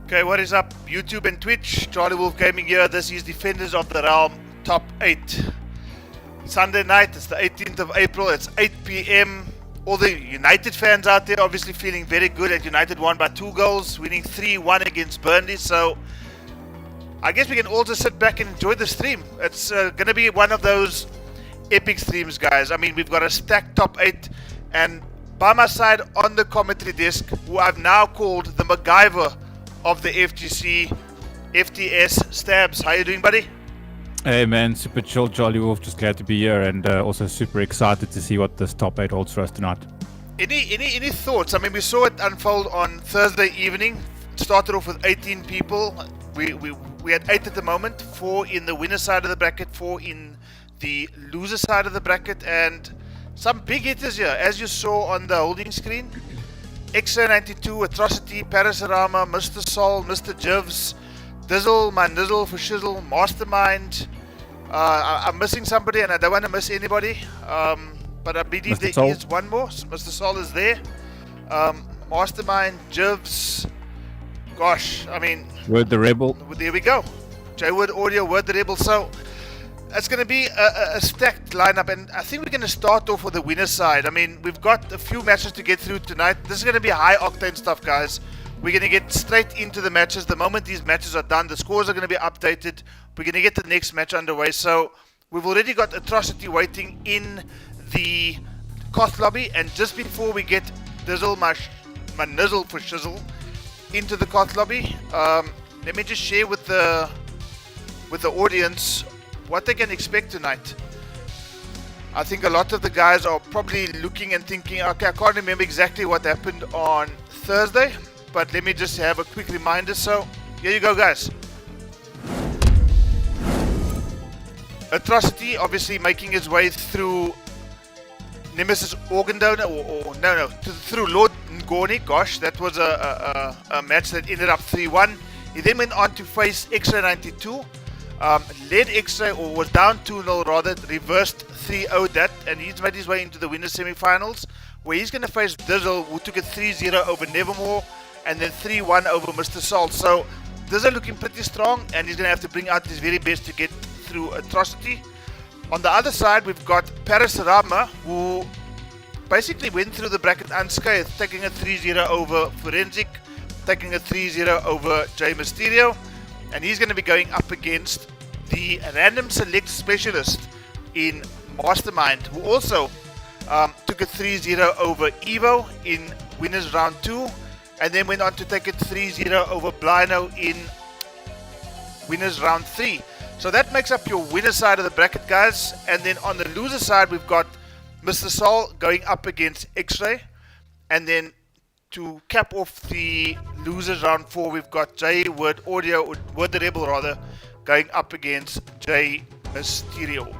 Okay, what is up, YouTube and Twitch? CharlieWolfGaming here. This is Defenders of the Realm Top 8. Sunday night, it's the 18th of April, it's 8 p.m. All the United fans out there obviously feeling very good at United won by 2 goals, winning 3-1 against Burnley. So I guess we can all just sit back and enjoy the stream. It's going to be one of those epic streams, guys. I mean, we've got a stacked top 8, and by my side on the commentary desk, who I've now called the MacGyver of the FGC FTS Stabs. How you doing, buddy? Hey man, super chill, Charlie Wolf. Just glad to be here, and also super excited to see what this top 8 holds for us tonight. Any thoughts? I mean, we saw it unfold on Thursday evening. It started off with 18 people. We had 8 at the moment, 4 in the winner side of the bracket, 4 in the loser side of the bracket, and some big hitters here, as you saw on the holding screen. X92, Atrocity, Parasarama, Mr. Sol, Mr. Jivs, Dizzle, my Nizzle for Shizzle, Mastermind. I'm missing somebody and I don't want to miss anybody. But I believe there is one more. Mr. Sol is there. Mastermind, Jivs. Gosh, I mean. Word the Rebel. There we go. J-Word Audio, Word the Rebel. So it's going to be a stacked lineup, and I think we're going to start off with the winner side. I mean, we've got a few matches to get through tonight. This is going to be high octane stuff, guys. We're going to get straight into the matches. The moment these matches are done, the scores are going to be updated. We're going to get the next match underway. So we've already got Atrocity waiting in the Koth lobby, and just before we get Dizzle, my Nizzle for Shizzle, into the Koth lobby, let me just share with the audience what they can expect tonight. I think a lot of the guys are probably looking and thinking, okay, I can't remember exactly what happened on Thursday, but let me just have a quick reminder. So here you go, guys. Atrocity obviously making his way through Nemesis Organ Donor, through Lord Ngoni. Gosh, that was a match that ended up 3-1. He then went on to face X-Ray 92. Led X-Ray, or was down 2-0 rather, reversed 3-0 that, and he's made his way into the winners semi-finals, where he's going to face Dizzle, who took it 3-0 over Nevermore, and then 3-1 over Mr. Salt. So Dizzle looking pretty strong, and he's going to have to bring out his very best to get through Atrocity. On the other side, we've got Parasarama, who basically went through the bracket unscathed, taking a 3-0 over Forensic, taking a 3-0 over J Mysterio. And he's going to be going up against the random select specialist in Mastermind, who also took a 3-0 over Evo in winners round 2, and then went on to take it 3-0 over Blino in winners round 3. So that makes up your winner side of the bracket, guys. And then on the loser side, we've got Mr. Sol going up against X-Ray, and then to cap off the losers round 4, we've got J-Word Audio, Word the Rebel rather, going up against J Mysterio.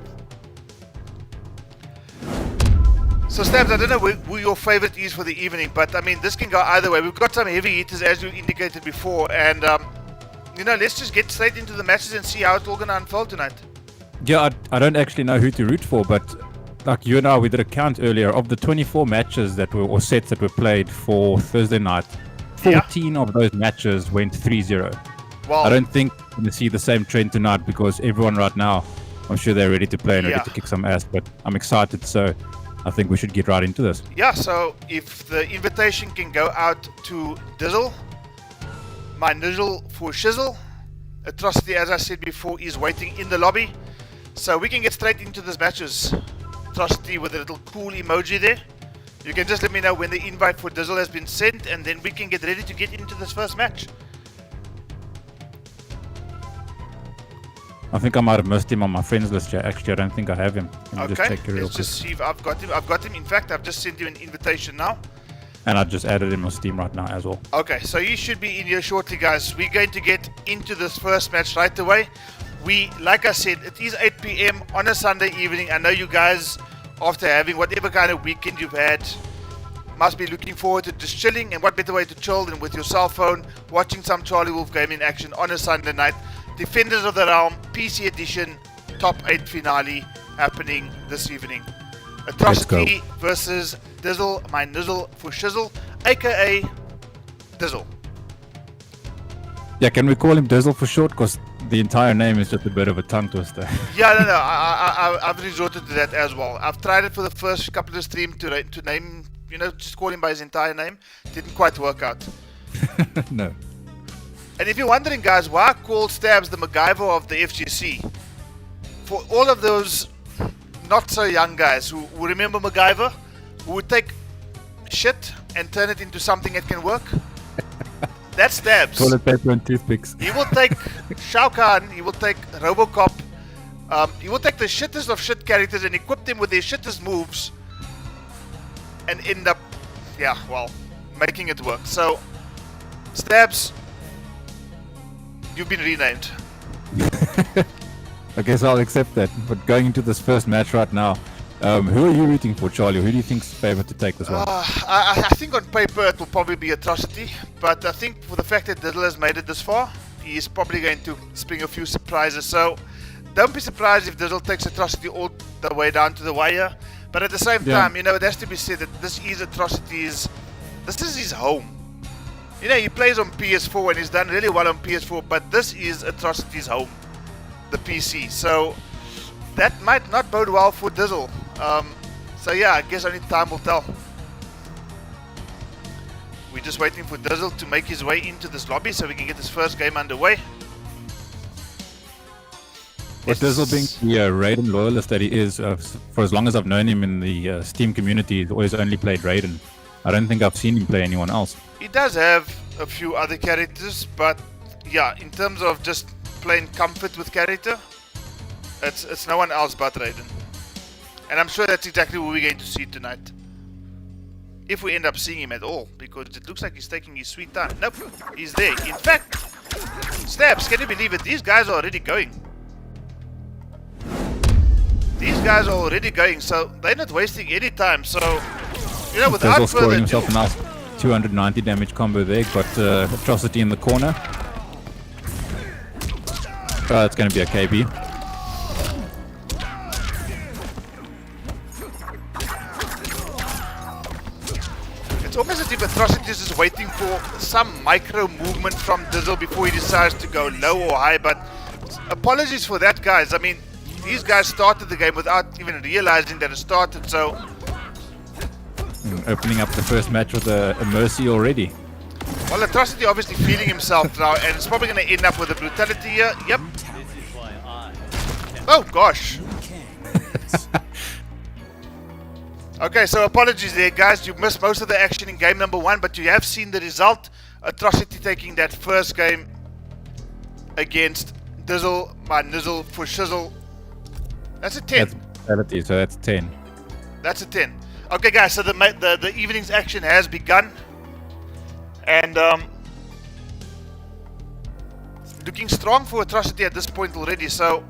So Stabs, I don't know who your favorite is for the evening, but I mean, this can go either way. We've got some heavy hitters, as you indicated before, and let's just get straight into the matches and see how it's all going to unfold tonight. Yeah, I don't actually know who to root for, but like you and I, we did a count earlier of the 24 matches or sets that were played for Thursday night. 14 of those matches went 3-0. Wow. I don't think we're going to see the same trend tonight, because everyone right now, I'm sure they're ready to play and ready to kick some ass, but I'm excited, so I think we should get right into this. Yeah, so if the invitation can go out to Dizzle, my Nizzle for Shizzle, Atrocity, as I said before, is waiting in the lobby, so we can get straight into these matches. Atrocity with a little cool emoji there. You can just let me know when the invite for Dizzle has been sent, and then we can get ready to get into this first match. I think I might have missed him on my friends list here. Actually, I don't think I have him. Okay, let's just see if I've got him. I've got him. In fact, I've just sent you an invitation now. And I just added him on Steam right now as well. Okay, so he should be in here shortly, guys. We're going to get into this first match right away. Like I said, it is 8 p.m. on a Sunday evening. I know you guys, after having whatever kind of weekend you've had, must be looking forward to just chilling, and what better way to chill than with your cell phone, watching some CharlieWolfGaming action on a Sunday night. Defenders of the Realm PC Edition Top 8 finale happening this evening. Atrocity versus Dizzle, my Nizzle for Shizzle, aka Dizzle. Yeah, can we call him Dizzle for short? Because the entire name is just a bit of a tongue twister. Yeah, no, I've resorted to that as well. I've tried it for the first couple of streams to name, just call him by his entire name. Didn't quite work out. No. And if you're wondering, guys, why I call Stabs the MacGyver of the FGC, for all of those not so young guys who remember MacGyver, who would take shit and turn it into something that can work, that's Stabs. Toilet paper and toothpicks. He will take Shao Kahn, he will take Robocop, he will take the shittest of shit characters and equip them with their shittest moves and end up, making it work. So, Stabs, you've been renamed. I guess I'll accept that. But going into this first match right now, who are you rooting for, Charlie? Who do you think's favourite to take this one? I think on paper it will probably be Atrocity, but I think for the fact that Dizzle has made it this far, he's probably going to spring a few surprises. So don't be surprised if Dizzle takes Atrocity all the way down to the wire. But at the same time, it has to be said that this is Atrocity's, this is his home. He plays on PS4 and he's done really well on PS4, but this is Atrocity's home, the PC. So that might not bode well for Dizzle. I guess only time will tell. We're just waiting for Dizzle to make his way into this lobby so we can get this first game underway. But Dizzle being the Raiden loyalist that he is, for as long as I've known him in the Steam community, he's always only played Raiden. I don't think I've seen him play anyone else. He does have a few other characters, but in terms of just playing comfort with character, it's no one else but Raiden. And I'm sure that's exactly what we're going to see tonight. If we end up seeing him at all, because it looks like he's taking his sweet time. Nope, he's there. In fact, Stabs, can you believe it? These guys are already going. These guys are already going, so they're not wasting any time. So, without Dizzle further scoring ado, himself a nice 290 damage combo there. Got Atrocity in the corner. It's going to be a KB. it's almost as if Atrocity is just waiting for some micro movement from Dizzle before he decides to go low or high. But apologies for that, guys. I mean, these guys started the game without even realizing that it started. So Opening up the first match with a Mercy already. Well, Atrocity obviously feeling himself now, and it's probably going to end up with a Brutality here. Yep. Oh, gosh. Okay, so apologies there, guys. You missed most of the action in game number 1, but you have seen the result. Atrocity taking that first game against Dizzle, my Nizzle for Shizzle. That's a 10. That's Brutality, so that's 10. That's a 10. Okay, guys, so the evening's action has begun. And looking strong for Atrocity at this point already, so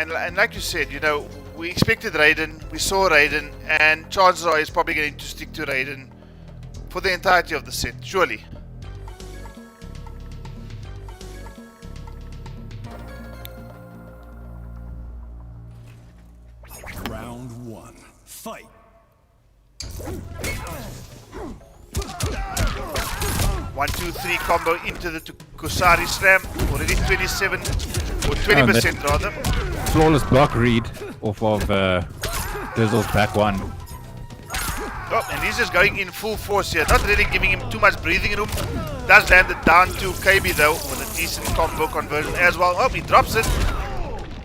and like you said, we expected Raiden, we saw Raiden, and chances are he's probably going to stick to Raiden for the entirety of the set, surely. Round 1. Fight. 1-2-3 combo into the Kusari slam, already 27 or 20% rather. Flawless block read off of Dizzle's back one. Oh, and he's just going in full force here, not really giving him too much breathing room. Does land it down to KB though, with a decent combo conversion as well. Oh, he drops it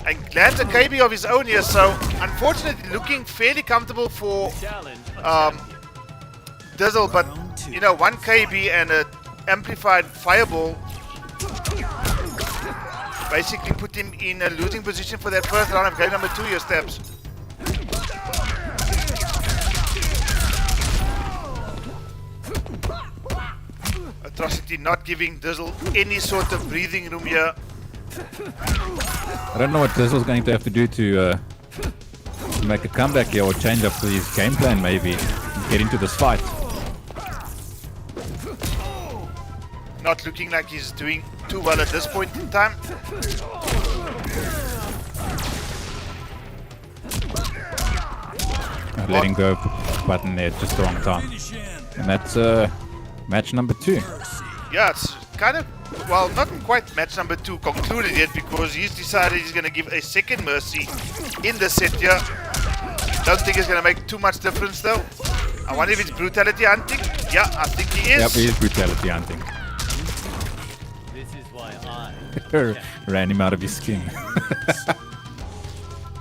and lands a KB of his own here, so unfortunately looking fairly comfortable for Dizzle, but 1 KB and an amplified fireball basically put him in a losing position for that first round of game number 2 here, Stabs. Atrocity not giving Dizzle any sort of breathing room here. I don't know what Dizzle's going to have to do to make a comeback here, or change up his game plan maybe, and get into this fight. Not looking like he's doing too well at this point in time. Letting go button there, just the wrong time. And that's Match number 2. Yeah, it's kind of, well, not quite match number 2 concluded yet because he's decided he's going to give a second mercy in the set here. Don't think it's going to make too much difference though. I wonder if it's brutality hunting. Yeah, I think he is. Yep, he is brutality hunting. This is why I Ran him out of his skin.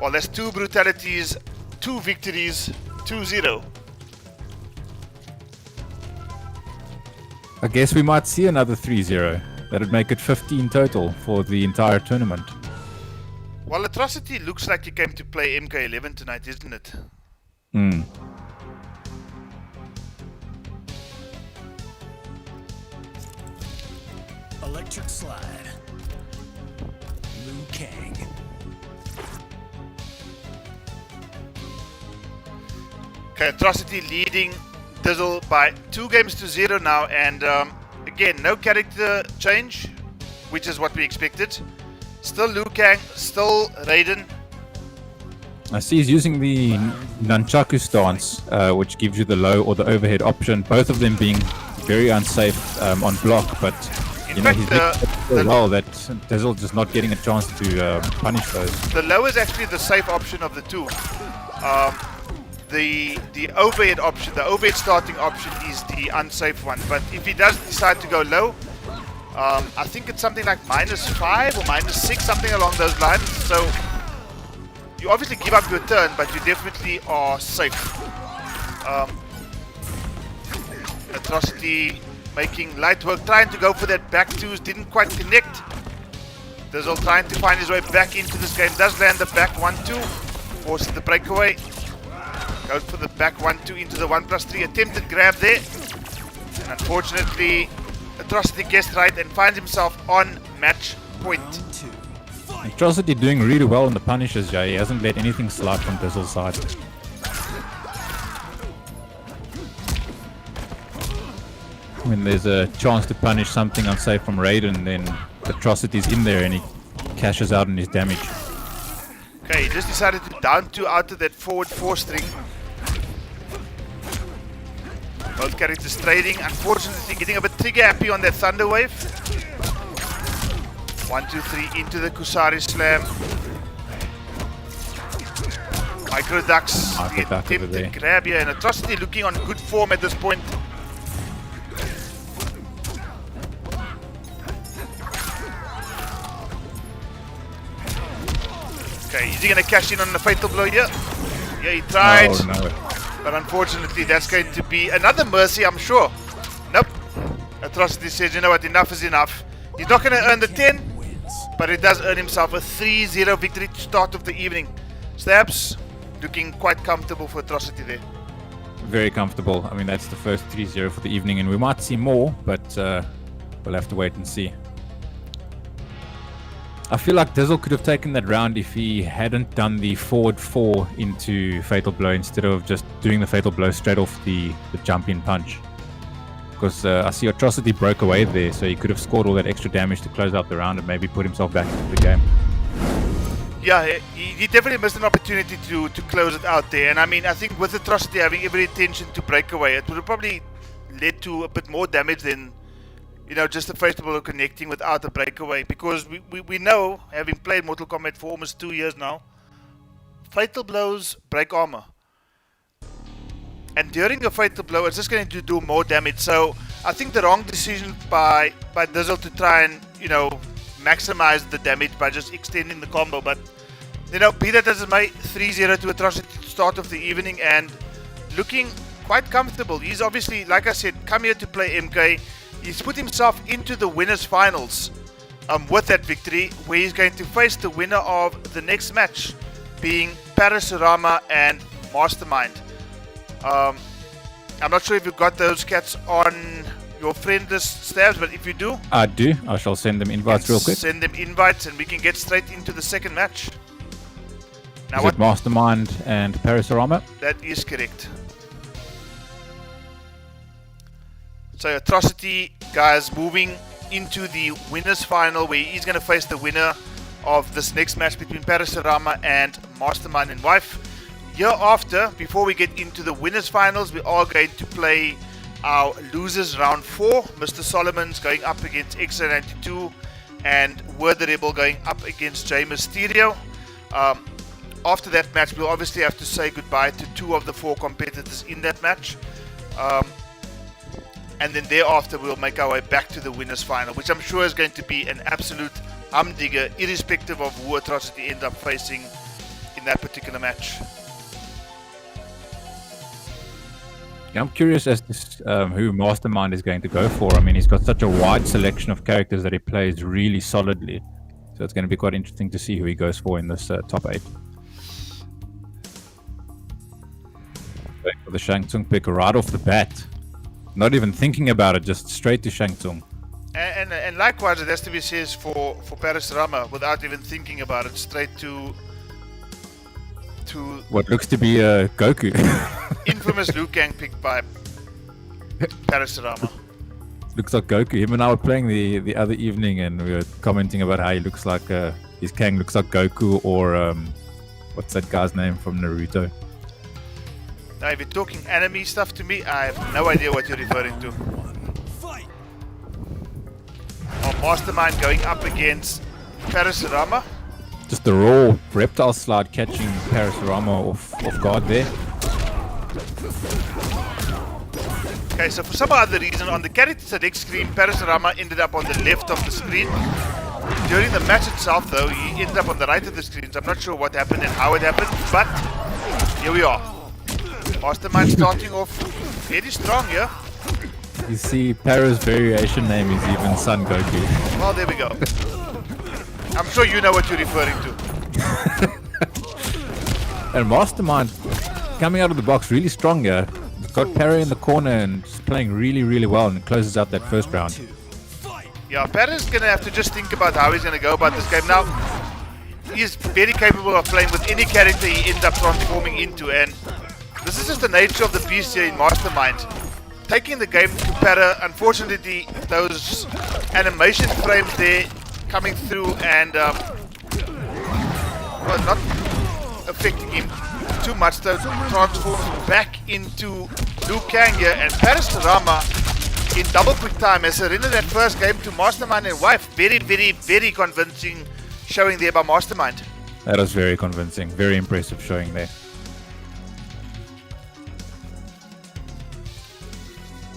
Well, that's 2 brutalities, 2 victories, 2-0. I guess we might see another 3-0. That'd make it 15 total for the entire tournament. Well, Atrocity looks like he came to play MK11 tonight, isn't it? Hmm. Electric slide. Liu Kang. Okay, Atrocity leading Dizzle by 2 games to 0 now, and again, no character change, which is what we expected. Still Liu Kang, still Raiden. I see he's using the nunchaku stance, which gives you the low or the overhead option. Both of them being very unsafe on block, but In you know, fact, he's so well that Dizzle just not getting a chance to punish those. the low is actually the safe option of the 2. The overhead option, the overhead starting option is the unsafe one. But if he does decide to go low, I think it's something like -5 or -6, something along those lines. So you obviously give up your turn, but you definitely are safe. Atrocity making light work, trying to go for that back 2s, didn't quite connect. Dizzle trying to find his way back into this game, does land the back 1-2, forces the breakaway. Goes for the back 1-2 into the 1+3. Attempted grab there. And unfortunately, Atrocity guessed right and finds himself on match point. Atrocity doing really well in the punishes, yeah. He hasn't let anything slide from Dizzle's side. When there's a chance to punish something unsafe from Raiden, then Atrocity's in there and he cashes out on his damage. Okay, he just decided to down 2 out of that forward 4 string. Both characters trading, unfortunately getting a bit trigger happy on that Thunder Wave. 1, 2, 3 into the Kusari Slam. Micro ducks, the Duck over there. attempted grab here, and Atrocity looking on good form at this point. Okay, is he going to cash in on the fatal blow here? Yeah, he tried. Oh, no. But unfortunately, that's going to be another mercy, I'm sure. Nope. Atrocity says, you know what, enough is enough. He's not going to earn the 10, but he does earn himself a 3-0 victory to start of the evening. Stabs looking quite comfortable for Atrocity there. Very comfortable. I mean, that's the first 3-0 for the evening, and we might see more, but we'll have to wait and see. I feel like Dizzle could have taken that round if he hadn't done the forward 4 into Fatal Blow instead of just doing the Fatal Blow straight off the jump-in punch. Because I see Atrocity broke away there, so he could have scored all that extra damage to close out the round and maybe put himself back into the game. Yeah, he definitely missed an opportunity to close it out there. And I mean, I think with Atrocity having every intention to break away, it would have probably led to a bit more damage than, you know, just the Fatal Blow connecting without a breakaway. Because we know, having played Mortal Kombat for almost 2 years now, Fatal Blows break armor. And during a Fatal Blow, it's just going to do more damage. So I think the wrong decision by Dizzle to try and, you know, maximize the damage by just extending the combo. But, you know, be that as it may, 3-0 to Atrocity to start of the evening and looking quite comfortable. He's obviously, like I said, come here to play MK. He's put himself into the winners finals with that victory, where he's going to face the winner of the next match, being Parasurama and Mastermind. I'm not sure if you got those cats on your friend list, Stabs, but if you do, I do. I shall send them invites real quick. Send them invites and we can get straight into the second match. Now Is it Mastermind and Parasurama? That is correct. So Atrocity, guys, moving into the winners final, where he's going to face the winner of this next match between Parasurama and Mastermind and Wife. Year after, before we get into the winners finals, we are going to play our losers round 4. Mr. Solomon's going up against X92 and Word the Rebel going up against J Mysterio. After that match, we'll obviously have to say goodbye to 2 of the 4 competitors in that match. And then thereafter, we'll make our way back to the winners final, which I'm sure is going to be an absolute humdinger, irrespective of who Atrocity end up facing in that particular match. Yeah, I'm curious as to who Mastermind is going to go for. I mean, he's got such a wide selection of characters that he plays really solidly. So it's going to be quite interesting to see who he goes for in this top 8. Going for the Shang Tsung pick right off the bat. Not even thinking about it, just straight to Shang Tsung. And likewise, it has to be said for Paris Rama, without even thinking about it, straight to what looks to be Goku. infamous Liu Kang picked by Paris Rama. Looks like Goku. Him and I were playing the other evening, and we were commenting about how he looks like his Kang looks like Goku, or what's that guy's name from Naruto? Now, if you're talking anime stuff to me, I have no idea what you're referring to. Our Mastermind going up against Paris Rama. Just the raw reptile slide catching Paris Rama off guard there. Okay, so for some other reason, on the character select screen, Paris Rama ended up on the left of the screen. During the match itself, though, he ended up on the right of the screen. So I'm not sure what happened and how it happened, but here we are. Mastermind starting off very strong here. You see, Paris' variation name is even Son Goku. Well, there we go. I'm sure you know what you're referring to. And Mastermind coming out of the box really strong here. He's got Parry in the corner and just playing really, really well, and closes out that first round. Yeah, Paris is going to have to just think about how he's going to go about this game. Now, he's very capable of playing with any character he ends up transforming into, and this is just the nature of the beast here in Mastermind. Taking the game to Para, unfortunately, those animation frames there coming through and well, not affecting him too much. So transforms back into Liu Kang here, and Paris Rama in double quick time has surrendered that first game to Mastermind and wife. Very, very, very convincing showing there by Mastermind. That was very convincing. Very impressive showing there.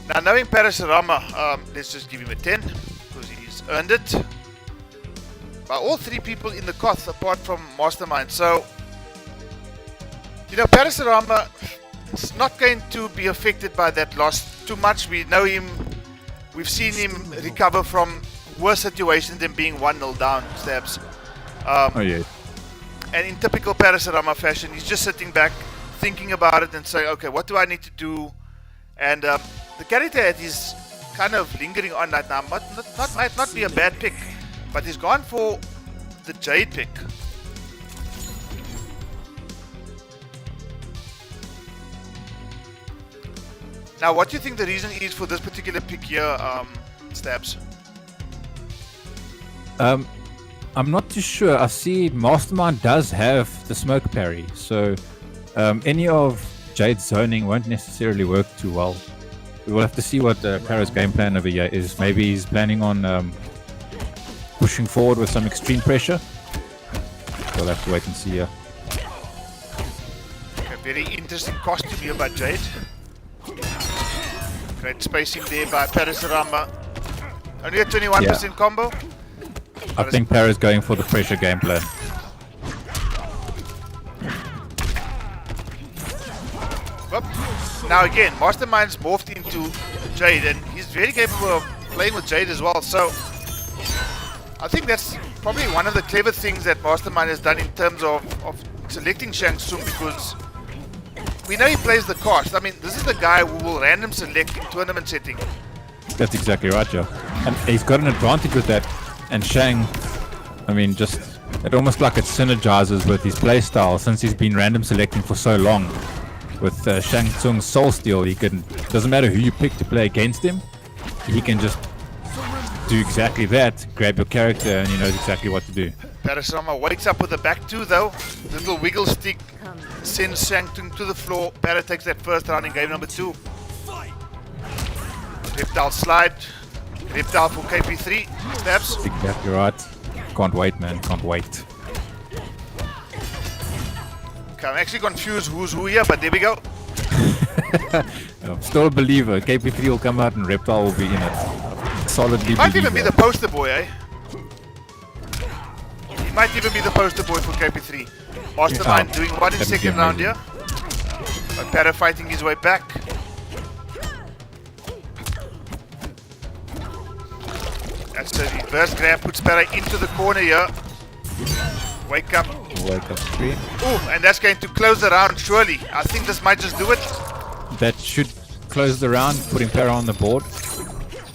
Now, knowing Paris Rama, let's just give him a 10 because he's earned it. By all 3 people in the Koth apart from Mastermind. So, you know, Paris Rama is not going to be affected by that loss too much. We know him, we've seen him recover from worse situations than being 1-0 down, Stabs. Oh, yeah. And in typical Paris Rama fashion, he's just sitting back, thinking about it and saying, okay, what do I need to do? And the character that he's kind of lingering on right now might not be a bad pick, but he's gone for the Jade pick. Now, what do you think the reason is for this particular pick here, Stabs? I'm not too sure. I see Mastermind does have the smoke parry, so any of Jade's zoning won't necessarily work too well. We will have to see what Para's game plan over here is. Maybe he's planning on pushing forward with some extreme pressure. We'll have to wait and see here. A very interesting costume here by Jade. Great spacing there by Paris Rama. Only a 21% combo. I think Para's going for the pressure game plan. Now again, Mastermind's morphed into Jade, and he's very capable of playing with Jade as well. So I think that's probably one of the clever things that Mastermind has done in terms of selecting Shang Tsung, because we know he plays the cost. I mean, this is the guy who will random select in tournament setting. That's exactly right, Joe. And he's got an advantage with that. And Shang, I mean, just it almost like it synergizes with his playstyle since he's been random selecting for so long. With Shang Tsung's Soul Steal, he can, doesn't matter who you pick to play against him, he can just do exactly that, grab your character, and he knows exactly what to do. Paris Rama wakes up with a back 2 though. Little wiggle stick sends Shang Tsung to the floor. Para takes that first round in game number 2. Reptile slide. Reptile for KP3. Stabs. Exactly right. Can't wait, man. Can't wait. Okay, I'm actually confused who's who here, but there we go. I'm still a believer. KP3 will come out and Reptile will be in it. Solidly Might even be believer. the poster boy, eh? He might even be the poster boy for KP3. Mastermind doing one in That'd be second round amazing. here. But Para fighting his way back. That's the reverse grab, puts Para into the corner here. Wake up. Wake up three. Ooh, and that's going to close the round, surely. I think this might just do it. That should close the round, putting Para on the board.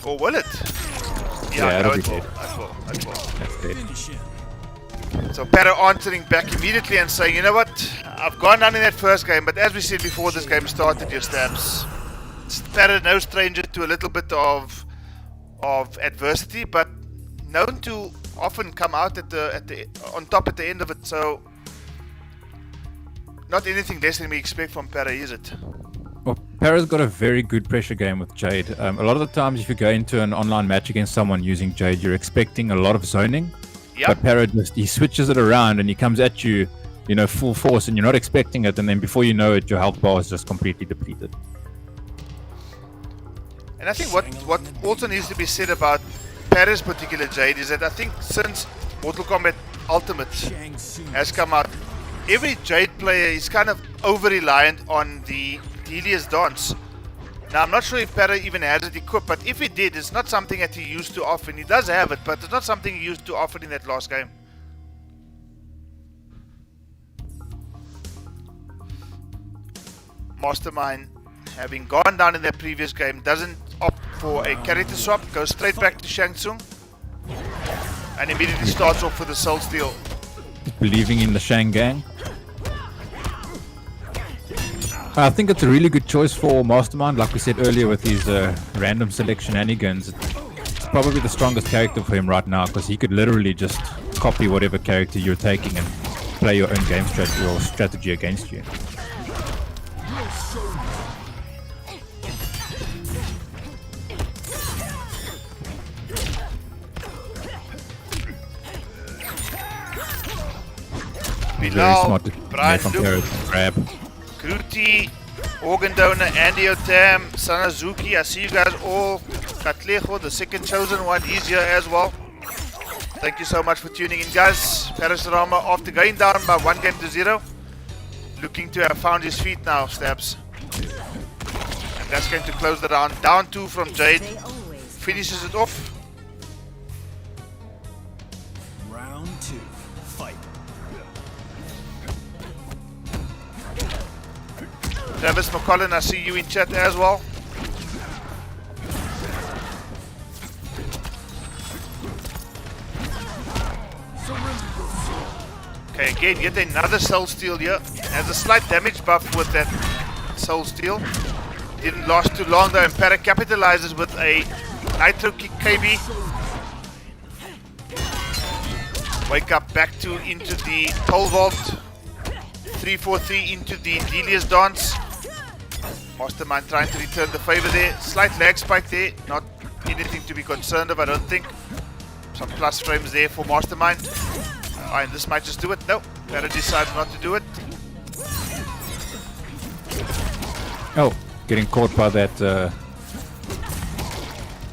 Or will it? Yeah, no, it'll it be will. dead. It will. It will. That's dead. Finish him. So Para answering back immediately and saying, you know what, I've gone down in that first game, but as we said before this game started, your Stabs, Para no stranger to a little bit of adversity, but known to often come out on top at the end of it. So not anything less than we expect from Para, is it? Well, Para's got a very good pressure game with Jade. A lot of the times if you go into an online match against someone using Jade, you're expecting a lot of zoning. Yep. But Para he switches it around and he comes at you, full force, and you're not expecting it, and then before you know it, your health bar is just completely depleted. And I think what also needs to be said about Para's particular Jade is that I think since Mortal Kombat Ultimate Shang Tsung. has come out, every Jade player is kind of over-reliant on the Delia's dance. Now, I'm not sure if Para even has it equipped, but if he did, it's not something that he used too often. He does have it, but it's not something he used too often in that last game. Mastermind, having gone down in that previous game, doesn't opt for a character swap, goes straight back to Shang Tsung, and immediately starts off with a soul steal. Believing in the Shang gang. I think it's a really good choice for Mastermind, like we said earlier with his random selection shenanigans. It's probably the strongest character for him right now because he could literally just copy whatever character you're taking and play your own game strategy or strategy against you. Very Bilal, smart Brian from Luke, Paris to grab. Kruti, Organ Donor, Andy Otam, Sanazuki. I see you guys all. Katlejo, the second chosen one, he's here as well. Thank you so much for tuning in, guys. Parasarama, after going down by 1-0, looking to have found his feet now, Stabs. And that's going to close the round. Down 2 from Jade. Finishes it off. Round 2. Fight. Travis McCollin, I see you in chat as well. Okay, again, yet another soul steal here. Has a slight damage buff with that soul steal. Didn't last too long though, and Para capitalizes with a nitro kick KB. Wake up back into the pole vault. 3-4-3 into the Delia's dance. Mastermind trying to return the favor there. Slight lag spike there. Not anything to be concerned of, I don't think. Some plus frames there for Mastermind. And this might just do it. No, Para decides not to do it. Oh, getting caught by that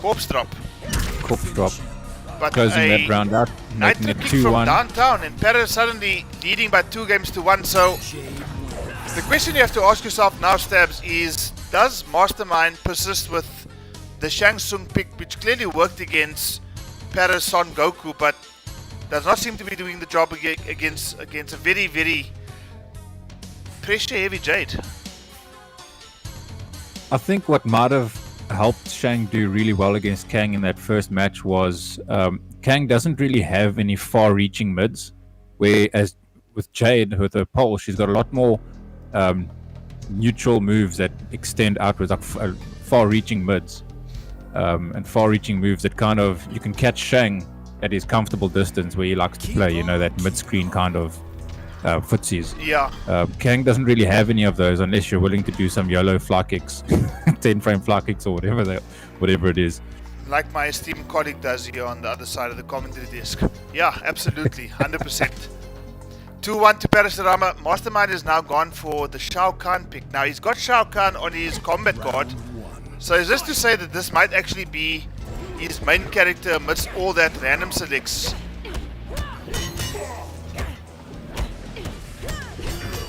Corpse drop. corpse drop. But Closing that round out, making nitro it kick from 2-1. downtown, and Para suddenly leading by 2-1. So the question you have to ask yourself now, Stabs, is does Mastermind persist with the Shang Tsung pick, which clearly worked against Para's Son Goku, but does not seem to be doing the job against a very, very pressure-heavy Jade? I think what might have helped Shang do really well against Kang in that first match was Kang doesn't really have any far-reaching mids, whereas with Jade, with her pole, she's got a lot more neutral moves that extend outwards, like far-reaching mids, and far-reaching moves that kind of, you can catch Shang at his comfortable distance where he likes to play, that mid-screen kind of footsies. Yeah. Kang doesn't really have any of those unless you're willing to do some YOLO fly kicks, 10 frame fly kicks or whatever it is. Like my esteemed colleague does here on the other side of the commentary desk. Yeah, absolutely, 100%. 2-1 to Parasurama. Mastermind is now gone for the Shao Kahn pick. Now he's got Shao Kahn on his combat card. So is this to say that this might actually be his main character amidst all that random selects?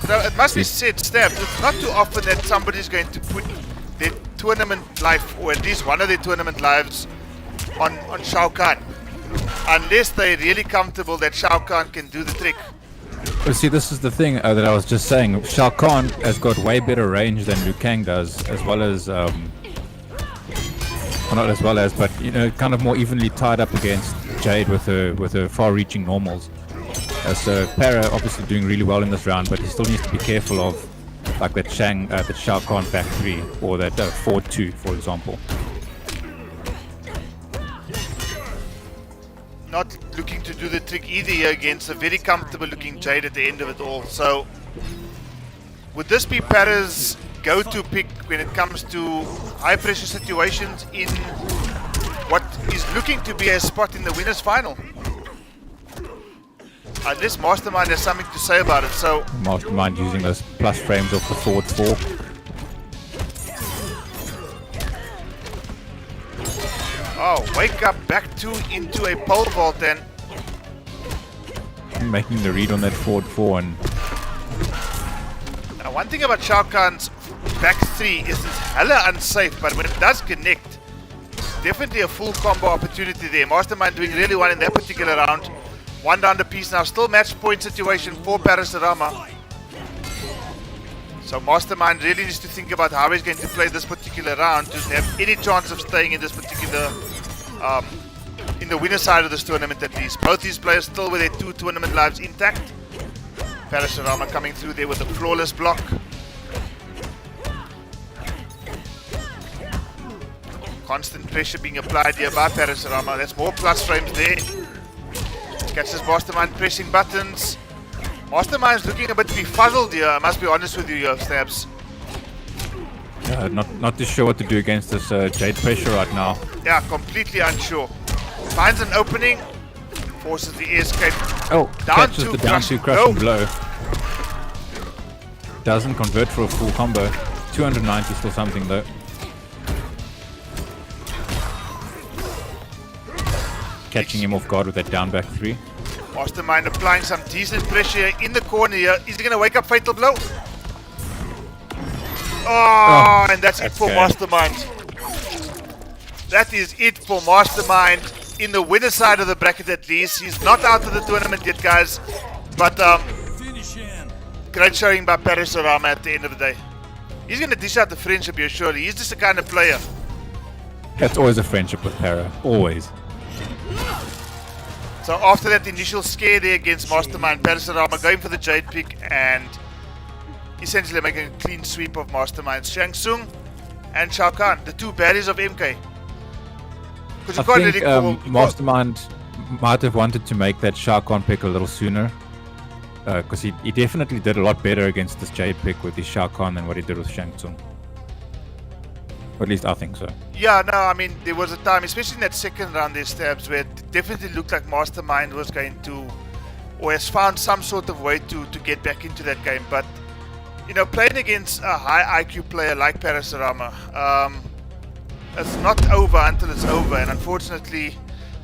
So it must be said, Stabs, it's not too often that somebody's going to put their tournament life, or at least one of their tournament lives, on Shao Kahn. Unless they're really comfortable that Shao Kahn can do the trick. Well, see, this is the thing that I was just saying. Shao Kahn has got way better range than Liu Kang does, as well as, well, not as well as, but you know, kind of more evenly tied up against Jade with her far-reaching normals. So Para obviously doing really well in this round, but he still needs to be careful of like that Shao Kahn back 3 or that 4-2, for example. Not looking to do the trick either here against a very comfortable looking Jade at the end of it all. So would this be Para's go-to pick when it comes to high pressure situations in what is looking to be a spot in the winners final? Unless Mastermind has something to say about it. So Mastermind using those plus frames off the forward 4. oh, wake up back 2 into a pole vault then. Making the read on that forward 4. And Now, one thing about Shao Kahn's back 3 is it's hella unsafe, but when it does connect, definitely a full combo opportunity there. Mastermind doing really well in that particular round. 1 down the piece now, still match point situation for Parasurama. So Mastermind really needs to think about how he's going to play this particular round to have any chance of staying in this particular, in the winner side of this tournament at least. Both these players still with their 2 tournament lives intact. Parasurama coming through there with a flawless block. Constant pressure being applied here by Parasurama. That's more plus frames there. Catches Mastermind pressing buttons. Mastermind's looking a bit befuddled here, I must be honest with you, Stabs. not too sure what to do against this Jade pressure right now. Yeah, completely unsure. Finds an opening, forces the escape. Oh, Down catches to the down 2 crushing blow. Doesn't convert for a full combo. 290 still something though. Catching him off guard with that down back 3. Mastermind applying some decent pressure in the corner here. Is he going to wake up Fatal Blow? Oh, and that's it for good. Mastermind. That is it for Mastermind in the winner side of the bracket at least. He's not out of the tournament yet, guys. But great showing by Parasurama at the end of the day. He's going to dish out the friendship here, surely. He's just the kind of player. That's always a friendship with Para. Always. So after that initial scare there against Mastermind, Parasurama going for the Jade pick and essentially making a clean sweep of Mastermind's Shang Tsung and Shao Kahn, the 2 baddies of MK. I think Mastermind might have wanted to make that Shao Kahn pick a little sooner. Because he definitely did a lot better against this Jade pick with his Shao Kahn than what he did with Shang Tsung. Or at least I think so. Yeah, no, I mean, there was a time, especially in that second round there, Stabs, where it definitely looked like Mastermind was going to, or has found some sort of way to get back into that game. But, you know, playing against a high IQ player like Parasurama, it's not over until it's over. And unfortunately,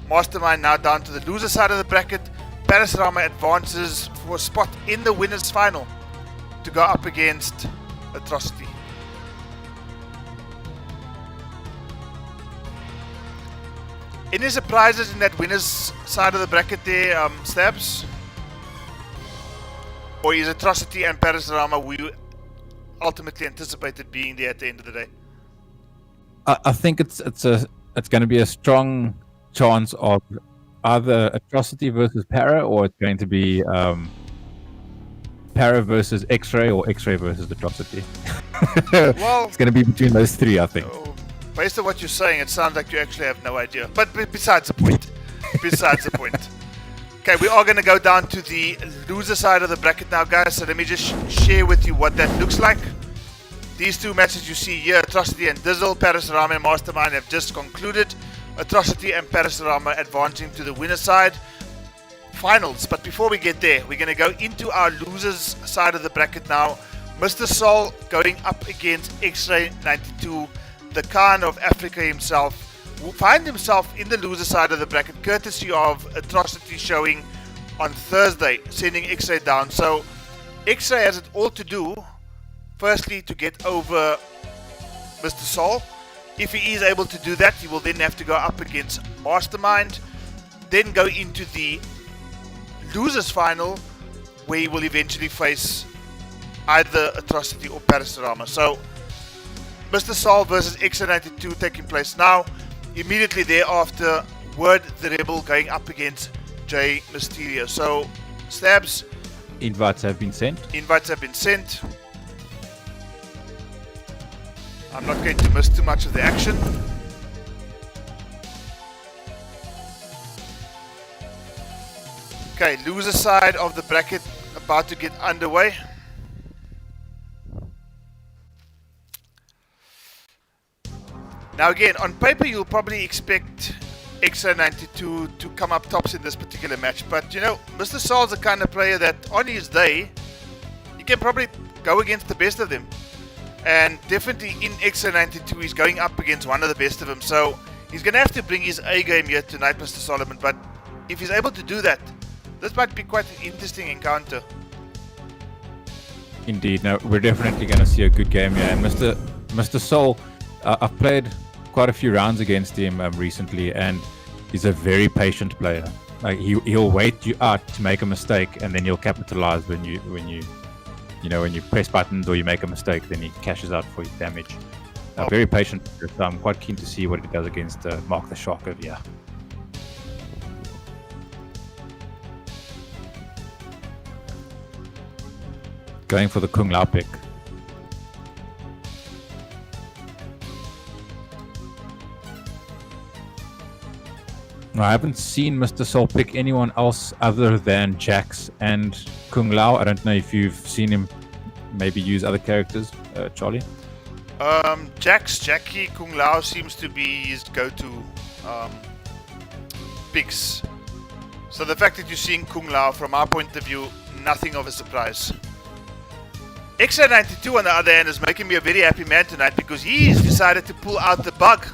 Mastermind now down to the loser side of the bracket. Parasurama advances for a spot in the winners final to go up against Atrocity. Any surprises in that winners side of the bracket there, Stabs? Or is Atrocity and Parasurama we ultimately anticipated being there at the end of the day? I think it's going to be a strong chance of either Atrocity versus Para, or it's going to be Para versus X-Ray, or X-Ray versus Atrocity. Well, it's going to be between those 3, I think. Based on what you're saying, it sounds like you actually have no idea. But besides the point. Besides the point. Okay, we are going to go down to the loser side of the bracket now, guys. So let me just share with you what that looks like. These two matches you see here, Atrocity and Dizzle, Parasurama and Mastermind have just concluded. Atrocity and Parasurama advancing to the winner side. Finals, but before we get there, we're going to go into our losers side of the bracket now. Mr. Sol going up against X-Ray 92, the Khan of Africa himself, will find himself in the loser side of the bracket, courtesy of Atrocity showing on Thursday, sending X-Ray down. So X-Ray has it all to do, firstly, to get over Mr. Sol. If he is able to do that, he will then have to go up against Mastermind, then go into the losers final, where he will eventually face either Atrocity or Parasurama. So Mr. Sol versus X92 taking place now. Immediately thereafter, Word the Rebel going up against J Mysterio. So Stabs, Invites have been sent. invites have been sent. I'm not going to miss too much of the action. Okay, loser side of the bracket about to get underway. Now again, on paper you'll probably expect XO92 to come up tops in this particular match, but you know, Mr. Sol's the kind of player that on his day, you can probably go against the best of them. And definitely in XO92 he's going up against one of the best of them, so he's going to have to bring his A game here tonight, Mr. Solomon. But if he's able to do that, this might be quite an interesting encounter. Indeed, no, we're definitely going to see a good game here. And Mr. Sol, I've played quite a few rounds against him recently, and he's a very patient player. Like he'll wait you out to make a mistake, and then he'll capitalize when you press buttons or you make a mistake. Then he cashes out for his damage. Very patient. So I'm quite keen to see what he does against Mark the Shark over here. Going for the Kung Lao pick. I haven't seen Mr. Sol pick anyone else other than Jax and Kung Lao. I don't know if you've seen him maybe use other characters, Charlie. Jax, Jackie, Kung Lao seems to be his go-to picks. So the fact that you're seeing Kung Lao, from our point of view, nothing of a surprise. XA92 on the other hand is making me a very happy man tonight, because he's decided to pull out the bug.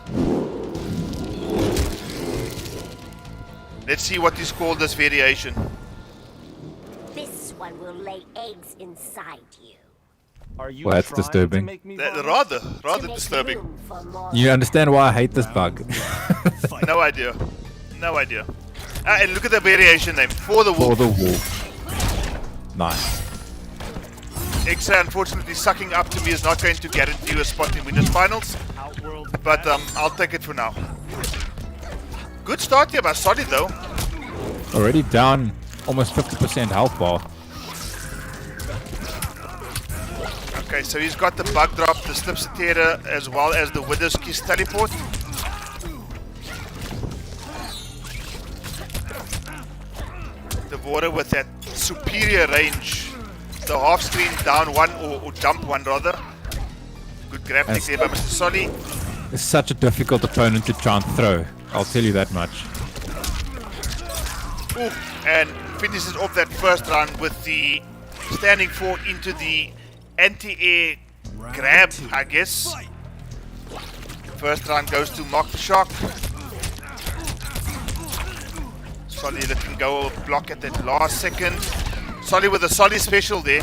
Let's see what is called this variation. This one will lay eggs inside you. Are you Well, that's trying to disturbing. make me Rather To make disturbing. room for more. You understand why I hate this bug? fight? No idea. No idea. And look at the variation name. For the For Wolf. the wolf. Nice. Exa unfortunately sucking up to me is not going to guarantee you a spot in winners finals. Outworld But I'll take it for now. Good start here by Solid though. Already down almost 50% health bar. Okay, so he's got the bug drop, the Slipsatera, as well as the Widow's Kiss teleport. The water with that superior range. The half screen down one, or jump one rather. Good grab pick there by Mr. Solly. It's such a difficult opponent to try and throw. I'll tell you that much. Ooh, and finishes off that first round with the standing 4 into the anti-air grab, I guess. First round goes to Mark the Shark. Solly that can go block at that last second. Solly with a Solly special there.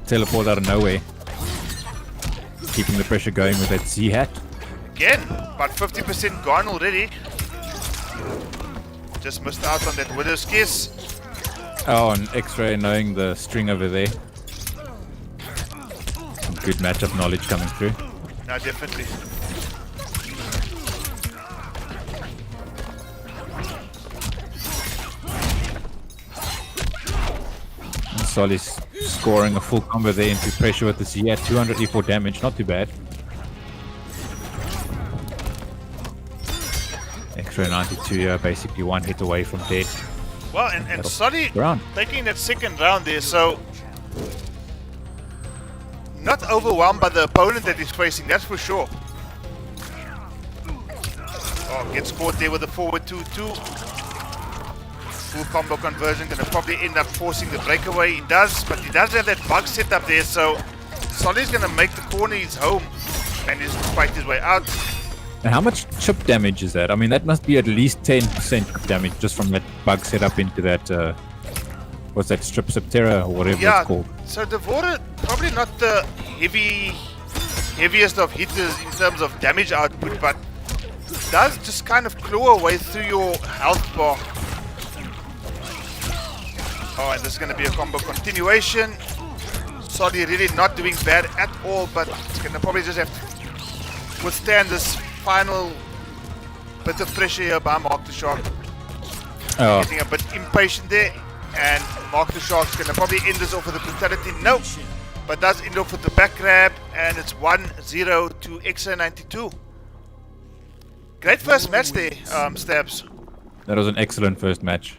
Teleport out of nowhere. Keeping the pressure going with that Z-hat. Again, about 50% gone already. Just missed out on that Widow's Kiss. Oh, and X-Ray knowing the string over there. Some good matchup knowledge coming through. No, definitely. And Solly's scoring a full combo there into pressure with the Z-hat. 200 E4 damage, not too bad. X-Ray 92 here, basically one hit away from dead. Well, and Solly round. taking that second round there, so not overwhelmed by the opponent that he's facing, that's for sure. Oh, gets caught there with the forward 2-2. Full combo conversion, gonna probably end up forcing the breakaway. He does, but he does have that bug set up there, so Solly's gonna make the corner his home and he's fight his way out. And how much chip damage is that? I mean, that must be at least 10% chip damage just from that bug set up into that, what's that, Strip Subterra or whatever it's called. So Devora, probably not the heaviest of hitters in terms of damage output, but does just kind of claw away through your health bar. Oh, and this is going to be a combo continuation. Solly really not doing bad at all, but it's going to probably just have to withstand this final bit of pressure here by Mark the Shark. Oh. Getting a bit impatient there, and Mark the Shark's going to probably end this off with a brutality. No, but does end off with the back grab, and it's 1-0 to Extra92. Great first match there, Stabs. That was an excellent first match.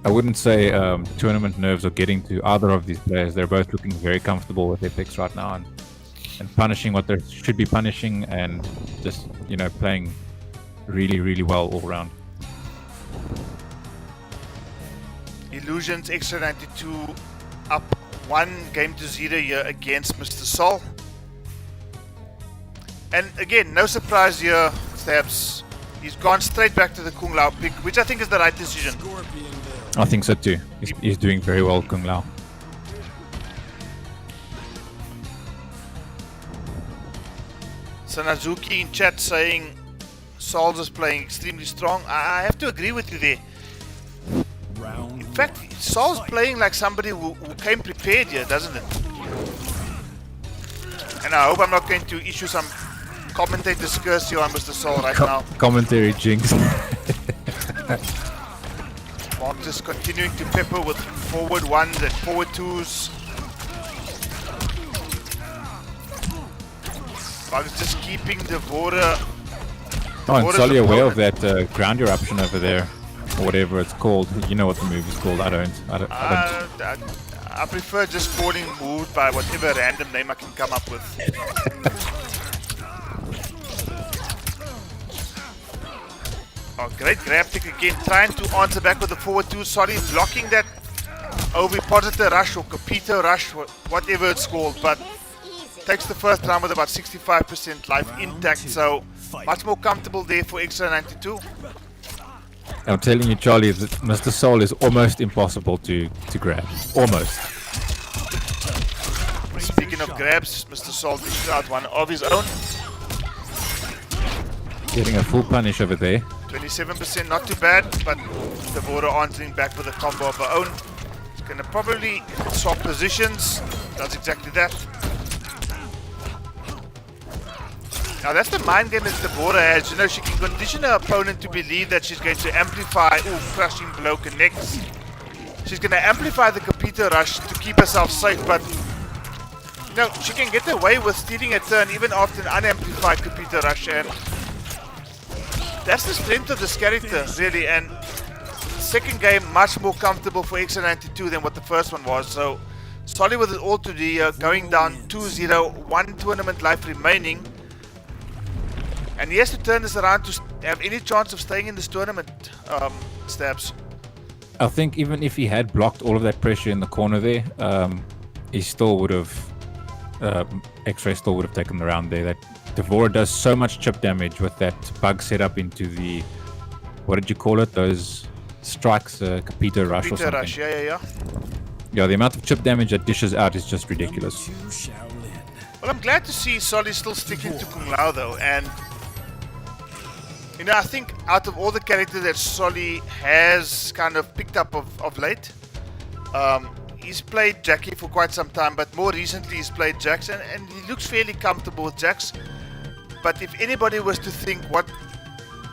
I wouldn't say tournament nerves are getting to either of these players. They're both looking very comfortable with their picks right now and punishing what they should be punishing and just, you know, playing really, really well all around. Illusions Extra92 up 1-0 here against Mr. Sol. And again, no surprise here, Stabs. He's gone straight back to the Kung Lao pick, which I think is the right decision. I think so too. He's doing very well, Kung Lao. Sanazuki in chat saying Sol's is playing extremely strong. I have to agree with you there. In fact, Sol's playing like somebody who came prepared here, doesn't it? And I hope I'm not going to issue some commentator's curse here on Mr. Sol right now. Commentary jinx. Mark just continuing to pepper with forward ones and forward twos. Mark's just keeping Devora. Oh, and Solly aware of that ground eruption over there, or whatever it's called. You know what the move is called. I don't. I prefer just calling moved by whatever random name I can come up with. Oh, great grab pick again, trying to answer back with the forward two. Solly blocking that ovipositor rush or capito rush, whatever it's called, but takes the first round with about 65% life intact, so much more comfortable there for Extra92. I'm telling you, Charlie, that Mr. Sol is almost impossible to grab. Almost. Speaking of grabs, Mr. Sol dishes out one of his own. Getting a full punish over there. 27%, not too bad, but Devora answering back with a combo of her own. He's going to probably swap positions. Does exactly that. Now that's the mind game that Devora has. You know, she can condition her opponent to believe that she's going to amplify. Ooh, crushing blow connects. She's going to amplify the Capita rush to keep herself safe, but you know, she can get away with stealing a turn even after an unamplified Capita rush, and that's the strength of this character, really. And second game, much more comfortable for Extra92 than what the first one was. So Solly with it all to the going down 2-0, one tournament life remaining. And he has to turn this around to have any chance of staying in this tournament, Stabs. I think even if he had blocked all of that pressure in the corner there, he still would have, X-Ray still would have taken the round there. That Devora does so much chip damage with that bug set up into the, what did you call it? Those strikes, Capita rush or something. Rush, yeah. Yeah, the amount of chip damage that dishes out is just ridiculous. Well, I'm glad to see Solly still sticking to Kung Lao though, and you know, I think out of all the characters that Solly has kind of picked up of late, he's played Jackie for quite some time, but more recently he's played Jax, and he looks fairly comfortable with Jax. But if anybody was to think what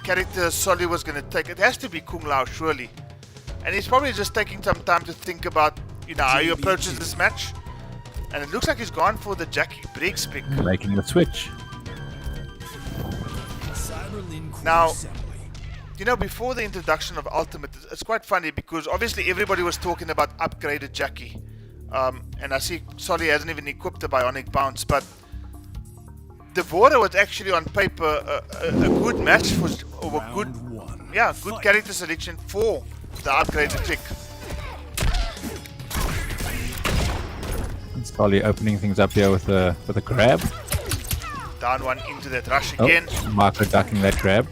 character Solly was going to take, it has to be Kung Lao, surely. And he's probably just taking some time to think about, you know, how he approaches this match. And it looks like he's gone for the Jackie breaks pick. Making the switch. Now, You know, before the introduction of Ultimate, it's quite funny because obviously everybody was talking about upgraded Jackie. And I see Solly hasn't even equipped the Bionic Bounce, but Devora was actually on paper a good match for, or a good, yeah, good character selection for the upgraded trick. Solly opening things up here with a grab. Down one into that rush again. Marco ducking that grab.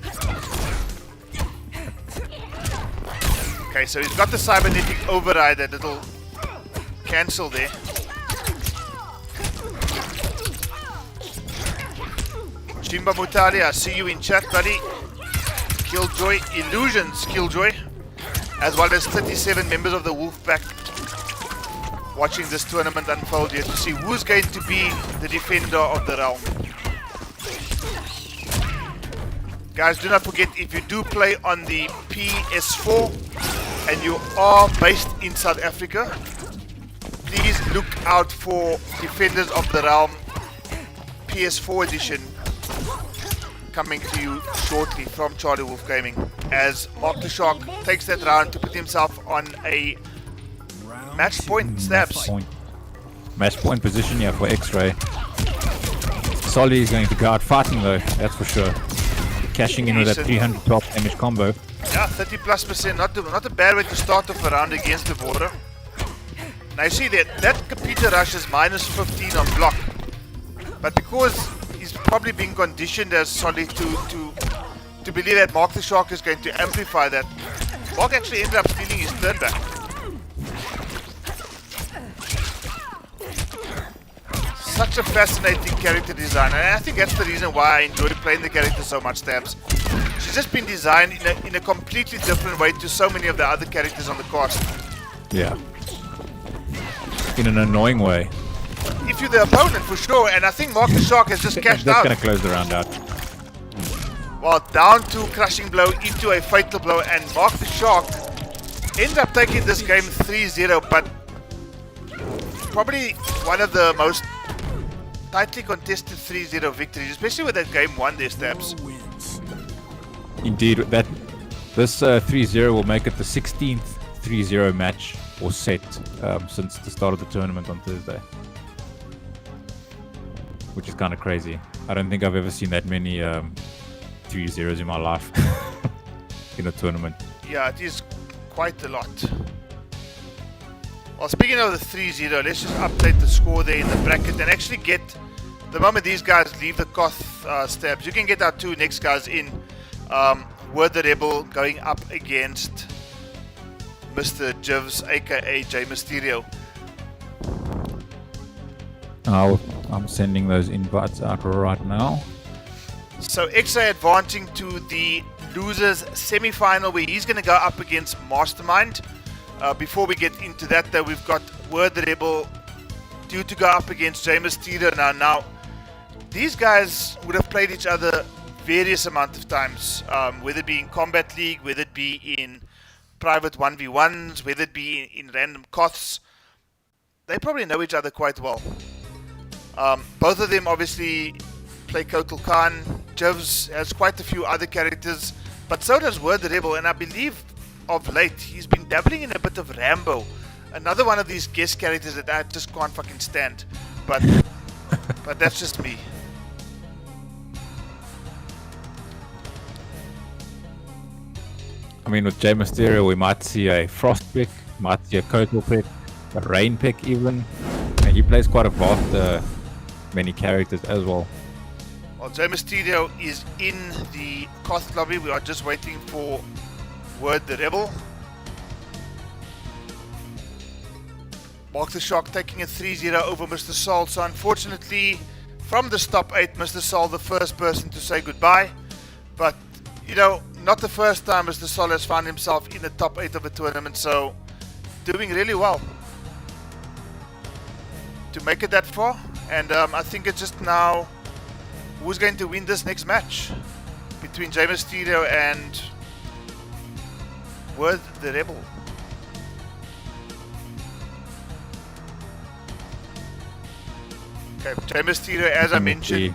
Okay, so he's got the cybernetic override, that little cancel there. Jimba Mutali, I see you in chat, buddy. Killjoy Illusions, Killjoy, as well as 37 members of the Wolfpack watching this tournament unfold here to see who's going to be the defender of the realm. Guys, do not forget, if you do play on the PS4 and you are based in South Africa, please look out for Defenders of the Realm PS4 edition coming to you shortly from CharlieWolfGaming, as Mark the Shark takes that round to put himself on a match point stabs. Match point position here for X-Ray. Solly is going to go out fighting though, that's for sure. Cashing in with that 312 damage combo. Yeah, 30+%, not a bad way to start off a round against the border. Now you see that computer rush is -15 on block, but because he's probably being conditioned as Solly to believe that Mark the Shark is going to amplify that, Mark actually ended up stealing his turn back. Such a fascinating character design, and I think that's the reason why I enjoy playing the character so much, Stabs. She's just been designed in a completely different way to so many of the other characters on the cast. Yeah. In an annoying way. If you're the opponent, for sure, and I think Mark the Shark has just cashed That's out. going to close the round out. Well, down to crushing blow into a fatal blow, and Mark the Shark ends up taking this game 3-0, but probably one of the most tightly contested 3-0 victories, especially with that game 1 there, Stabs. Indeed, this 3-0 will make it the 16th 3-0 match or set since the start of the tournament on Thursday. Which is kind of crazy. I don't think I've ever seen that many 3-0s in my life in a tournament. Yeah, it is quite a lot. Well, speaking of the 3-0, let's just update the score there in the bracket and actually get, the moment these guys leave the Koth Stabs, you can get our 2 next guys in. Word the Rebel going up against Mr. Jivs, aka J Mysterio. I'm sending those invites out right now. So XA advancing to the losers semi-final, where he's going to go up against Mastermind. Before we get into that though, we've got Word the Rebel due to go up against J Mysterio now. These guys would have played each other various amount of times, whether it be in Combat League, whether it be in private 1v1s, whether it be in random Koths. They probably know each other quite well. Both of them obviously play Kotal Khan. Jivs has quite a few other characters, but so does Word the Rebel, and I believe of late he's been dabbling in a bit of Rambo, another one of these guest characters that I just can't fucking stand, but that's just me. I mean, with J Mysterio, we might see a Frost pick, might see a Kotal pick, a Rain pick even. And he plays quite a vast, many characters as well. Well, J Mysterio is in the Koth lobby. We are just waiting for Word the Rebel. Mark the Shark taking a 3-0 over Mr. Sol. So unfortunately, from the top 8, Mr. Sol the first person to say goodbye. But, you know, not the first time Mr. Sol has found himself in the top 8 of a tournament. So, doing really well to make it that far. And I think it's just now who's going to win this next match between J Mysterio and Word the Rebel. Okay, J Mysterio, as I mentioned,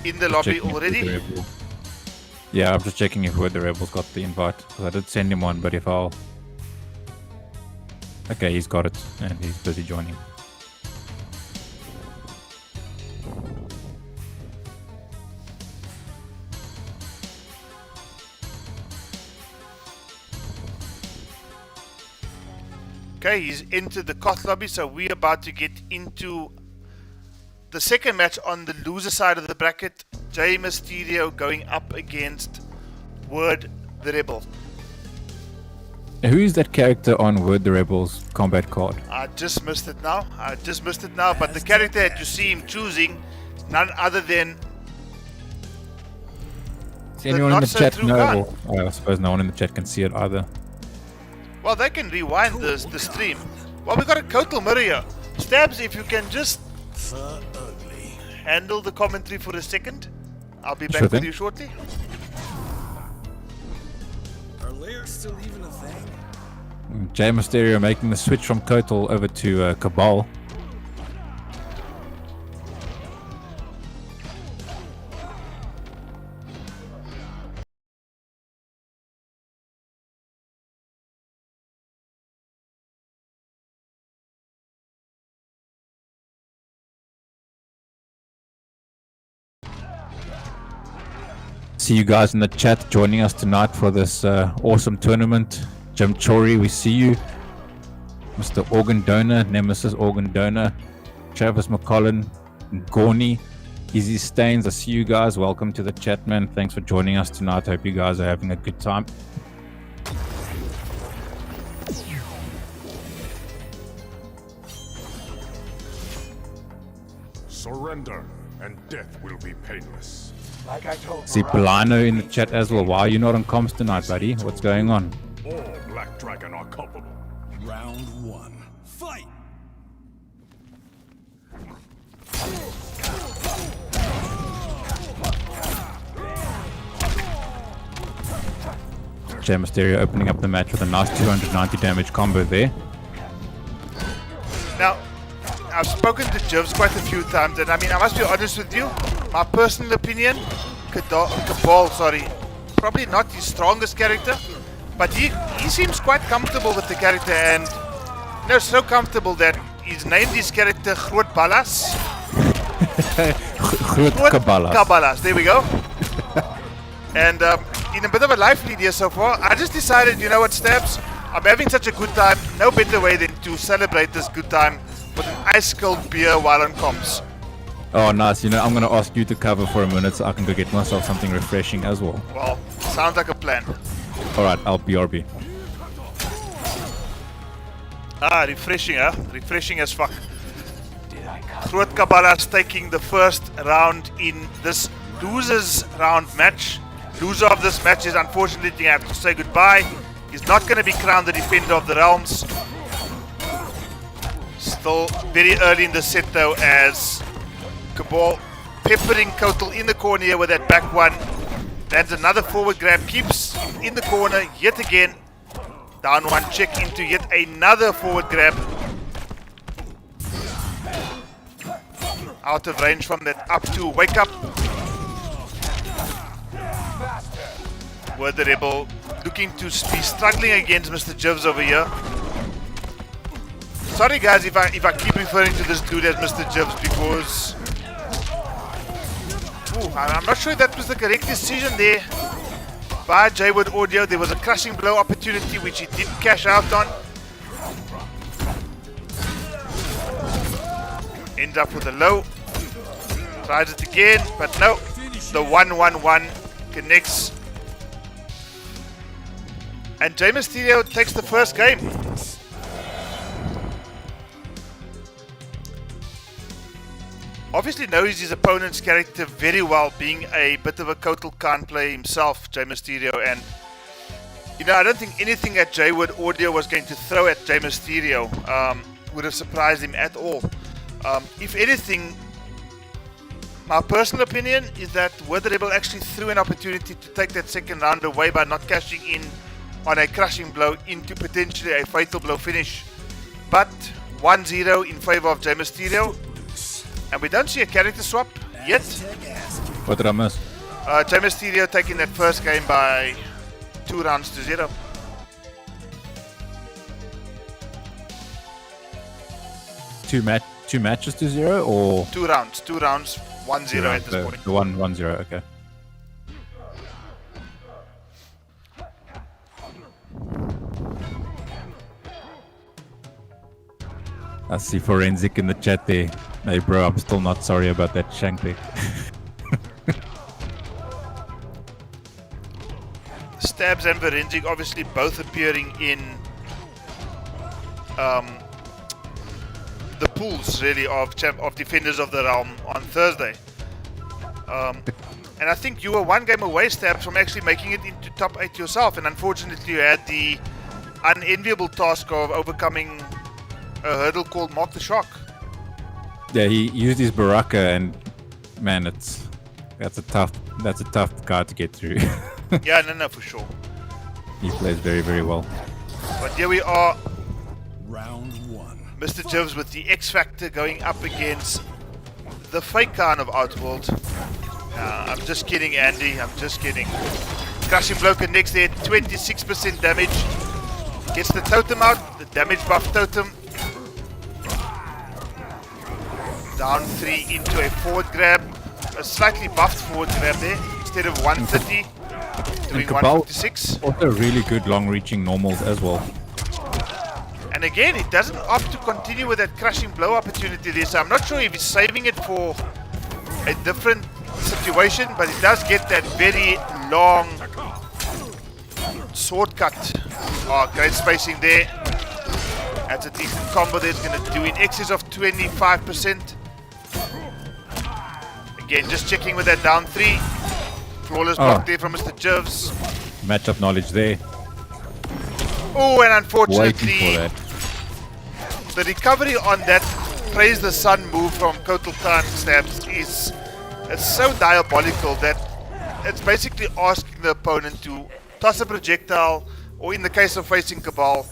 in the lobby already. Yeah, I'm just checking if Word the Rebels got the invite. 'Cause I did send him one, but if I'll... Okay, he's got it, and he's busy joining. Okay, he's entered the Koth lobby, so we're about to get into the second match on the loser side of the bracket. Jay Mysterio going up against Word the Rebel. Who is that character on Word the Rebels combat card? I just missed it now. But the character that you see him choosing, none other than... Does anyone in the chat not-so-true know? I suppose no one in the chat can see it either. Well, they can rewind the stream. Well, we got a Kotal mirror here. Stabs, if you can just handle the commentary for a second. I'll be back Sure with thing. you shortly. Are layers still even a thing? Jay Mysterio making the switch from Kotal over to Cabal. See you guys in the chat joining us tonight for this awesome tournament. Jim Chori, we see you. Mr. Organ Donor, Nemesis Organ Donor, Travis McCollin, Gorney, Easy Stains, I see you guys. Welcome to the chat, man. Thanks for joining us tonight. Hope you guys are having a good time. Surrender, and death will be painless. See Polano in the chat as well. Why are you not on comms tonight, buddy? What's going on? All Black Dragon are culpable. Round one. Fight! Jay Mysterio opening up the match with a nice 290 damage combo there. Now, I've spoken to Jivs quite a few times, and I mean, I must be honest with you. My personal opinion, Cabal, probably not his strongest character, but he seems quite comfortable with the character, and so comfortable that he's named his character Groot Ballas. Groot Kabalas. Kabalas, there we go. And in a bit of a life lead here so far, I just decided, you know what, Stabs? I'm having such a good time, no better way than to celebrate this good time with an ice-cold beer while on comms. Oh, nice. You know, I'm going to ask you to cover for a minute so I can go get myself something refreshing as well. Well, sounds like a plan. Alright, I'll BRB. Ah, refreshing, huh? Refreshing as fuck. Groot Kabalas taking the first round in this losers round match. Loser of this match is unfortunately going to have to say goodbye. He's not going to be crowned the defender of the realms. Still very early in the set though, as Cabal peppering Kotal in the corner here with that back one. Lands another forward grab, keeps in the corner yet again. Down one, check into yet another forward grab. Out of range from that up to wake up. Word the Rebel looking to be struggling against Mr. Jivs over here. Sorry guys if I keep referring to this dude as Mr. Jivs because I'm not sure that was the correct decision there by Jaywood Audio. There was a crushing blow opportunity which he didn't cash out on. Ends up with a low. Tries it again, but no. The 1-1-1 connects. And Jay Mysterio takes the first game. Obviously knows his opponent's character very well, being a bit of a Kotal Khan player himself, Jay Mysterio, and you know, I don't think anything that Jaywood Audio was going to throw at Jay Mysterio would have surprised him at all. If anything, my personal opinion is that Word the Rebel actually threw an opportunity to take that second round away by not cashing in on a crushing blow into potentially a fatal blow finish. But 1-0 in favor of Jay Mysterio. And we don't see a character swap yet. What did I miss? Jay Mysterio taking that first game by 2 rounds to 0. Two matches to 0 or 2 rounds, 1-0 at this point. the 1-0, okay. I see Forensic in the chat there. Hey bro, I'm still not sorry about that shank pick. Stabs and Forensic obviously both appearing in the pools really of Defenders of the Realm on Thursday. And I think you were 1 game away, Stabs, from actually making it into top 8 yourself, and unfortunately you had the unenviable task of overcoming a hurdle called Mark the Shark. Yeah, he used his Baraka, and man, that's a tough guy to get through. Yeah, no, for sure. He plays very, very well. But here we are, Round 1. Mr. Jivs with the X Factor going up against the fake Khan of Outworld. I'm just kidding, Andy. I'm just kidding. Crushing blow connects there, 26% damage. Gets the totem out, the damage buff totem. Down 3 into a forward grab. A slightly buffed forward grab there. Instead of 130, doing 156. Also really good long-reaching normals as well. And again, he doesn't opt to continue with that crushing blow opportunity there, so I'm not sure if he's saving it for a different situation, but he does get that very long sword cut. Oh, great spacing there. That's a decent combo there. It's going to do in excess of 25%. Again, just checking with that down 3. Flawless block there from Mr. Jivs. Matchup knowledge there. Oh, and Waiting unfortunately, for that. the recovery on that Praise the Sun move from Kotal Khan Stabs is so diabolical that it's basically asking the opponent to toss a projectile, or in the case of facing Cabal,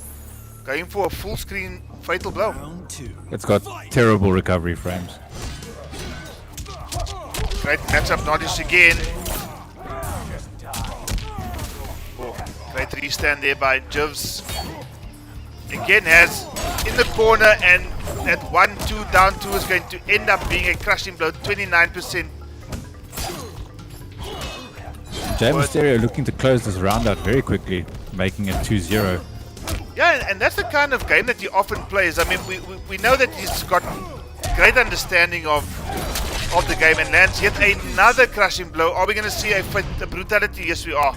going for a full screen fatal blow. Round 2. It's got terrible recovery frames. Great matchup knowledge again. Oh, great restand there by Jivs. Again has in the corner, and that 1-2 down 2 is going to end up being a crushing blow, 29%. Jay Mysterio looking to close this round out very quickly, making it 2-0. Yeah, and that's the kind of game that he often plays. I mean, we know that he's got great understanding of the game, and lands yet another crushing blow. Are we going to see a brutality? Yes, we are.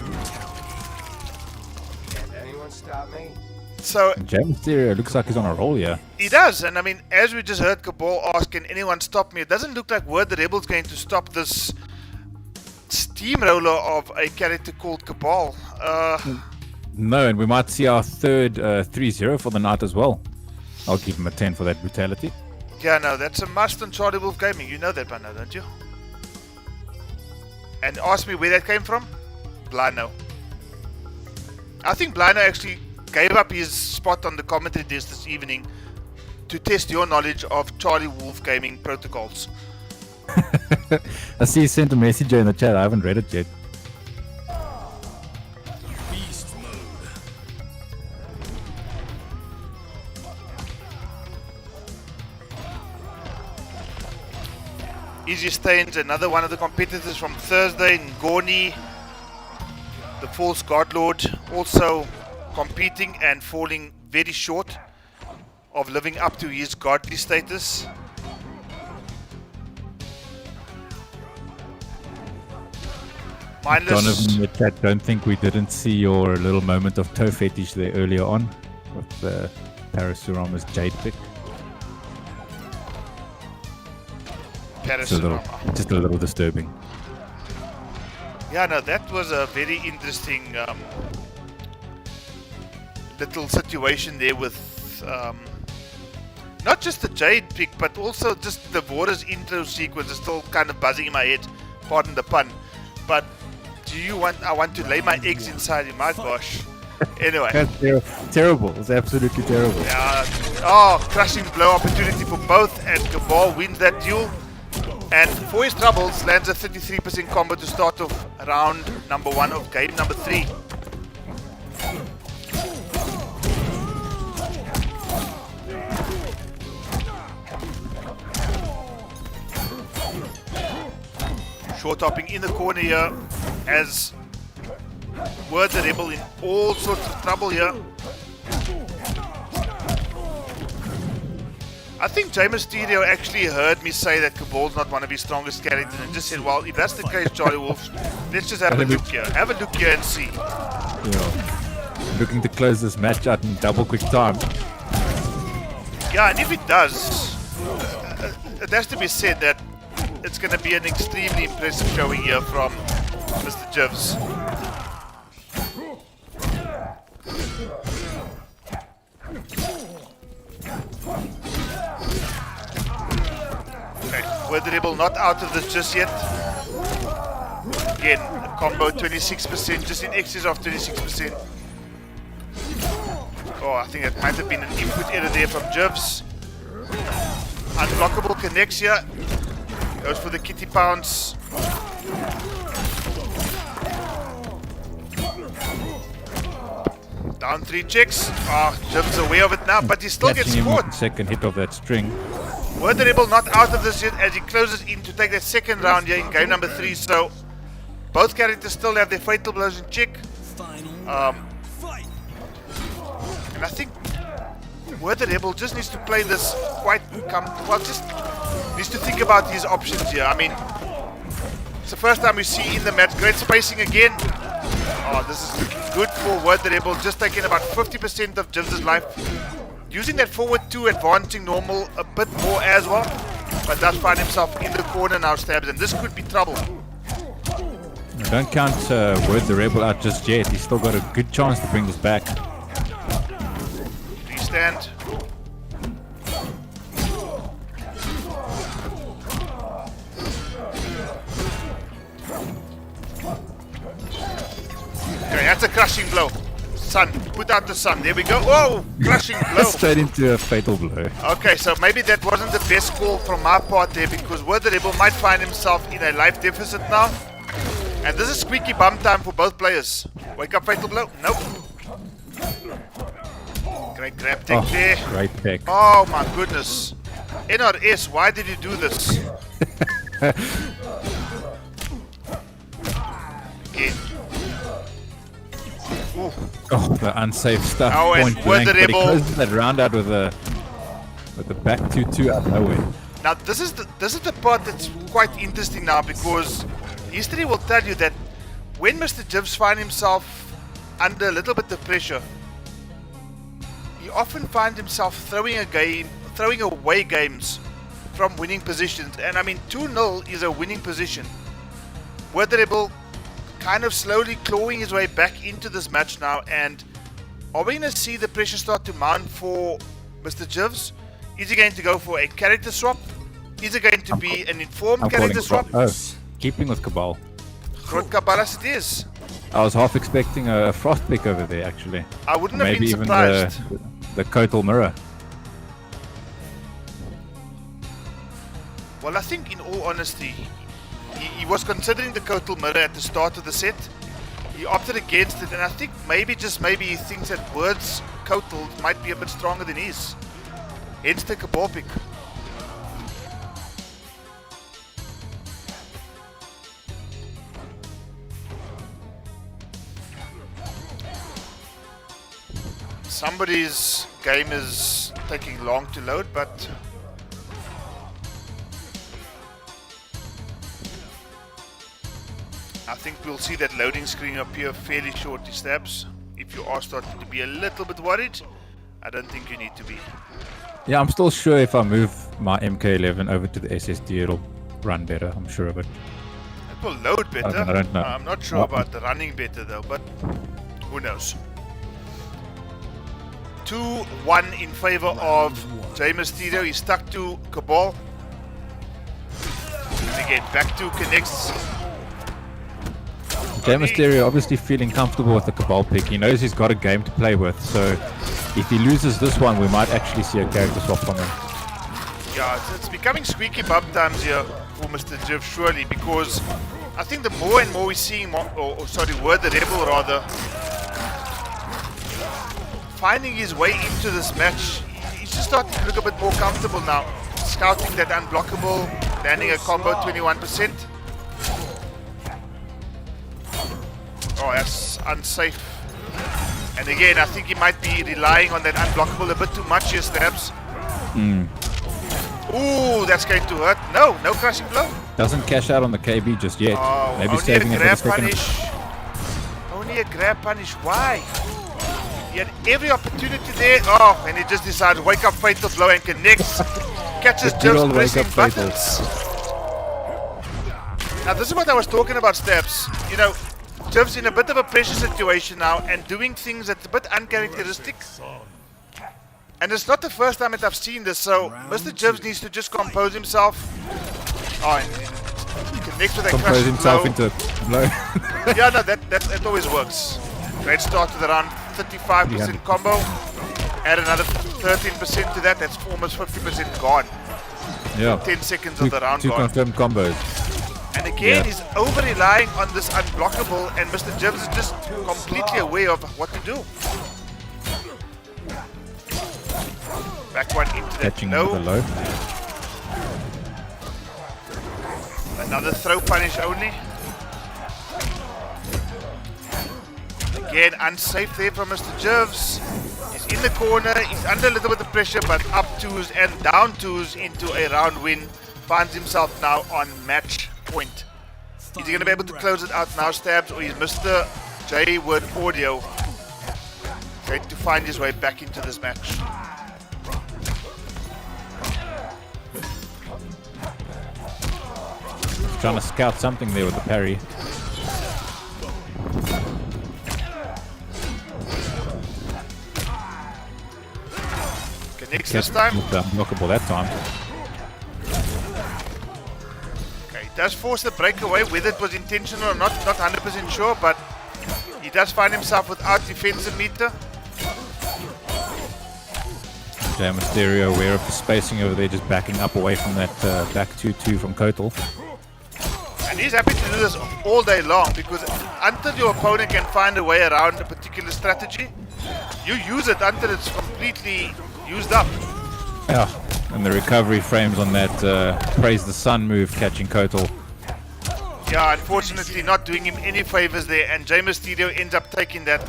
Can anyone stop me? So Jay Mysterio looks like he's on a roll here. he does, and I mean, as we just heard Cabal ask, can anyone stop me? It doesn't look like Word the Rebel's going to stop this steamroller of a character called Cabal. No, and we might see our third 3-0 for the night as well. I'll give him a 10 for that brutality. Yeah, no, that's a must on CharlieWolfGaming. You know that by now, don't you? And ask me where that came from? Blino. I think Blino actually gave up his spot on the commentary desk this evening to test your knowledge of CharlieWolfGaming protocols. I see you sent a message in the chat. I haven't read it yet. Beast mode. Easy Stains, another one of the competitors from Thursday, Ngoni, the false Godlord, also competing and falling very short of living up to his godly status. Mindless. Donovan in the chat, don't think we didn't see your little moment of toe fetish there earlier on with the Parasurama's Jade pick. Just a little disturbing. Yeah, no, that was a very interesting little situation there with not just the Jade pick, but also just the Vora's intro sequence is still kind of buzzing in my head, pardon the pun. But I want to lay my eggs inside him, my gosh. Anyway. That's terrible. It's absolutely terrible. Yeah. Oh, crushing blow opportunity for both, and Cabal wins that duel. And for his troubles, lands a 33% combo to start off round number 1 of game number 3. Short hopping in the corner here as Word the Rebel in all sorts of trouble here. I think J Mysterio actually heard me say that Cabal's not one of his strongest characters and just said, well, if that's the case, Charlie Wolf, let's just have a look here. Have a look here and see. Yeah. Looking to close this match out in double quick time. Yeah, and if it does, it has to be said that it's going to be an extremely impressive showing here from Mr. Jivs. Word the Rebel not out of this just yet. Again, a combo 26%, just in excess of 26%. Oh, I think that might have been an input error there from Jivs. Unblockable connects here. Goes for the kitty pounce. Down 3 checks. Ah, Jivs aware of it now, but he still gets caught. Second hit of that string. Word the Rebel not out of this yet as he closes in to take that second round here in game number 3. So both characters still have their fatal blows in check. And I think Word the Rebel just needs to play this quite just needs to think about his options here. I mean, it's the first time we see in the match. Great spacing again. Oh, this is looking good for Word the Rebel. Just taking about 50% of Jivs' life. Using that forward 2, advancing normal a bit more as well. But does find himself in the corner now, Stabs, and this could be trouble. Don't count Word the Rebel out just yet. He's still got a good chance to bring this back. Restand. Okay, that's a crushing blow. Sun, put out the sun. There we go. Whoa, crushing blow. Straight into a fatal blow. Okay, so maybe that wasn't the best call from my part there because Word the Rebel might find himself in a life deficit now. And this is squeaky bum time for both players. Wake up, fatal blow. Nope. Great grab tech there. Great tech. Oh my goodness. NRS, why did you do this? Again. Ooh. Oh, the unsafe stuff. Oh, and Point Word blank, the but he Rebel. closes that round out with the back 2-2 out of nowhere. Now this is the part that's quite interesting now because history will tell you that when Mr. Jivs finds himself under a little bit of pressure, he often finds himself throwing away games from winning positions. And I mean 2-0 is a winning position. Word the Rebel kind of slowly clawing his way back into this match now, and are we going to see the pressure start to mount for Mr. Jivs? Is he going to go for a character swap? Is it going to be an informed character swap? Oh, keeping with Cabal. Groot Cabalas it is. I was half expecting a frost pick over there actually. I wouldn't have Maybe been surprised. even the Kotal Mirror. Well, I think in all honesty, he was considering the Kotal Mirror at the start of the set. He opted against it, and I think maybe he thinks that Word's Kotal might be a bit stronger than his. Hence the Cabal pick. Somebody's game is taking long to load, but I think we'll see that loading screen appear fairly shortly, Stabs. If you are starting to be a little bit worried, I don't think you need to be. Yeah, I'm still sure if I move my MK11 over to the SSD, it'll run better. I'm sure of it. It will load better. I don't know. I'm not sure about the running better though, but who knows. 2-1 in favor of J Mysterio. He's stuck to Cabal. And again, back to connects. J Mysterio obviously feeling comfortable with the Cabal pick. He knows he's got a game to play with, so if he loses this one, we might actually see a character swap from him. Yeah, it's becoming squeaky bum times here for Mr. Jiv, surely, because I think the more and more we're seeing, Word the Rebel rather, finding his way into this match, he's just starting to look a bit more comfortable now. Scouting that unblockable, landing a combo 21%. Oh, that's unsafe. And again, I think he might be relying on that unblockable a bit too much here, Stabs. Ooh, that's going to hurt. No crushing blow. Doesn't cash out on the KB just yet. Oh, Maybe only saving a it for the grab second. punish. Only a grab punish. Why? He had every opportunity there. Oh, and he just decides wake up fatal blow and connects. Catches Good just old wake pressing up fatal. buttons. Now this is what I was talking about, Stabs. You know, Jiv's in a bit of a pressure situation now and doing things that's a bit uncharacteristic. And it's not the first time that I've seen this, so Mr. Jivs needs to just compose himself. Oh, and he connects with a Compose crushing himself blow. into a blow. Yeah, no, that always works. Great start with around 35% combo. Add another 13% to that, that's almost 50% gone. Yeah. 10 seconds of the round Two gone. confirmed combos. And again, Yeah. he's over-relying on this unblockable, and Mr. Jivs is just completely aware of what to do. Back one into that Catching with the low. low. Another throw punish only. Again, unsafe there from Mr. Jivs. He's in the corner, he's under a little bit of pressure, but up twos and down twos into a round win. Finds himself now on match point. Is he going to be able to close it out now, Stabs, or is Mr. J Word Audio going to find his way back into this match? Trying to scout something there with the parry. Connects this time. With the unblockable that time. Okay, he does force the breakaway, whether it was intentional or not 100% sure, but he does find himself without defensive meter. Jay Mysterio aware of the spacing over there, just backing up away from that back 2-2 from Kotal. And he's happy to do this all day long, because until your opponent can find a way around a particular strategy, you use it until it's completely used up. Yeah, and the recovery frames on that Praise the Sun move catching Kotal. Yeah, unfortunately not doing him any favors there, and Jay Mysterio ends up taking that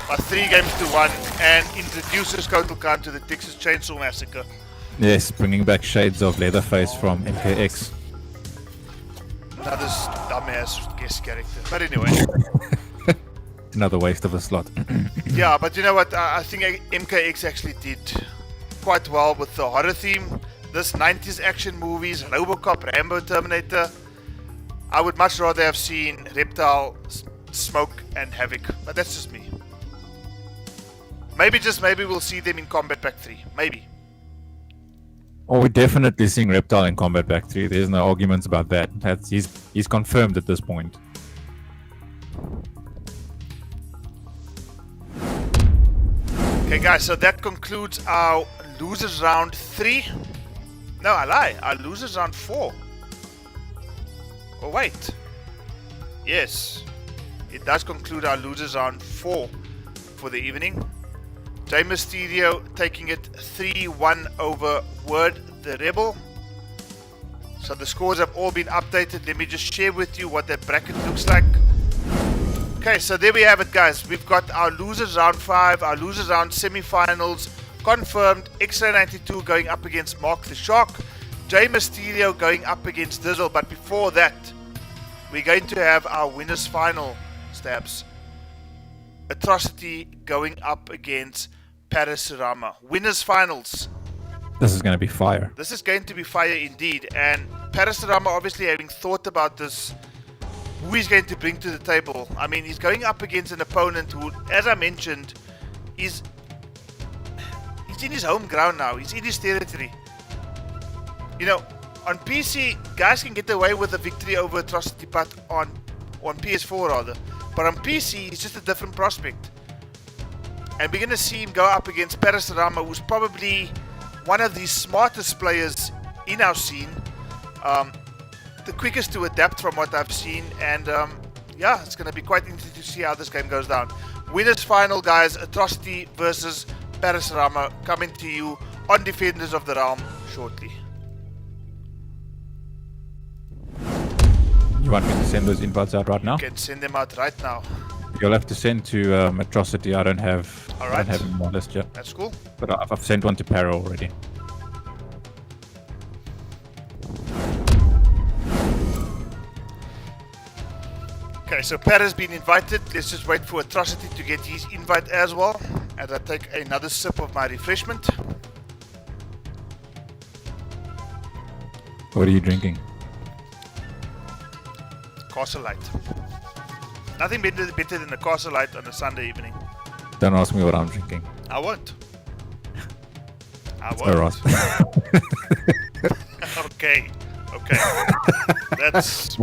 by 3-1 and introduces Kotal Khan to the Texas Chainsaw Massacre. Yes, bringing back shades of Leatherface from MKX. Another dumbass guest character. But anyway. Another waste of a slot. Yeah, but you know what? I think MKX actually did quite well with the horror theme. This 90s action movies, Robocop, Rambo, Terminator. I would much rather have seen Reptile, Smoke, and Havoc. But that's just me. Maybe, just maybe, we'll see them in Combat Pack 3. Maybe. Oh, we're definitely seeing Reptile in Combat Pack 3. There's no arguments about that. He's confirmed at this point. Okay, guys, so that concludes our losers round 3. No, I lie. Our losers round 4. Oh, wait. Yes. It does conclude our losers round 4 for the evening. Jay Mysterio taking it 3-1 over Word the Rebel. So the scores have all been updated. Let me just share with you what that bracket looks like. Okay, so there we have it, guys. We've got our losers round 5, our losers round semi-finals confirmed. X-Ray 92 going up against Mark the Shark. Jay Mysterio going up against Dizzle. But before that, we're going to have our winners final, Stabs. Atrocity going up against Parasurama. Winners finals. This is going to be fire. This is going to be fire indeed. And Parasurama, obviously having thought about this, who he's going to bring to the table. I mean, he's going up against an opponent who, as I mentioned, he's in his home ground now. He's in his territory. You know, on PC, guys can get away with a victory over Atrocity, but on PS4 rather. But on PC, he's just a different prospect. And we're going to see him go up against Parasurama, who's probably one of the smartest players in our scene. the quickest to adapt from what I've seen, and yeah, it's going to be quite interesting to see how this game goes down. Winners final, guys. Atrocity versus Parasurama, coming to you on Defenders of the Realm shortly. You want me to send those invites out right now? You can send them out right now. You'll have to send to Atrocity. I don't have. Alright. I don't have him on my list yet. That's cool. But I've sent one to Para already. Okay, so Para's been invited. Let's just wait for Atrocity to get his invite as well. As I take another sip of my refreshment. What are you drinking? Castle Light. Nothing better than a Castle Light on a Sunday evening. Don't ask me what I'm drinking. I won't. I Oh, won't. Ross. Okay. That's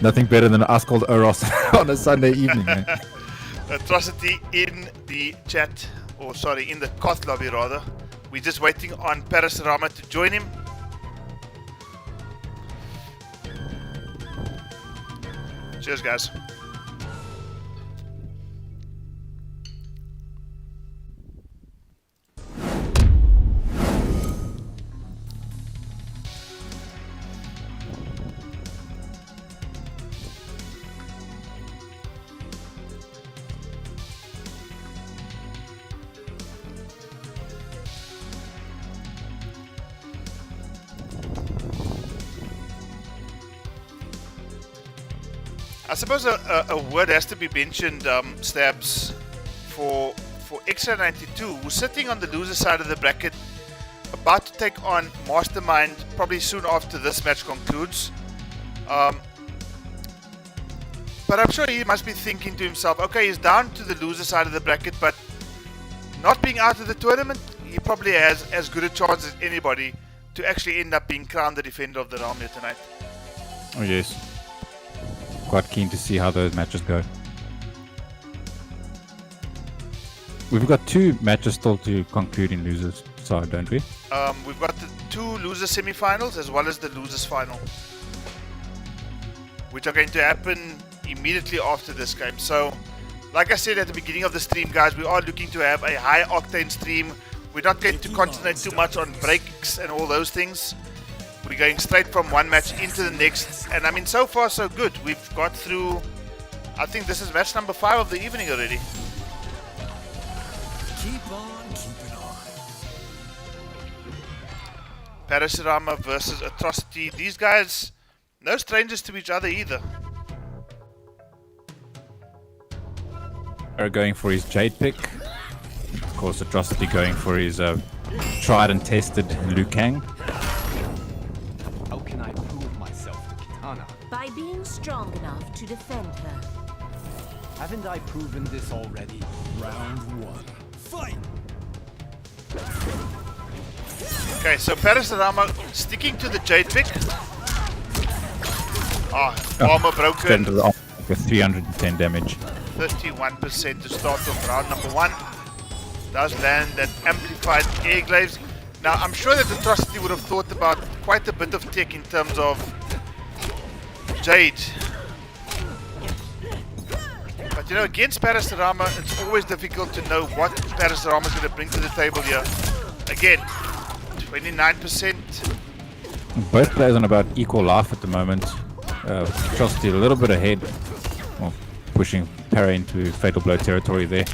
Nothing better than an ice cold Eros on a Sunday evening, man. Atrocity in the chat, or sorry, in the Koth lobby rather. We're just waiting on Parasurama to join him. Cheers, guys. I suppose a word has to be mentioned, Stabs, for Extra 92, who's sitting on the loser side of the bracket, about to take on Mastermind probably soon after this match concludes. But I'm sure he must be thinking to himself, okay, he's down to the loser side of the bracket, but not being out of the tournament, he probably has as good a chance as anybody to actually end up being crowned the Defender of the Realm here tonight. Oh yes. Quite keen to see how those matches go. We've got 2 matches still to conclude in losers side, don't we? We've got the 2 loser semi-finals as well as the losers final, which are going to happen immediately after this game. So, like I said at the beginning of the stream, guys, we are looking to have a high octane stream. We're not going to concentrate too much on breaks and all those things. We're going straight from one match into the next, and I mean, so far so good. We've got through, I think this is match number 5 of the evening already. Keep on keeping on. Parasurama versus Atrocity. These guys, no strangers to each other either. Are going for his Jade pick. Of course, Atrocity going for his tried and tested Liu Kang. How can I prove myself to Kitana? By being strong enough to defend her. Haven't I proven this already? Round 1. Fight! Okay, so Parasurama sticking to the Jade pick. Armor broken. With 310 damage. 31% to start off round number 1. Does land that amplified air glaives. Now, I'm sure that Atrocity would have thought about quite a bit of tech in terms of Jade. But you know, against Parasurama, it's always difficult to know what Parasurama is going to bring to the table here. Again, 29%. Both players on about equal life at the moment. Atrocity a little bit ahead. Well, pushing Para into fatal blow territory there.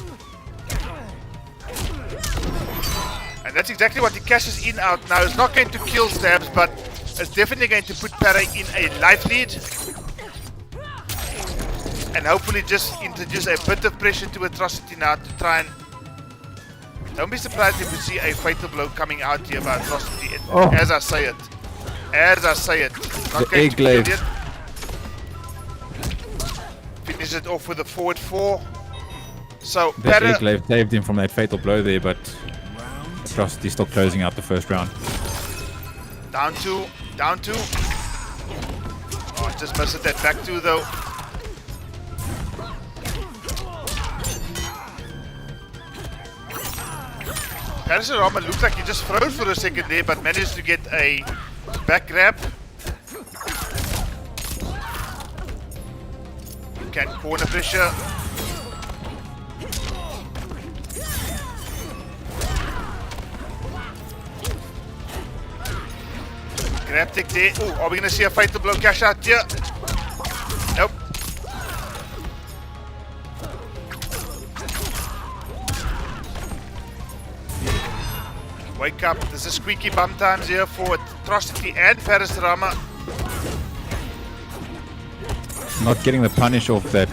And that's exactly what he cashes in out now. It's not going to kill Stabs, but it's definitely going to put Para in a life lead. And hopefully just introduce a bit of pressure to Atrocity now to try and... Don't be surprised if we see a fatal blow coming out here by Atrocity. As I say it. Not The egg glaive. Finish it off with a forward 4. So The egg glaive saved him from that fatal blow there, but Atrocity still closing out the first round. Down 2. Oh, just missed that back 2 though. Parasurama looks like he just froze for a second there, but managed to get a back grab. Can corner pressure. Grab tech there. Oh, are we going to see a fatal blow cash out here? Nope. Wake up. This is squeaky bum times here for Atrocity and Parasarama. Not getting the punish off that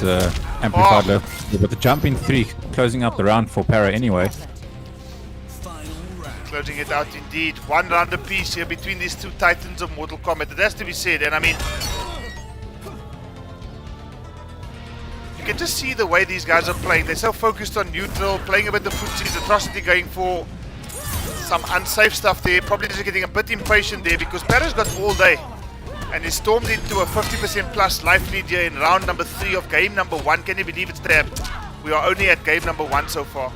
amplified low. But the jumping 3 closing out the round for Para anyway. Closing it out indeed. One round apiece here between these two titans of Mortal Kombat. It has to be said, and I mean, you can just see the way these guys are playing. They're so focused on neutral, playing a bit of footsies. Atrocity going for some unsafe stuff there. Probably just getting a bit impatient there because Para's got all day. And he stormed into a 50% plus life lead here in round number 3 of game number 1. Can you believe it's there? We are only at game number 1 so far.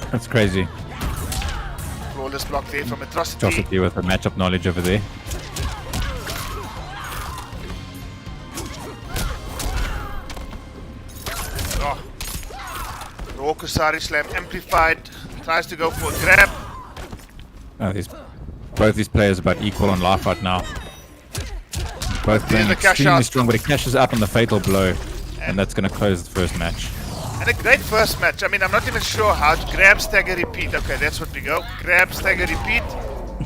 That's crazy. Flawless block there from Atrocity. Atrocity with the matchup knowledge over there. Oh. Raw Kusari slam amplified. Tries to go for a grab. Oh, both these players about equal on life right now. Both playing extremely strong, but he cashes out on the fatal blow, and that's going to close the first match. And a great first match. I mean, I'm not even sure how to grab, stagger, repeat. Okay, that's what we go. Grab, stagger, repeat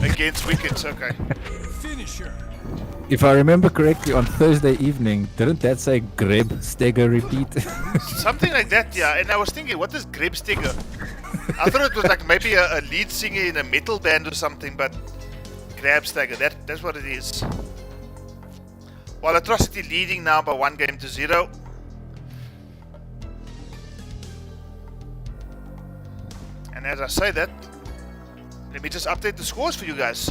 against wickets. Okay. Finisher. If I remember correctly, on Thursday evening, didn't that say grab, stagger, repeat? Something like that, yeah. And I was thinking, what is grab, stagger? I thought it was like maybe a lead singer in a metal band or something, but grab, stagger, that's what it is. While Atrocity leading now by 1-0. And as I say that, let me just update the scores for you guys.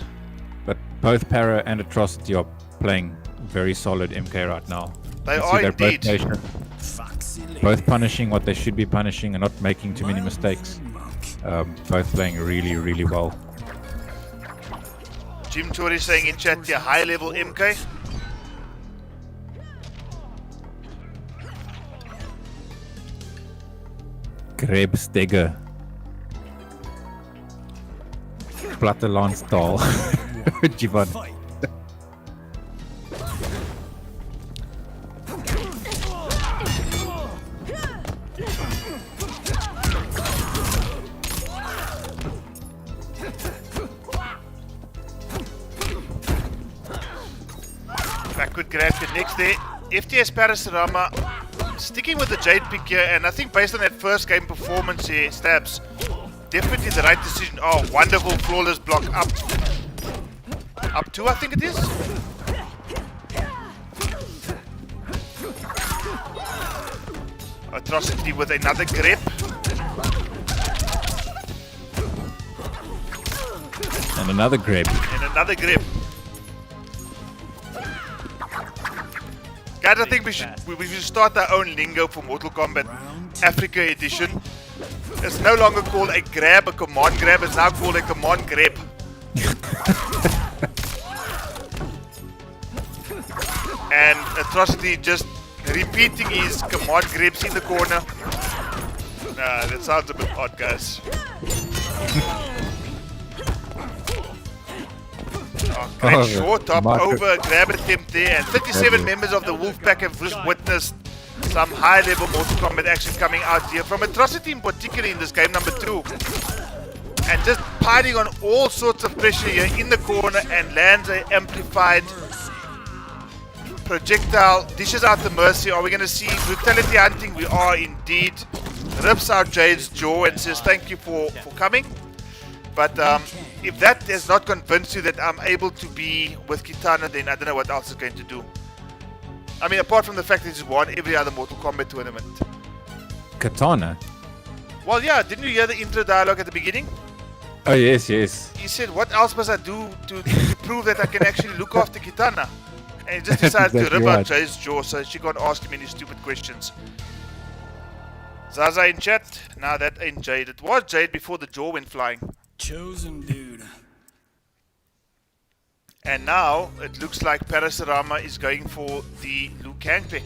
But both Para and Atrocity are playing very solid MK right now. They are indeed. Both punishing what they should be punishing and not making too many mistakes. Both playing really, really well. Jim Chori saying in chat, yeah, high level MK. Grab stagger. Plattelandstaal. Jivan. Backward grab connects there. FTS Parasarama sticking with the Jade pick here, and I think based on that first game performance here, Stabs, definitely the right decision. Oh, wonderful flawless block up 2, I think it is. Atrocity with another grip. And another grip. And another grip. Guys, I think we should start our own lingo for Mortal Kombat Africa edition. It's no longer called a grab, a command grab. It's now called a command grab. And Atrocity just repeating his command grabs in the corner. Nah, that sounds a bit odd, guys. Oh, great short top over grab attempt there, and 37 members of the Wolfpack have just witnessed some high-level Mortal Kombat action coming out here from Atrocity in particular in this game number 2, and just piling on all sorts of pressure here in the corner, and lands an amplified projectile, dishes out the mercy. Are we going to see brutality hunting? We are indeed. Rips out Jade's jaw and says thank you for coming. But if that has not convinced you that I'm able to be with Kitana, then I don't know what else is going to do. I mean, apart from the fact that he's won every other Mortal Kombat tournament. Katana? Well, yeah, didn't you hear the intro dialogue at the beginning? Oh, yes, yes. He said, what else must I do to prove that I can actually look after Kitana? And he just decided to rip out Jade's jaw so she can't ask him any stupid questions. Zaza in chat. Nah, that ain't Jade. It was Jade before the jaw went flying. Chosen dude. And now it looks like Parasarama is going for the Liu Kang pick.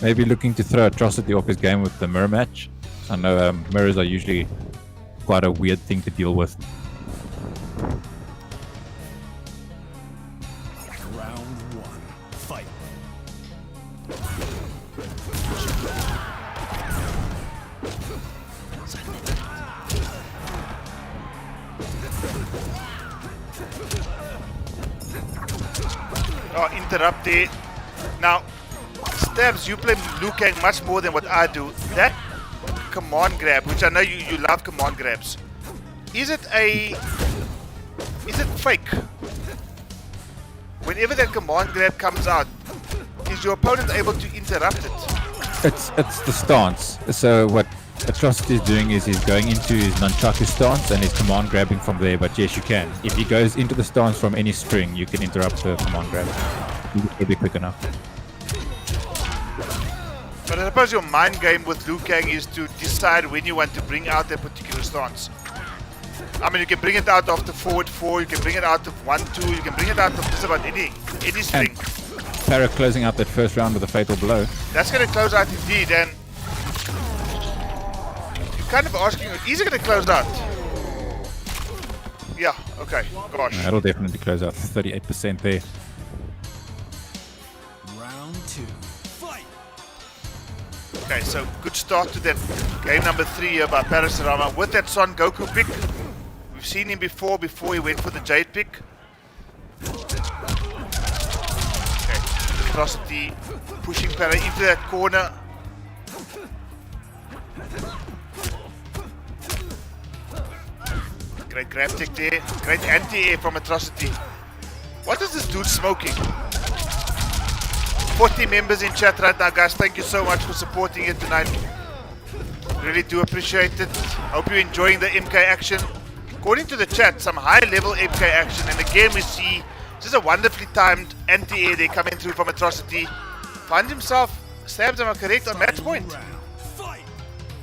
maybe looking to throw Atrocity off his game with the mirror match. I know mirrors are usually quite a weird thing to deal with. Round 1. Fight. Oh, interrupt there. Now, Stabs, you play Liu Kang much more than what I do. That command grab, which I know you love command grabs, is it fake? Whenever that command grab comes out, is your opponent able to interrupt it? It's the stance. So what Atrocity is doing is he's going into his nunchaku stance and he's command grabbing from there. But yes, you can. If he goes into the stance from any string, you can interrupt the command grab. It'll be quick enough. But I suppose your mind game with Liu Kang is to decide when you want to bring out that particular stance. I mean, you can bring it out after forward 4, you can bring it out of 1-2, you can bring it out of just about any string. Para closing out that first round with a fatal blow. That's going to close out indeed, and you're kind of asking, is it going to close out? Yeah, okay, gosh. That'll definitely close out 38% there. Round 2. Fight. Okay, so good start to that game number 3 here by Parasurama with that Son Goku pick. We've seen him before he went for the Jade pick. Okay, Atrocity pushing Para into that corner. Great grab tech there. Great anti-air from Atrocity. What is this dude smoking? 40 members in chat right now, guys. Thank you so much for supporting it tonight. Really do appreciate it. Hope you're enjoying the MK action. According to the chat, some high-level MK action. And again, we see just a wonderfully timed anti-air there coming through from Atrocity. Finds himself, Stabs, am I correct, on match point?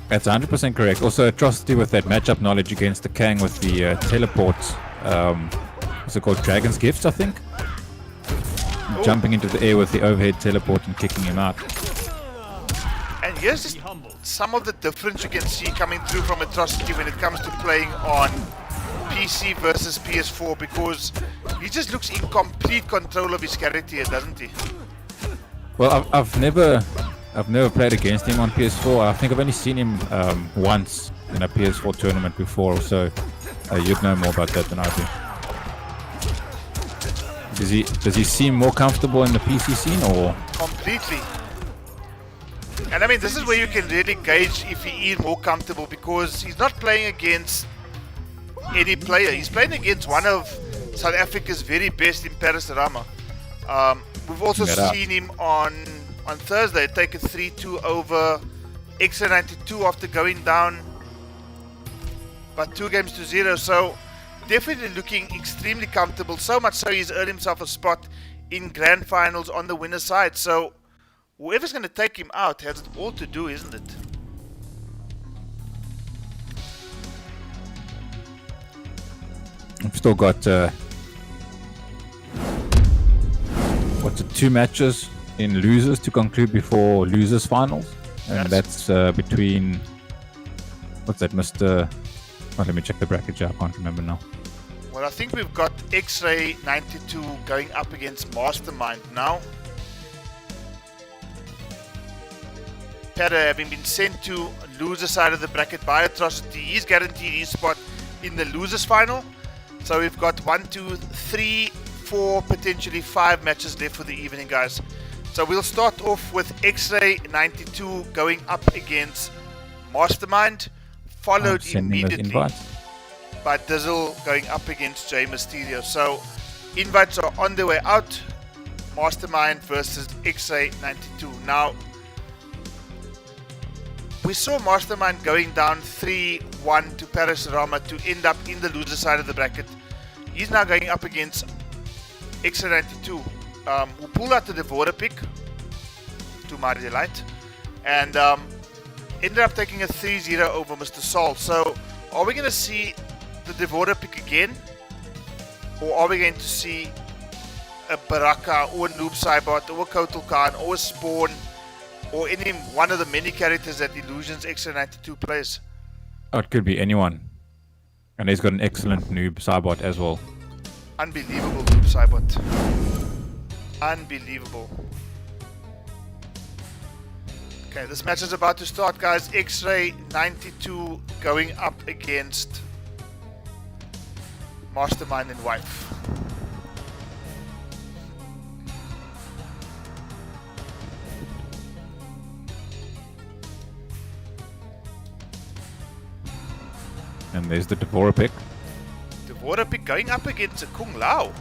That's 100% correct. Also, Atrocity with that matchup knowledge against the Kang with the teleport. What's it called? Dragon's Gifts, I think? Ooh. Jumping into the air with the overhead teleport and kicking him out. And here's just some of the difference you can see coming through from Atrocity when it comes to playing on PC versus PS4, because he just looks in complete control of his character here, doesn't he? Well, I've never played against him on PS4. I think I've only seen him once in a PS4 tournament before, so you'd know more about that than I do. Does he seem more comfortable in the PC scene, or? Completely. And I mean, this is where you can really gauge if he is more comfortable, because he's not playing against any player. He's playing against one of South Africa's very best in Parasurama. We've also seen him on Thursday take a 3-2 over X92 after going down by 2-0. So definitely looking extremely comfortable. So much so he's earned himself a spot in grand finals on the winner's side. So whoever's going to take him out has it all to do, isn't it? I've still got what's it, 2 matches in losers to conclude before losers finals, and that's between what's that, Mr. Oh, let me check the bracket here. I can't remember now. Well, I think we've got X-Ray 92 going up against Mastermind now. Para having been sent to loser side of the bracket by Atrocity, he's guaranteed his spot in the losers final. So we've got 1, 2, 3, 4, potentially 5 matches left for the evening, guys. So we'll start off with X-Ray 92 going up against Mastermind, followed immediately by Dizzle going up against J Mysterio. So invites are on their way out. Mastermind versus X-Ray 92. Now, we saw Mastermind going down 3-1 to Parasurama to end up in the loser side of the bracket. He's now going up against X-Ray 92, who pulled out the Devora pick, to my delight, and ended up taking a 3-0 over Mr. Sol. So, are we going to see the Devora pick again? Or are we going to see a Baraka or a Noob Saibot or a Kotal Khan or a Spawn Or any one of the many characters that Illusions Extra 92 plays. Oh, it could be anyone. And he's got an excellent noob Cybot as well. Unbelievable noob Cybot. Unbelievable. Okay, this match is about to start, guys. X-Ray 92 going up against Mastermind and Wife. And there's the Devora pick. Devora pick going up against a Kung Lao.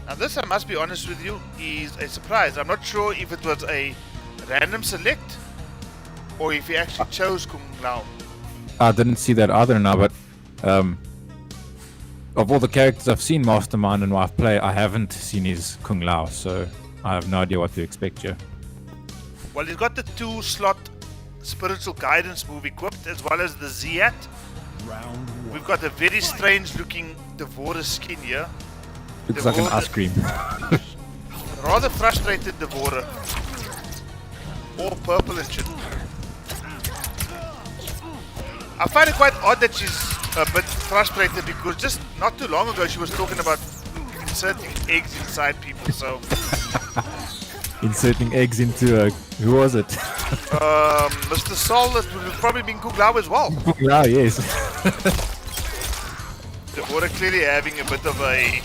Now this, I must be honest with you, is a surprise. I'm not sure if it was a random select or if he actually chose Kung Lao. I didn't see that either now, but of all the characters I've seen Mastermind and Wife play, I haven't seen his Kung Lao, so I have no idea what to expect here. Well, he's got the 2-slot spiritual guidance move equipped, as well as the Ziat. Round one. We've got a very strange looking Devora skin here. Looks like an ice cream. Rather frustrated Devora. All purple and shit. I find it quite odd that she's a bit frustrated, because just not too long ago she was talking about inserting eggs inside people, so... Inserting eggs into who was it? Mr. Sol, that would have probably been Kung Lao as well. Kung Lao, yes. Devora clearly having a bit of a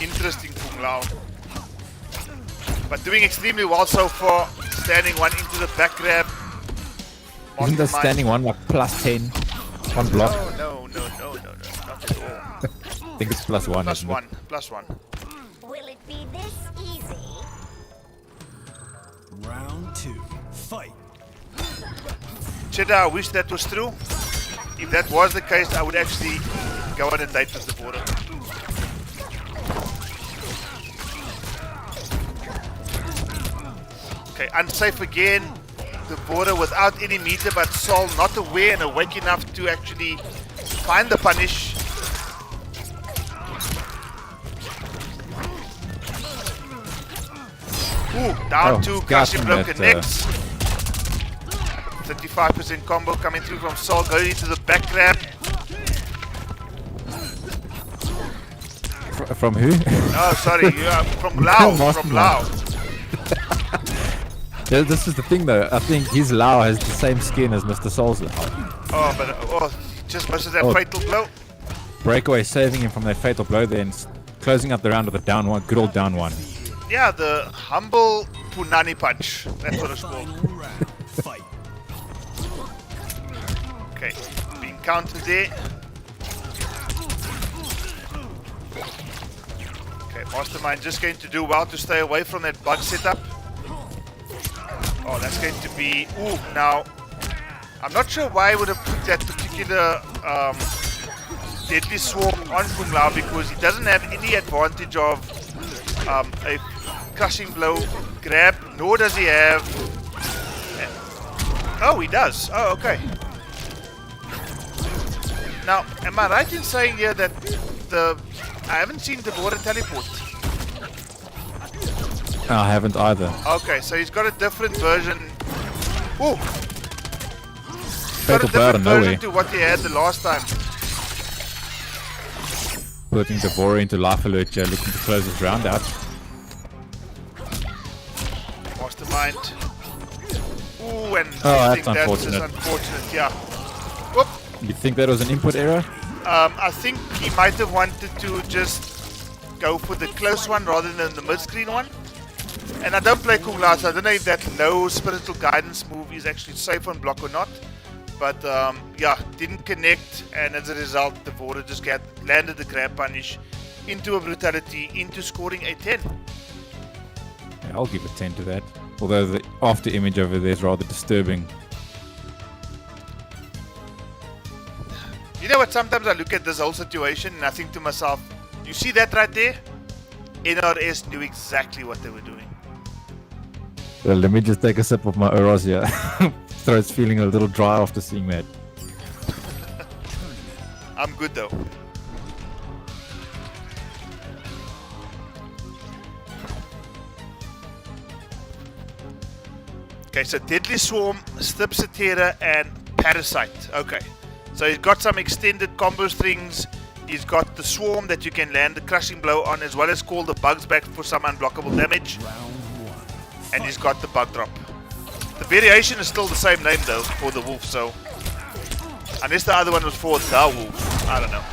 interesting Kung Lao. But doing extremely well so far. Standing one into the back grab. Isn't the standing one like plus 10? One block? No, not at all. I think it's plus 1. Plus isn't one, it? plus 1. Will it be this easy? Round two. Fight. Cheddar, I wish that was true. If that was the case, I would actually go on a date with Devora. Okay, unsafe again. Devora without any meter, but Sol not aware and awake enough to actually find the punish. Ooh, down to crushing broken necks. 35% combo coming through from Sol, going into the back grab. From who? Oh, sorry, you are from Lao. From Lao. Yeah, this is the thing though. I think his Lao has the same skin as Mr. Sol's Lao. Oh, but just misses that fatal blow. Breakaway saving him from that fatal blow, then closing up the round with a down one, good old down one. Yeah, the humble Punani punch. That's what it's called. Final round. Fight. Okay, being countered there. Okay, Mastermind just going to do well to stay away from that bug setup. Oh, that's going to be... Ooh, now... I'm not sure why I would have put that particular Deadly Swarm on Kung Lao, because he doesn't have any advantage of a crushing blow grab, nor does he have... Oh, he does. Oh, okay. Now, am I right in saying here that I haven't seen Devora teleport? No, I haven't either. Okay, so he's got a different version. Ooh! Fatal blow out of nowhere. To what he had the last time. Putting Devora into life alert here, looking to close his round out. Mastermind. Ooh, and Oh, I that's think unfortunate. That's unfortunate, yeah. Whoop! You think that was an input error? I think he might have wanted to just go for the close one rather than the mid-screen one. And I don't play Kung Lao, so I don't know if that low spiritual guidance move is actually safe on block or not. But yeah, didn't connect, and as a result, Devora just landed the grab punish into a brutality, into scoring a 10. Yeah, I'll give a 10 to that. Although the after image over there is rather disturbing. You know what, sometimes I look at this whole situation and I think to myself, you see that right there? NRS knew exactly what they were doing. Well, let me just take a sip of my Oros here. Throat's feeling a little dry after seeing that. I'm good though. Okay, so Deadly Swarm, Stipsatera, and Parasite. Okay, so he's got some extended combo strings. He's got the Swarm that you can land the Crushing Blow on, as well as call the bugs back for some unblockable damage. And he's got the Bug Drop. The variation is still the same name though for the Wolf, so unless the other one was for the Wolf, I don't know.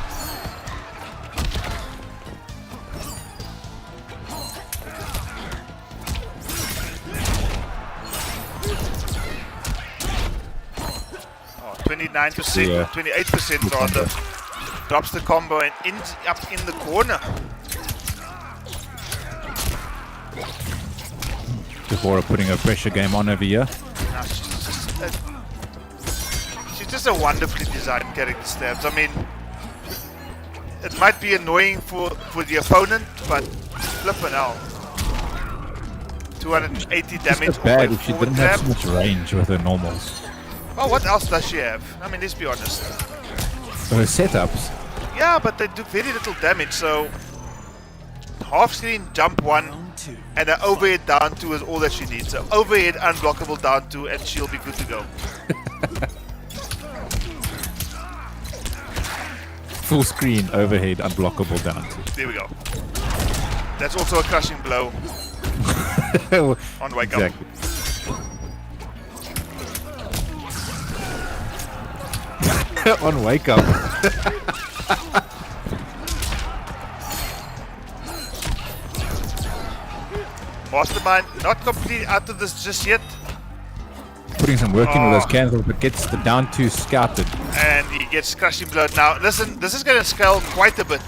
Oh, 29%, Yeah. 28% rather. Drops the combo and ends up in the corner. Devora putting a pressure game on over here. Nah, she's just a wonderfully designed character, Stabs. I mean, it might be annoying for the opponent, but flippin' hell. 280 damage. It's bad off if she forward didn't have grab. so much range with her normals. Oh, what else does she have? I mean, let's be honest. Her setups. Yeah, but they do very little damage, so half screen, jump 1, and an overhead down 2 is all that she needs. So overhead, unblockable down 2, and she'll be good to go. Full screen, overhead, unblockable down. There we go. That's also a Crushing Blow on Wake Up. Exactly. On Wake Up. Mastermind not completely out of this just yet, Putting some work in with those candles, but gets the down 2 scouted. and he gets Crushing Blow. Now, listen, this is going to scale quite a bit.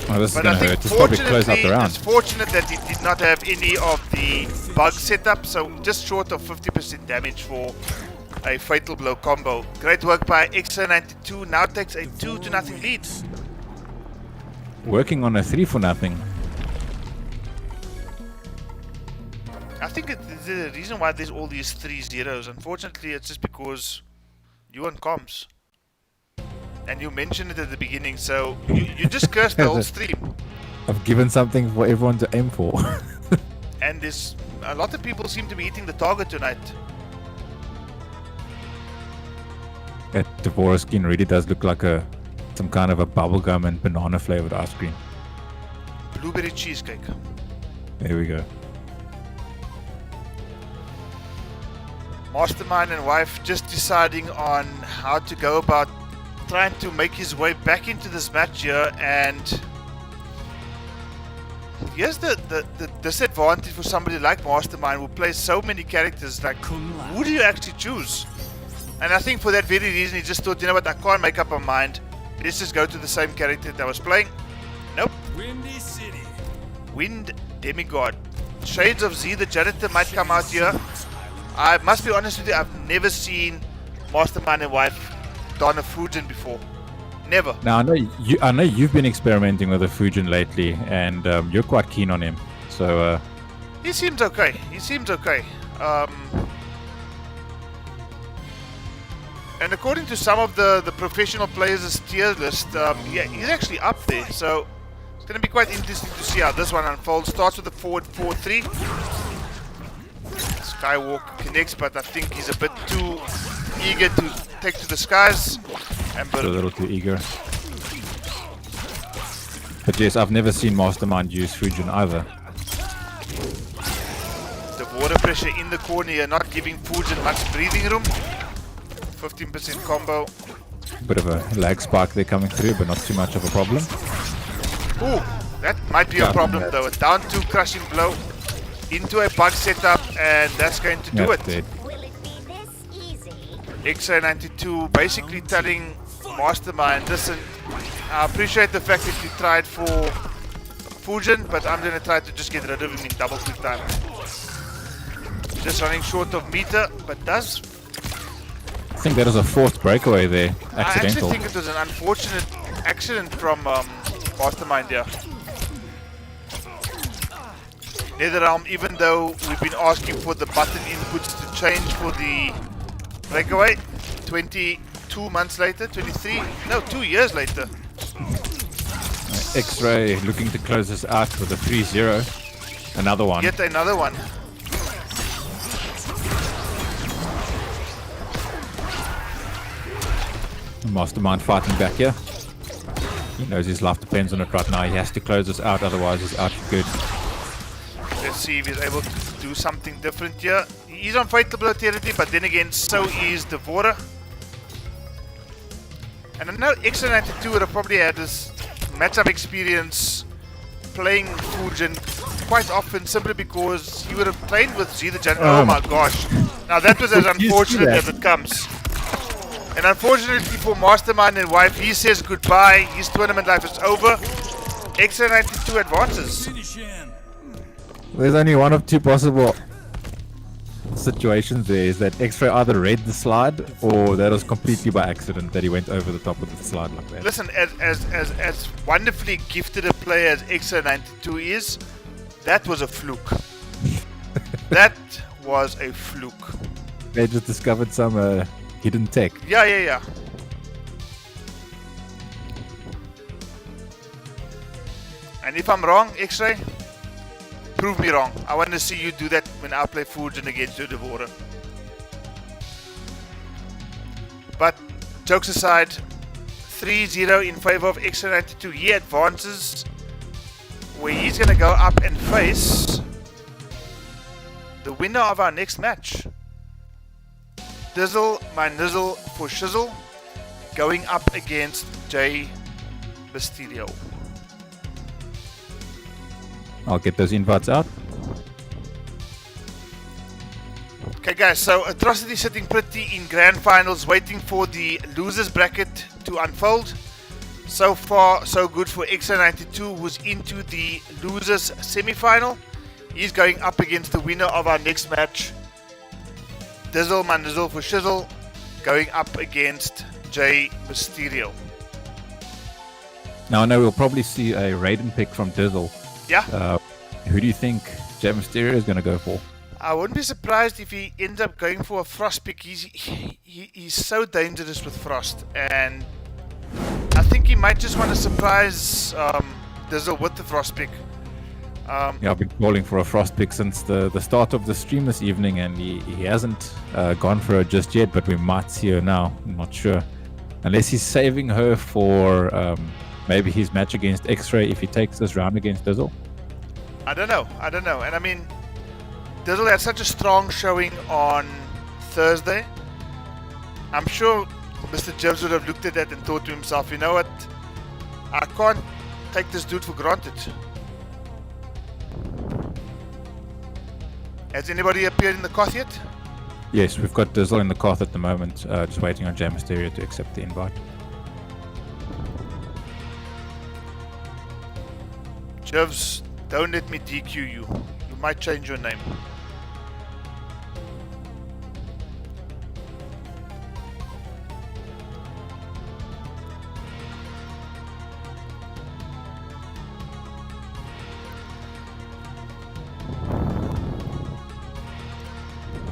Oh, this is But going I to think hurt. Just probably close out fortunately, the round. it's fortunate that he did not have any of the bug setup, so just short of 50% damage for a Fatal Blow combo. Great work by XO92, now takes a 2-0 lead. Working on a 3-0. I think the reason why there's all these 3-0s, unfortunately, it's just because you on comms. And you mentioned it at the beginning, so you just cursed the whole stream. I've given something for everyone to aim for. And there's a lot of people seem to be hitting the target tonight. That Devora skin really does look like some kind of a bubblegum and banana flavored ice cream. Blueberry cheesecake. There we go. Mastermind and wife just deciding on how to go about trying to make his way back into this match here, and here's the disadvantage for somebody like Mastermind who plays so many characters. Like, who do you actually choose? And I think for that very reason he just thought, you know what, I can't make up my mind, let's just go to the same character that I was playing. Nope. Windy City. Wind Demigod. Shades of Z the janitor might come out here. I must be honest with you, I've never seen Mastermind and wife don a Fujin before. Never. Now I know you've been experimenting with a Fujin lately, and you're quite keen on him. So He seems okay. He seems okay. And according to some of the professional players' tier list, yeah, he's actually up there. So it's going to be quite interesting to see how this one unfolds. Starts with the forward 4-3. Skywalk connects, but I think he's a bit too eager to take to the skies. And a little too eager. But yes, I've never seen Mastermind use Fujin either. the water pressure in the corner here, not giving Fujin much breathing room. 15% combo. Bit of a lag spike there coming through, but not too much of a problem. Ooh, that might be a problem though. A down 2 Crushing Blow into a bug setup, and that's going to do That's it. dead. Will it be this easy? XA92 basically telling Mastermind, listen, I appreciate the fact that you tried for Fujin, but I'm going to try to just get rid of him in double quick time. Just running short of meter, but does... I think that was a forced breakaway there, I actually accidental. think it was an unfortunate accident from Mastermind here. NetherRealm, even though we've been asking for the button inputs to change for the breakaway, 22 months later, 23, no, 2 years later. X-Ray looking to close this out with a 3-0. Another one. Yet another one. Mastermind fighting back here. He knows his life depends on it right now. He has to close this out, otherwise he's out for good. Let's see if he's able to do something different here. He's on fatal blow territory, but then again, so is Devourer. And I know X92 would have probably had this matchup experience playing Fujin quite often, simply because he would have played with Z the General. Oh my gosh. Now that was as unfortunate as it comes. And unfortunately for Mastermind and wife, he says goodbye. His tournament life is over. X92 advances. There's only one of two possible situations there. Is that X-Ray either read the slide, or that was completely by accident that he went over the top of the slide like that. Listen, as wonderfully gifted a player as X92 is, that was a fluke. That was a fluke. They just discovered some hidden tech. Yeah. And if I'm wrong, X-Ray, prove me wrong. I want to see you do that when I play Fujin against your Devourer. But jokes aside, 3-0 in favor of X92. He advances, where he's going to go up and face the winner of our next match. Dizzle, my nizzle for shizzle, going up against Jay Mysterio. I'll get those invites out. Okay guys, so Atrocity sitting pretty in grand finals, waiting for the losers bracket to unfold. So far so good for X92, who's into the losers semi-final. He's going up against the winner of our next match, Dizzle, my nizzle for shizzle, going up against Jay Mysterio. Now I know we'll probably see a Raiden pick from Dizzle. Yeah. Who do you think Jay Mysterio is going to go for? I wouldn't be surprised if he ends up going for a Frost pick. He's so dangerous with Frost, and I think he might just want to surprise Dizzle with the Frost pick. Yeah, I've been calling for a Frost pick since the start of the stream this evening, and he hasn't gone for her just yet, but we might see her now. I'm not sure. Unless he's saving her for maybe his match against X-Ray if he takes this round against Dizzle. I don't know. And I mean, Dizzle had such a strong showing on Thursday. I'm sure Mr. Jibs would have looked at that and thought to himself, you know what? I can't take this dude for granted. Has anybody appeared in the Koth yet? Yes, we've got Dizzle in the Koth at the moment, just waiting on Jay Mysterio to accept the invite. Jivs, don't let me DQ you. You might change your name.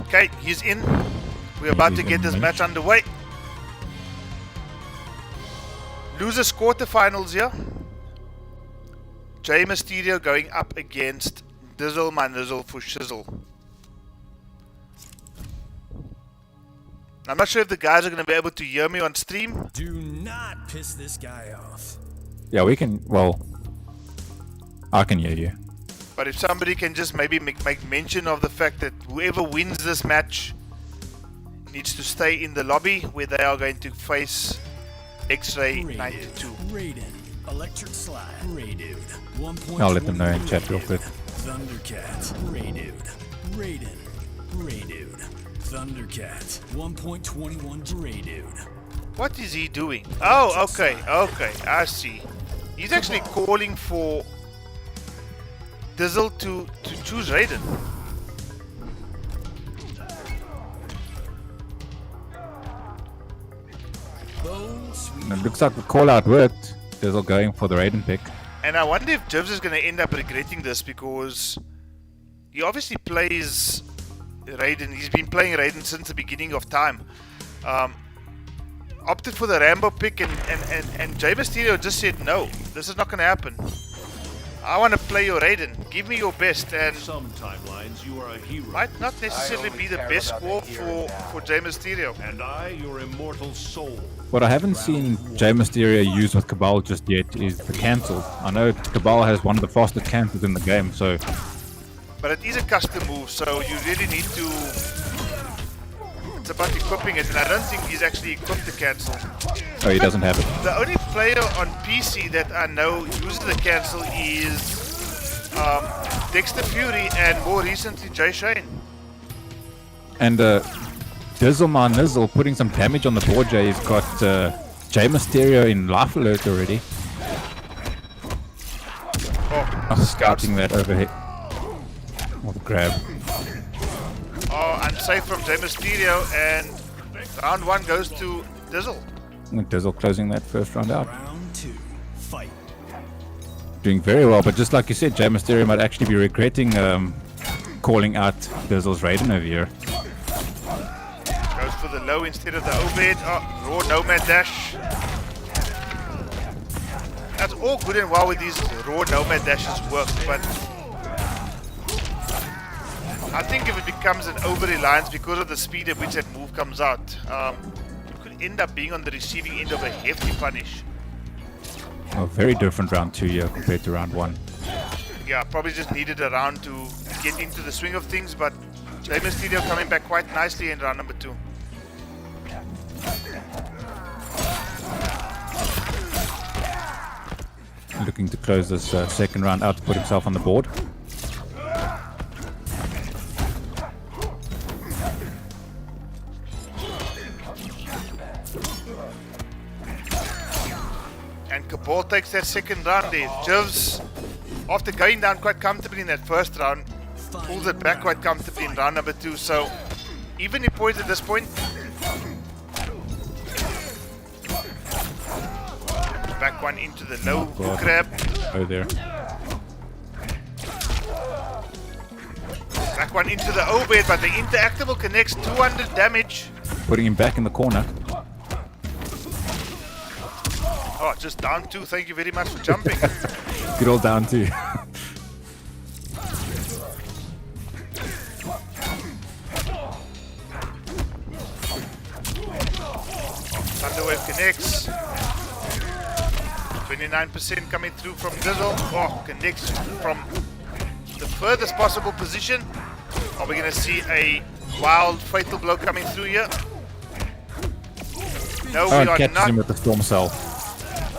Okay, he's in. We're about to get this match underway. Losers quarterfinals here. Jay Mysterio going up against Dizzle, my nizzle for shizzle. I'm not sure if the guys are going to be able to hear me on stream. Do not piss this guy off. Yeah, we can. Well, I can hear you. But if somebody can just maybe make mention of the fact that whoever wins this match needs to stay in the lobby where they are going to face X-Ray 92. Raiden, electric slide, Raydude, 1.2. I'll let them know in chat real quick. Thundercat, Raydude, Raiden, Raydude, Thundercat, 1.21 Raydude. What is he doing? Oh, okay, I see. He's actually calling for Dizzle to choose Raiden. And it looks like the call out worked. Dizzle going for the Raiden pick. And I wonder if Jibs is going to end up regretting this, because he obviously plays Raiden. He's been playing Raiden since the beginning of time. Opted for the Rambo pick, and Jay Mysterio just said no, this is not going to happen. I want to play your Raiden. Give me your best, and Some timelines you are a hero, might not necessarily be the best call for Jey Mysterio. and I your immortal soul. What I haven't seen Jey Mysterio use with Cabal just yet is the cancel. I know Cabal has one of the fastest cancels in the game, so But it is a custom move, so you really need to... It's about equipping it, and I don't think he's actually equipped the cancel. oh, he doesn't have it. The only player on PC that I know uses the cancel is Dexter Fury, and more recently Jay Shane. And Dizzle My Nizzle putting some damage on the board. Jay has got Jey Mysterio in life alert already. Oh, Scouting that overhead. What a grab. Oh, unsafe from Jey Mysterio, and round 1 goes to Dizzle. Dizzle closing that first round out. Round 2. Fight. Doing very well, but just like you said, Jey Mysterio might actually be regretting calling out Dizzle's Raiden over here. Goes for the low instead of the overhead. Oh, raw nomad dash. That's all good and well with these raw nomad dashes work, but I think if it becomes an over-reliance because of the speed at which that move comes out, you could end up being on the receiving end of a hefty punish. A very different round 2 here compared to round 1. Yeah, probably just needed a round to get into the swing of things, but Jey Mysterio coming back quite nicely in round number 2. Looking to close this second round out to put himself on the board. And Cabal takes that second round there. Jivs, after going down quite comfortably in that first round, pulls it back quite comfortably in round number 2. So, evenly poised at this point. Back one into the low God. grab. Oh, there. Back one into the overhead, but the interactable connects 200 damage. Putting him back in the corner. Oh, just down 2. Thank you very much for jumping. Good old down 2. Thunderwave connects. 29% coming through from Dizzle. Oh, connects from the furthest possible position. Are we going to see a wild fatal blow coming through here? No, Oh, we and are catches not. him with the Storm Cell.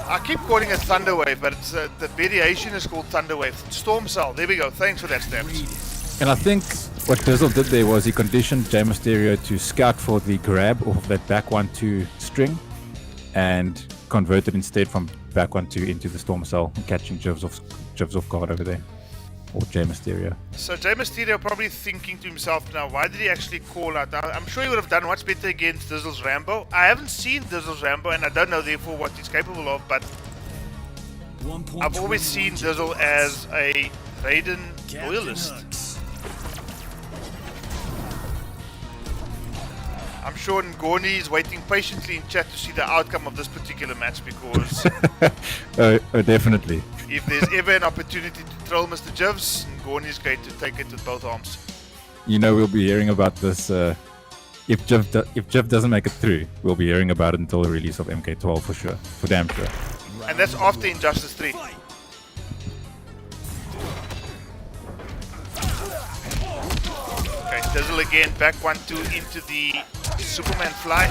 I keep calling it Thunderwave, but it's, the variation is called Thunderwave. Storm Cell. There we go. Thanks for that, Stamps. And I think what Dizzle did there was he conditioned Jey Mysterio to scout for the grab off of that back 1-2 string and converted instead from back 1-2 into the Storm Cell and catching Jivs off guard over there. Or Jey Mysterio. So Jey Mysterio probably thinking to himself now, why did he actually call out? Now, I'm sure he would have done much better against Dizzle's Rambo. I haven't seen Dizzle's Rambo, and I don't know therefore what he's capable of, but I've always seen Dizzle as a Raiden loyalist. I'm sure Ngoni is waiting patiently in chat to see the outcome of this particular match, because Oh, definitely. if there's ever an opportunity to troll Mr. Jivs, Ngoni is going to take it with both arms. You know we'll be hearing about this if Jiv doesn't make it through. We'll be hearing about it until the release of MK12 for sure, for damn sure. And that's after Injustice 3. Okay, Dizzle again, back 1-2 into the Superman fly.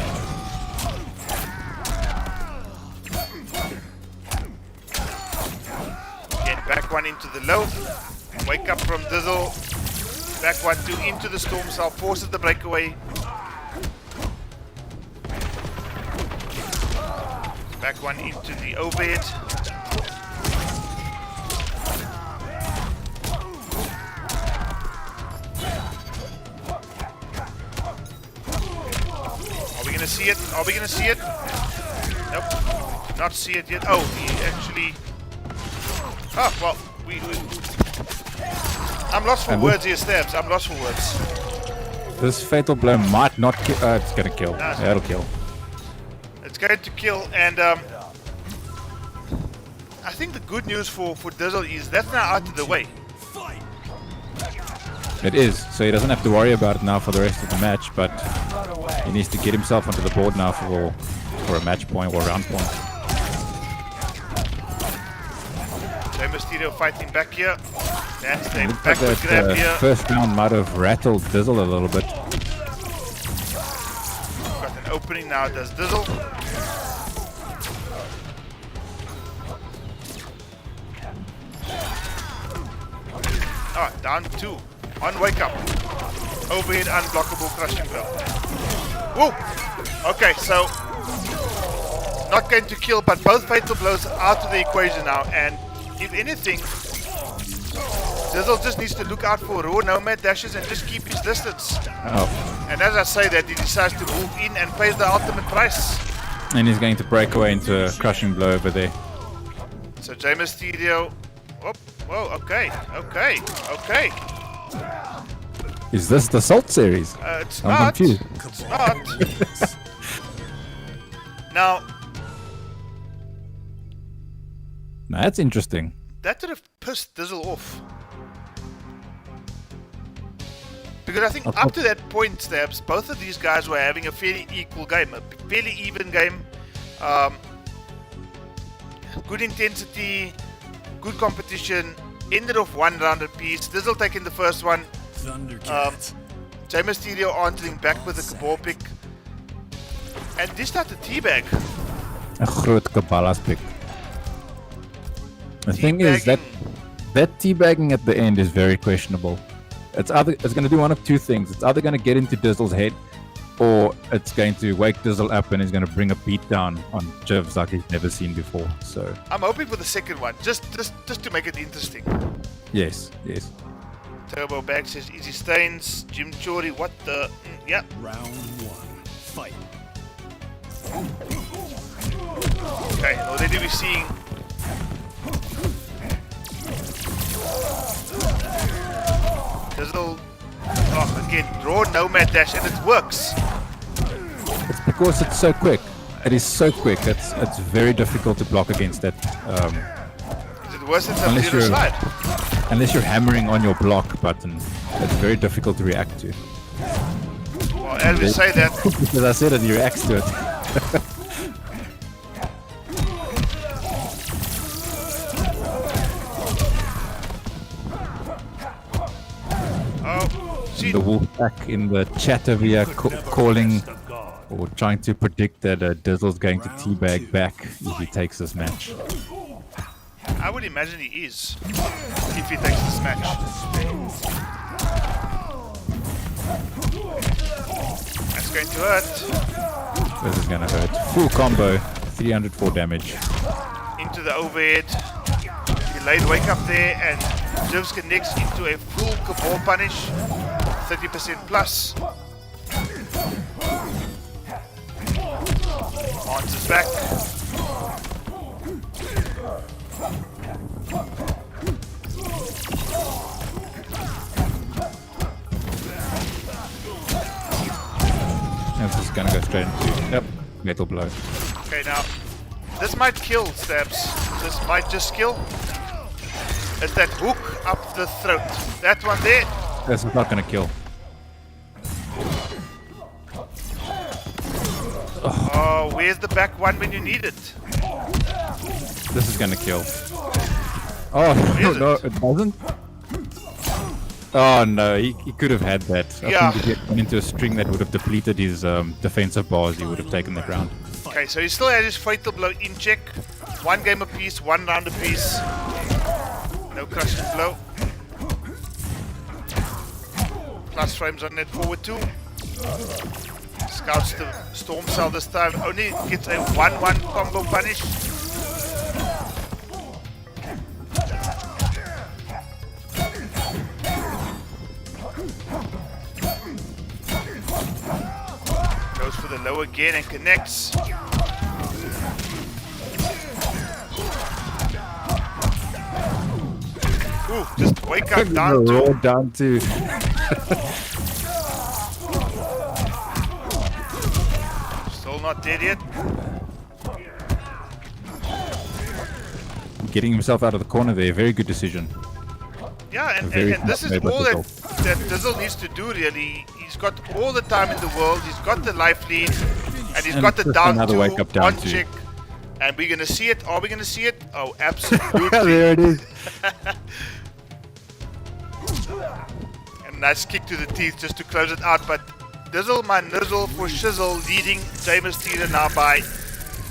Again, back one into the low. Wake up from Dizzle. Back 1-2 into the Storm Cell, forces the breakaway. Back one into the overhead. Are we gonna see it? Are we gonna see it? Nope. Not see it yet. Oh, he actually... Oh, well, I'm lost for words here, Stabs. I'm lost for words. This fatal blow might not kill. It's gonna kill. No, Yeah, it'll kill. It's going to kill, and I think the good news for Dizzle is that's now out of the way. Fight! It is, so he doesn't have to worry about it now for the rest of the match, but he needs to get himself onto the board now for a match point or round point. Rey Mysterio fighting back here. That's the Looks like backward grab that here. first round might have rattled Dizzle a little bit. Got an opening now, does Dizzle. Alright, down 2. On wake up. Overhead unblockable crushing blow. Woo! Okay, so not going to kill, but both fatal blows out of the equation now, and if anything, Dizzle just needs to look out for raw nomad dashes and just keep his distance. Oh, And as I say that, he decides to move in and pays the ultimate price. and he's going to break away into a crushing blow over there. So Rey Mysterio. Whoa, okay. Is this the Salt series? It's I'm not. confused. It's not. Now, Now, that's interesting. that would have pissed Dizzle off. Because I think up to that point, Stabs, both of these guys were having a fairly equal game, a fairly even game. Good intensity, good competition, ended off 1 round apiece. Dizzle taking the first one. Thundercat. Rey Mysterio answering back with a cabal pick. And this not a teabag. A groot Kabbalah's pick. The thing is that teabagging at the end is very questionable. It's going to do one of two things. It's either going to get into Dizzle's head, or it's going to wake Dizzle up and he's going to bring a beat down on Jivs like he's never seen before. So I'm hoping for the second one, just to make it interesting. yes. Turbo Bag says easy stains. Jim Chori, what the? Yeah. Round 1. Fight. Okay, already we're seeing. Dizzle. Oh, again, draw nomad dash, and it works. It's because it's so quick. It is so quick. It's very difficult to block against that. Is it worse than some Unless zero you're- slide? Unless you're hammering on your block button, it's very difficult to react to. Well, as we say that, Because I said it, he reacts to it. see, The wolf pack in the chat over here calling or trying to predict that Dizzle's going to teabag back if he takes this match. I would imagine he is, if he takes this match. That's going to hurt. This is going to hurt. Full combo, 304 damage. Into the overhead. Delayed wake up there, and Jivs connects into a full cabal punish. 30% plus. Answers back. This is going to go straight into, yep, metal blow. Okay, now, this might kill, Stabs. This might just kill. It's that hook up the throat. That one there. This is not going to kill. Oh, where's the back one when you need it? This is going to kill. Oh, no, it doesn't. Oh no, he could have had that. I think if he had gone into a string that would have depleted his defensive bars, he would have taken the ground. Okay, so he still has his fatal blow in check. 1 game apiece, 1 round apiece. No crushing blow. Plus frames on net forward 2. Scouts the storm cell this time. Only gets a 1-1 combo punish. Goes for the low again and connects. Ooh, just wake up down Raw to. down to. Still not dead yet. getting himself out of the corner there. Very good decision. Yeah, and Very this is smart play by all that Dizzle. Dizzle needs to do, really. He's got all the time in the world. He's got the life lead, and he's And got the just down another two wake up down on two. check. And we're going to see it. Are we going to see it? Oh, absolutely. There it is. A nice kick to the teeth just to close it out. But Dizzle, my nizzle for shizzle, leading James Teeter now by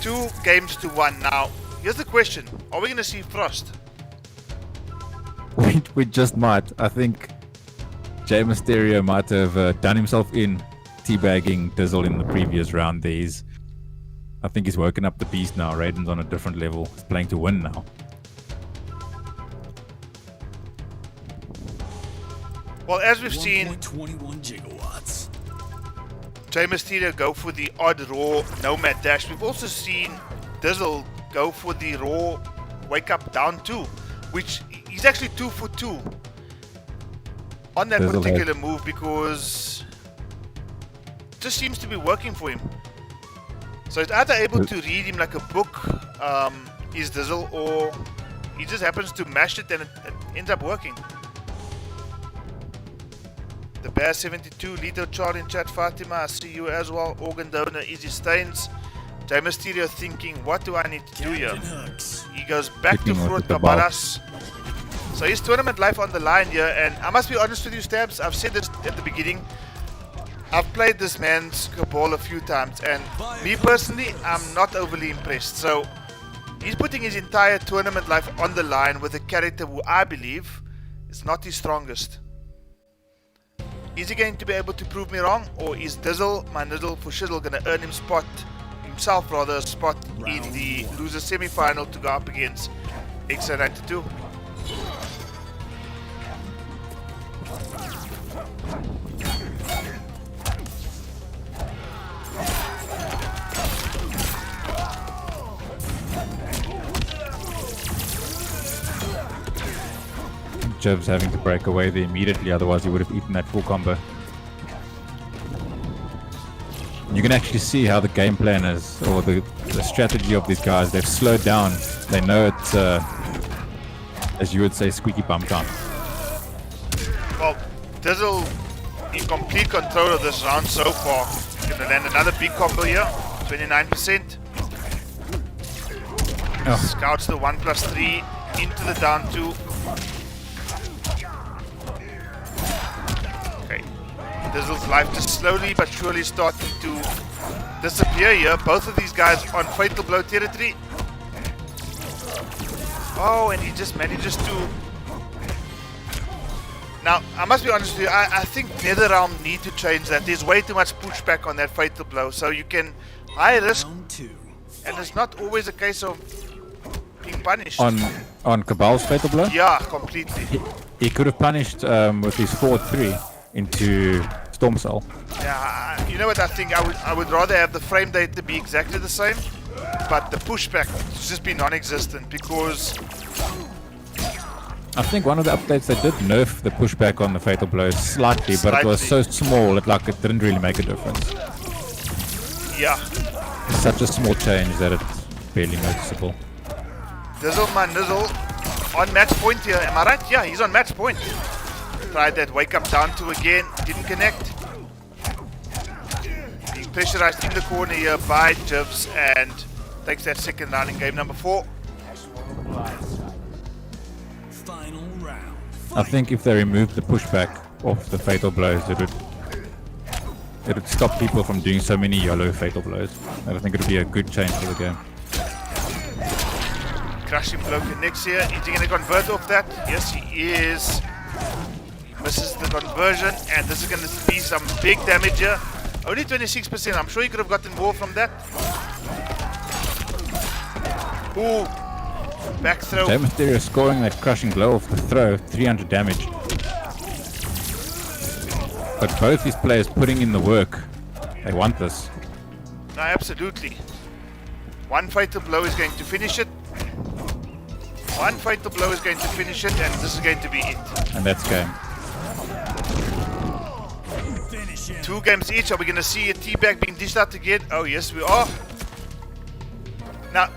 2 games to 1. Now, here's the question. Are we going to see Frost? We just might. I think Jay Mysterio might have done himself in teabagging Dizzle in the previous round. I think he's woken up the beast now. Raiden's on a different level. He's playing to win now. Well, as we've seen, 1.21 gigawatts. Jay Mysterio go for the odd raw nomad dash. We've also seen Dizzle go for the raw wake up down 2, which he's actually 2 for 2 on that Dizzle particular move, because it just seems to be working for him. So he's either able to read him like a book, is Dizzle, or he just happens to mash it and it ends up working. The Bear 72, Lito Charlie in chat, Fatima, I see you as well. Organ donor, Easy Stains. Jay Mysterio thinking, what do I need to do here? He goes back to Keeping Fruit with the ball. Cabaras. So his tournament life on the line here, and I must be honest with you, Stabs, I've said this at the beginning. I've played this man's Cabal a few times, and me personally, I'm not overly impressed. So he's putting his entire tournament life on the line with a character who I believe is not his strongest. Is he going to be able to prove me wrong, or is Dizzle, my nizzle for shizzle, going to earn himself a spot in the loser semi-final to go up against XA92? Jiv's having to break away there immediately, otherwise he would have eaten that full combo. You can actually see how the game plan is, or the strategy of these guys. They've slowed down. They know it's, as you would say, squeaky bum time. Well, Dizzle in complete control of this round so far. Going to land another big combo here, 29%. Oh. Scouts the 1+3 into the down 2. Okay, Dizzle's life just slowly but surely starting to disappear here. Both of these guys on fatal blow territory. Oh, and he just manages to... Now, I must be honest with you, I think NetherRealm need to change that. There's way too much pushback on that fatal blow, so you can high risk, Round 2. and it's not always a case of being punished. On Cabal's fatal blow, Yeah, completely. he could have punished with his 4-3 into Storm Cell. Yeah, you know what I think? I would rather have the frame data be exactly the same, but the pushback just be non-existent, because I think one of the updates they did nerf the pushback on the fatal blows slightly, but it was so small it didn't really make a difference. yeah, It's such a small change that it's barely noticeable. Dizzle my nizzle on match point here. Am I right? Yeah, he's on match point. Tried that wake up down 2 again, didn't connect. Being pressurized in the corner here by Jivs, and takes that second round in game number 4. Final round. I think if they removed the pushback off the fatal blows, it would stop people from doing so many yellow fatal blows. I think it would be a good change for the game. Crushing blow connects here. Is he going to convert off that? Yes, he is. He misses the conversion, and this is going to be some big damage here. Only 26%. I'm sure he could have gotten more from that. Ooh. Back throw. Jay Mysterio scoring that crushing blow off the throw, 300 damage. But both these players putting in the work. They want this. No, absolutely. One fatal blow is going to finish it. One fatal blow is going to finish it, and this is going to be it. And that's game. Finish him. 2 games each. Are we going to see a teabag being dished out again? Oh, yes, we are. Now,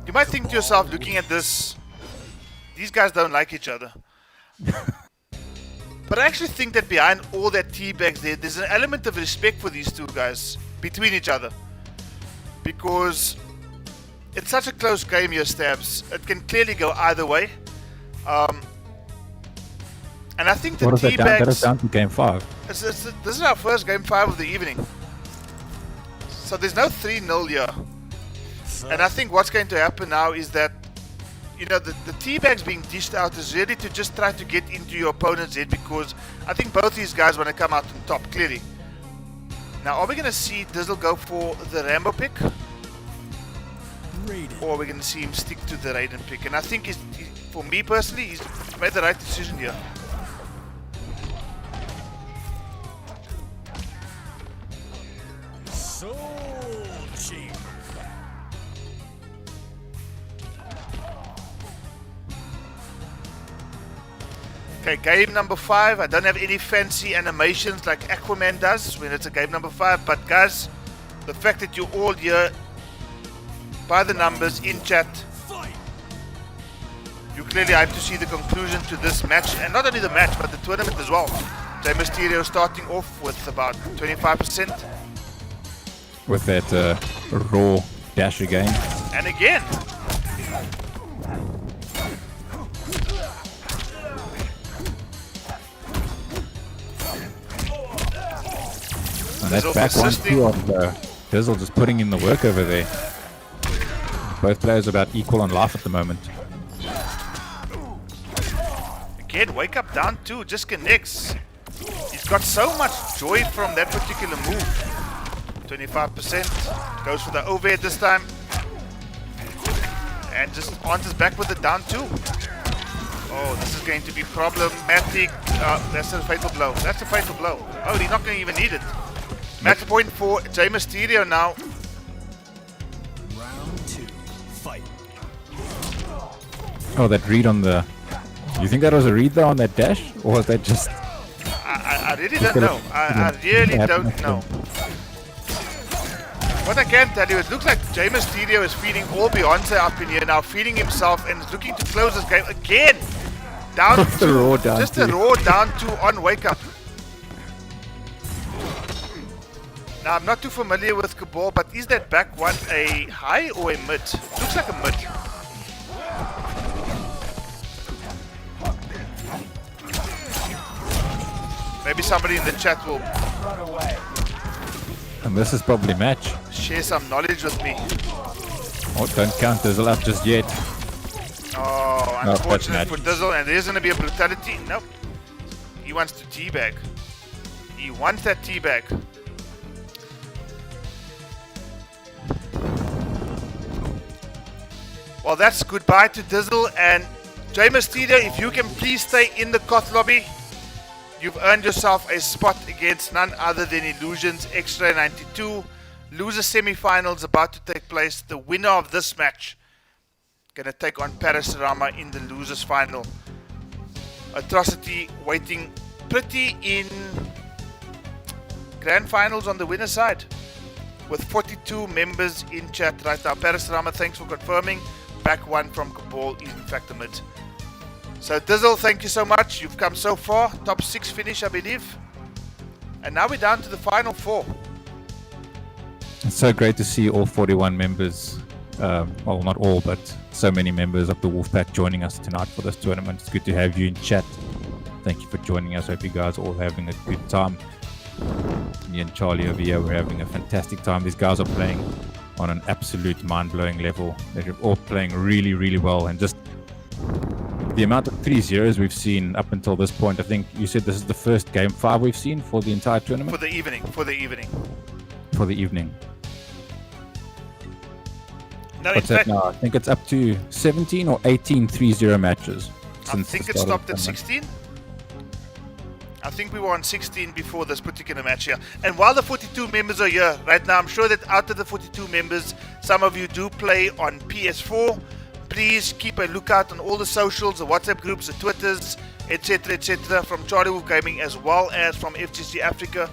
You might think to yourself, looking at this, these guys don't like each other. But I actually think that behind all that teabags there's an element of respect for these two guys between each other. Because it's such a close game here, Stabs. It can clearly go either way. And I think the teabags... That is down to game 5. This is our first game 5 of the evening. So there's no 3-0 here. And I think what's going to happen now is that, you know, the teabags being dished out is really to just try to get into your opponent's head, because I think both these guys want to come out on top, clearly. Now, are we going to see Dizzle go for the Rambo pick? Or are we going to see him stick to the Raiden pick? And I think, for me personally, he's made the right decision here. Okay, game number 5. I don't have any fancy animations like Aquaman does when it's a game number 5. But guys, the fact that you're all here by the numbers in chat, you clearly have to see the conclusion to this match. And not only the match, but the tournament as well. Rey Mysterio starting off with about 25%. With that raw dash again. And again. And that's back 1-2 on Dizzle, just putting in the work over there. Both players about equal on life at the moment. Again, wake up down 2, just connects. He's got so much joy from that particular move. 25%. Goes for the overhead this time. And just answers back with the down 2. Oh, this is going to be problematic. That's a fatal blow. That's a fatal blow. Oh, he's not going to even need it. Match point for Rey Mysterio now. Round 2, fight. Oh, that read on the... You think that was a read though on that dash? Or was that just... I really don't know. I really don't know. What I can tell you, it looks like Rey Mysterio is feeding all Beyonce up in here now, feeding himself and is looking to close this game again. Down Just a raw down just 2. a raw down 2 on wake up. Now, I'm not too familiar with Cabal, but is that back one a high or a mid? Looks like a mid. Maybe somebody in the chat will And this is probably match. share some knowledge with me. Oh, don't count Dizzle up just yet. Oh, No, unfortunate that's for match. Dizzle, and there's going to be a brutality. Nope. He wants to teabag. He wants that teabag. Well, that's goodbye to Dizzle, and Rey Mysterio, if you can please stay in the Koth lobby, you've earned yourself a spot against none other than Illusions Extra 92. Loser semi-finals about to take place. The winner of this match gonna take on Parasarama in the losers final. Atrocity waiting pretty in grand finals on the winner side, with 42 members in chat right now. Parasarama, thanks for confirming. Back one from Cabal is in fact a mid. So Dizzle, thank you so much. You've come so far. Top 6 finish, I believe. And now we're down to the final 4. It's so great to see all 41 members, well, not all, but so many members of the Wolfpack joining us tonight for this tournament. It's good to have you in chat. Thank you for joining us. Hope you guys are all having a good time. Me and Charlie over here, we're having a fantastic time. These guys are playing on an absolute mind-blowing level. They're all playing really, really well. And just the amount of 3-0s we've seen up until this point, I think you said this is the first game 5 we've seen for the entire tournament? For the evening. For the evening. No, What's that now? I think it's up to 17 or 18 3-0 matches. I think it stopped at 16. I think we were on 16 before this particular match here. And while the 42 members are here right now, I'm sure that out of the 42 members, some of you do play on PS4. Please keep a lookout on all the socials, the WhatsApp groups, the Twitters, etc., from CharlieWolfGaming as well as from FGC Africa.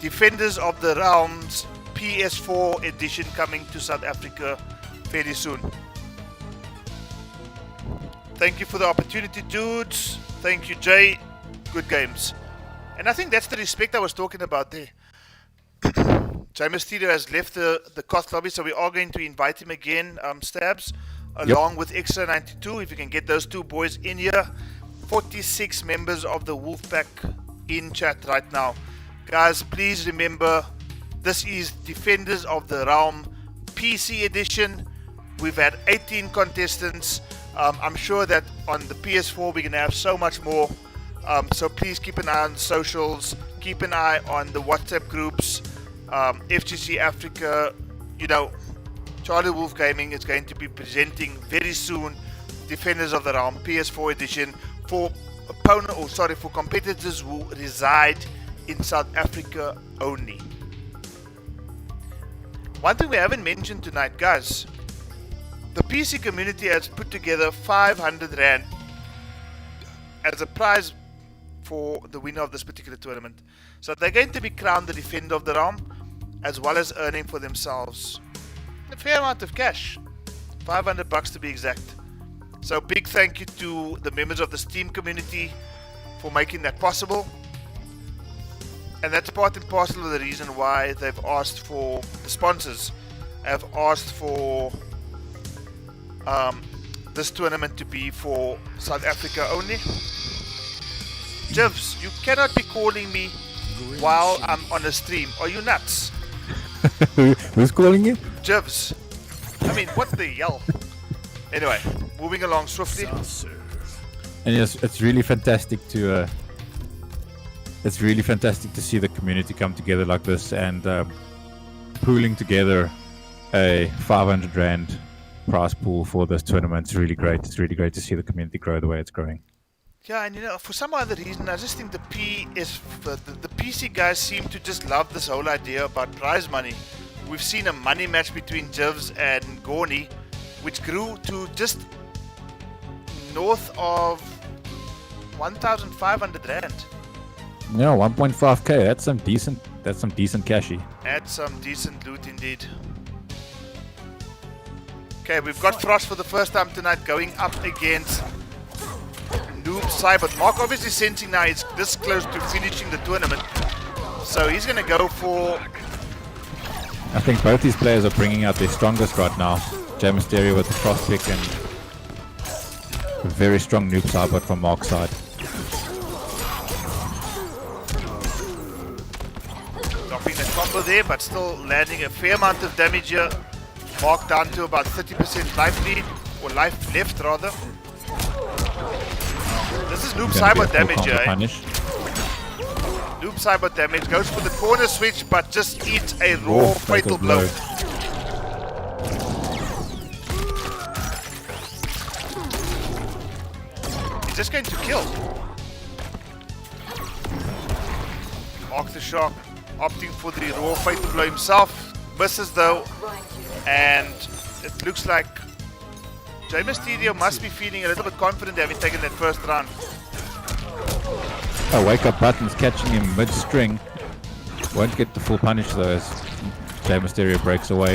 Defenders of the Realms PS4 edition coming to South Africa fairly soon. Thank you for the opportunity, dudes. Thank you, Jay. Good games. And I think that's the respect I was talking about there. Jay Mysterio has left the Koth lobby, so we are going to invite him again, Stabs, along with Extra 92. If you can get those two boys in here. 46 members of the Wolfpack in chat right now. Guys, please remember, this is Defenders of the Realm PC edition. We've had 18 contestants. I'm sure that on the PS4 we're going to have so much more. So please keep an eye on socials, keep an eye on the WhatsApp groups, FGC Africa. You know, CharlieWolfGaming is going to be presenting very soon Defenders of the Realm PS4 edition for for competitors who reside in South Africa only. One thing we haven't mentioned tonight, guys, the PC community has put together 500 Rand as a prize for the winner of this particular tournament. So they're going to be crowned the Defender of the Realm, as well as earning for themselves a fair amount of cash, 500 bucks to be exact. So big thank you to the members of the Steam community for making that possible. And that's part and parcel of the reason why they've asked for, the sponsors have asked for this tournament to be for South Africa only. Jivs, you cannot be calling me while I'm on a stream. Are you nuts? Who's calling you? Jivs. I mean, what the hell? Anyway, moving along swiftly. And yes, it's really fantastic to see the community come together like this and pooling together a 500 Rand prize pool for this tournament. It's really great. It's really great to see the community grow the way it's growing. Yeah, and you know, for some other reason, I just think the PC guys seem to just love this whole idea about prize money. We've seen a money match between Jivs and Gorny, which grew to just north of 1,500 Rand. Yeah, 1.5k. That's some decent cashy. That's some decent loot indeed. Okay, we've got Frost for the first time tonight going up against Noob Cyber. Mark obviously sensing now he's this close to finishing the tournament, so he's going to go for... I think both these players are bringing out their strongest right now. Jay Mysterio with the Frost pick and a very strong Noob Cyber from Mark's side. Dropping the combo there, but still landing a fair amount of damage here. Mark down to about 30% life lead, or life left rather. This is Noob Cyber damage here. Noob Cyber damage, goes for the corner switch, but just eats a raw fatal blow. He's just going to kill. Mark the Shark opting for the raw fatal blow himself. Misses though, and it looks like Jay Mysterio must be feeling a little bit confident having taken that first round. Oh, wake up button's catching him mid-string. Won't get the full punish though as Jay Mysterio breaks away.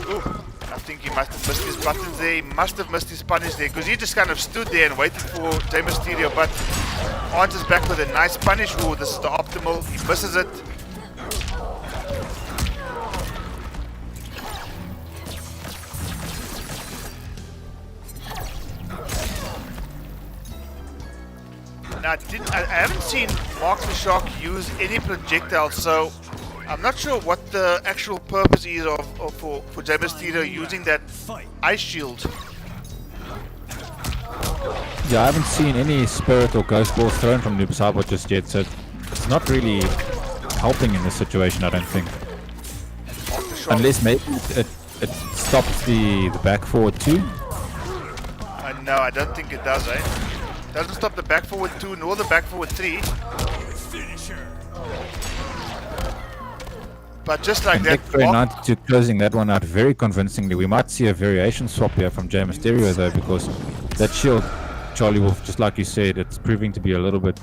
Ooh, I think he must have missed his buttons there. He must have missed his punish there because he just kind of stood there and waited for Jay Mysterio, but answers back with a nice punish. Oh, this is the optimal. He misses it. Now, I haven't seen Mark the Shark use any projectiles, so I'm not sure what the actual purpose is for Jay Mysterio using that ice shield. Yeah, I haven't seen any spirit or ghost balls thrown from Noob Cyber just yet, so it's not really helping in this situation, I don't think. Unless maybe it stops the back forward too. No, I don't think it does, eh? Doesn't stop the back forward 2 nor the back forward 3. But just like that, X-Ray 92 closing that one out very convincingly. We might see a variation swap here from Jay Mysterio though, because that shield, Charlie Wolf, just like you said, it's proving to be a little bit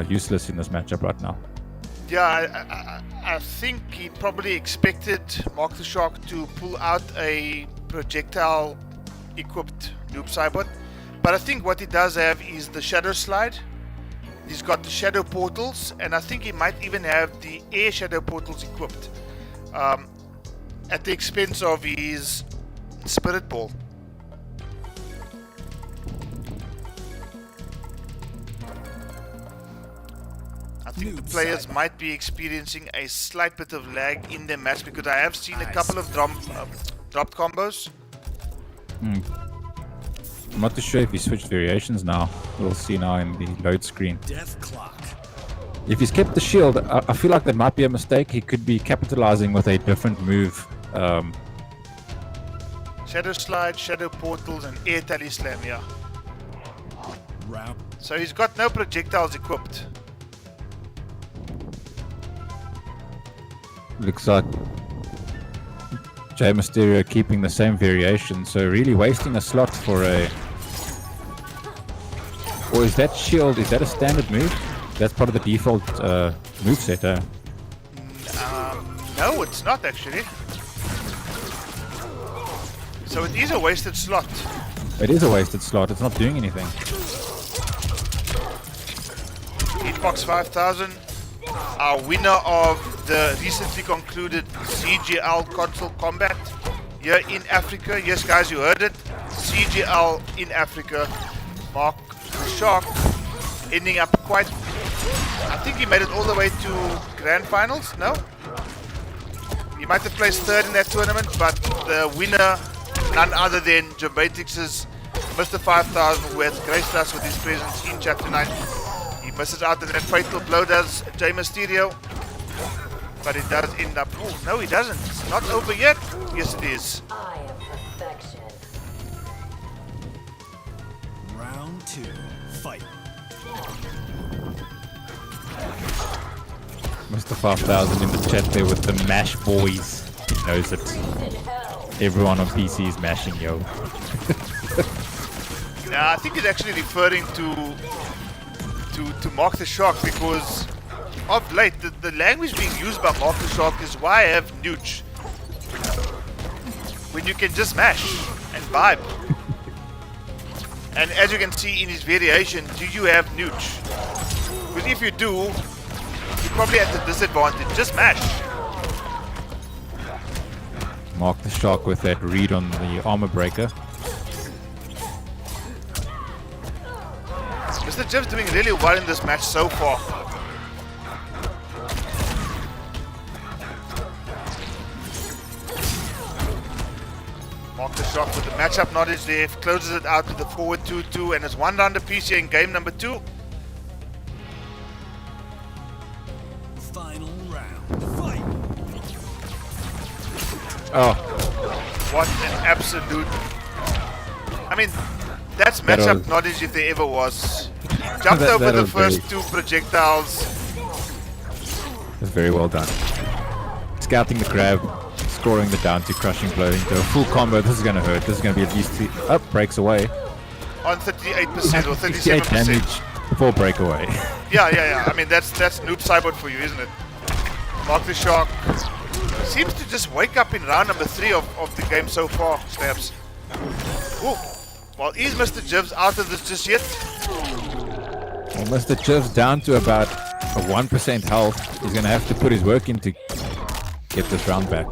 useless in this matchup right now. Yeah, I think he probably expected Mark the Shark to pull out a projectile equipped noob cybot, but I think what he does have is the shadow slide. He's got the shadow portals, and I think he might even have the air shadow portals equipped at the expense of his spirit ball. I think the players might be experiencing a slight bit of lag in their match, because I have seen a couple of dropped combos. I'm not too sure if he switched variations now. We'll see now in the load screen. Death clock. If he's kept the shield, I feel like that might be a mistake. He could be capitalizing with a different move. Shadow slide, shadow portals, and air tally slam, yeah. Round. So he's got no projectiles equipped. Looks like Jay Mysterio keeping the same variation, so really wasting a slot for a... Or is that shield, is that a standard move? That's part of the default moveset, No, it's not actually. So it is a wasted slot. It is a wasted slot, it's not doing anything. Hitbox 5000, our winner of the recently concluded CGL console combat here in Africa. Yes guys, you heard it. CGL in Africa. Mark the Shark ending up quite... I think he made it all the way to grand finals, no? He might have placed third in that tournament, but the winner, none other than Jambatix's Mr. 5000, who has graced us with his presence in chat tonight. He misses out on that fatal blow, does Jay Mysterio. But it does end up... Oh, no he doesn't. It's not over yet. Yes it is. I am perfection. Round 2. Fight. Mr. 5000 in the chat there with the mash boys. He knows it. Everyone on PC is mashing, yo. Yeah, I think he's actually referring to Mark the Shark, because of late the language being used by Mark the Shark is why I have Nooch, when you can just mash and vibe. And as you can see in his variation, do you have Nooch? Because if you do, you're probably at a disadvantage. Just mash. Mark the Shark with that read on the armor breaker. Mr. Jeff's doing really well in this match so far. Mark the Shark with the matchup knowledge there, closes it out to the forward 2-2, and it's one round apiece here in game number 2. Final round. Fight. Oh, What an absolute... I mean, that's matchup knowledge if there ever was. Jumped over the first 2 projectiles. that's very well done. Scouting the grab, scoring the down to crushing blow into a full combo. This is going to hurt. This is going to be at least 3... Up, breaks away. On 38% or 68 37%. damage before breakaway. Yeah. I mean, that's noob cybot for you, isn't it? Mark the Shark seems to just wake up in round number 3 of the game so far, Stabs. Ooh. Well, is Mr. Jivs out of this just yet? Well, Mr. Jivs down to about a 1% health. He's going to have to put his work in to get this round back.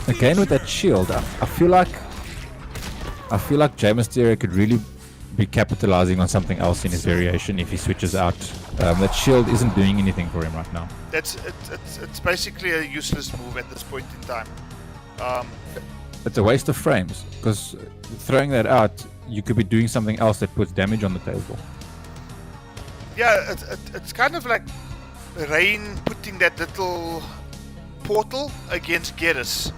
Again with that shield, I feel like Jay Mysterio could really be capitalizing on something else in his variation if he switches out. That shield isn't doing anything for him right now. It's basically a useless move at this point in time. It's a waste of frames, because throwing that out, you could be doing something else that puts damage on the table. Yeah, it's kind of like Rain putting that little portal against Geras.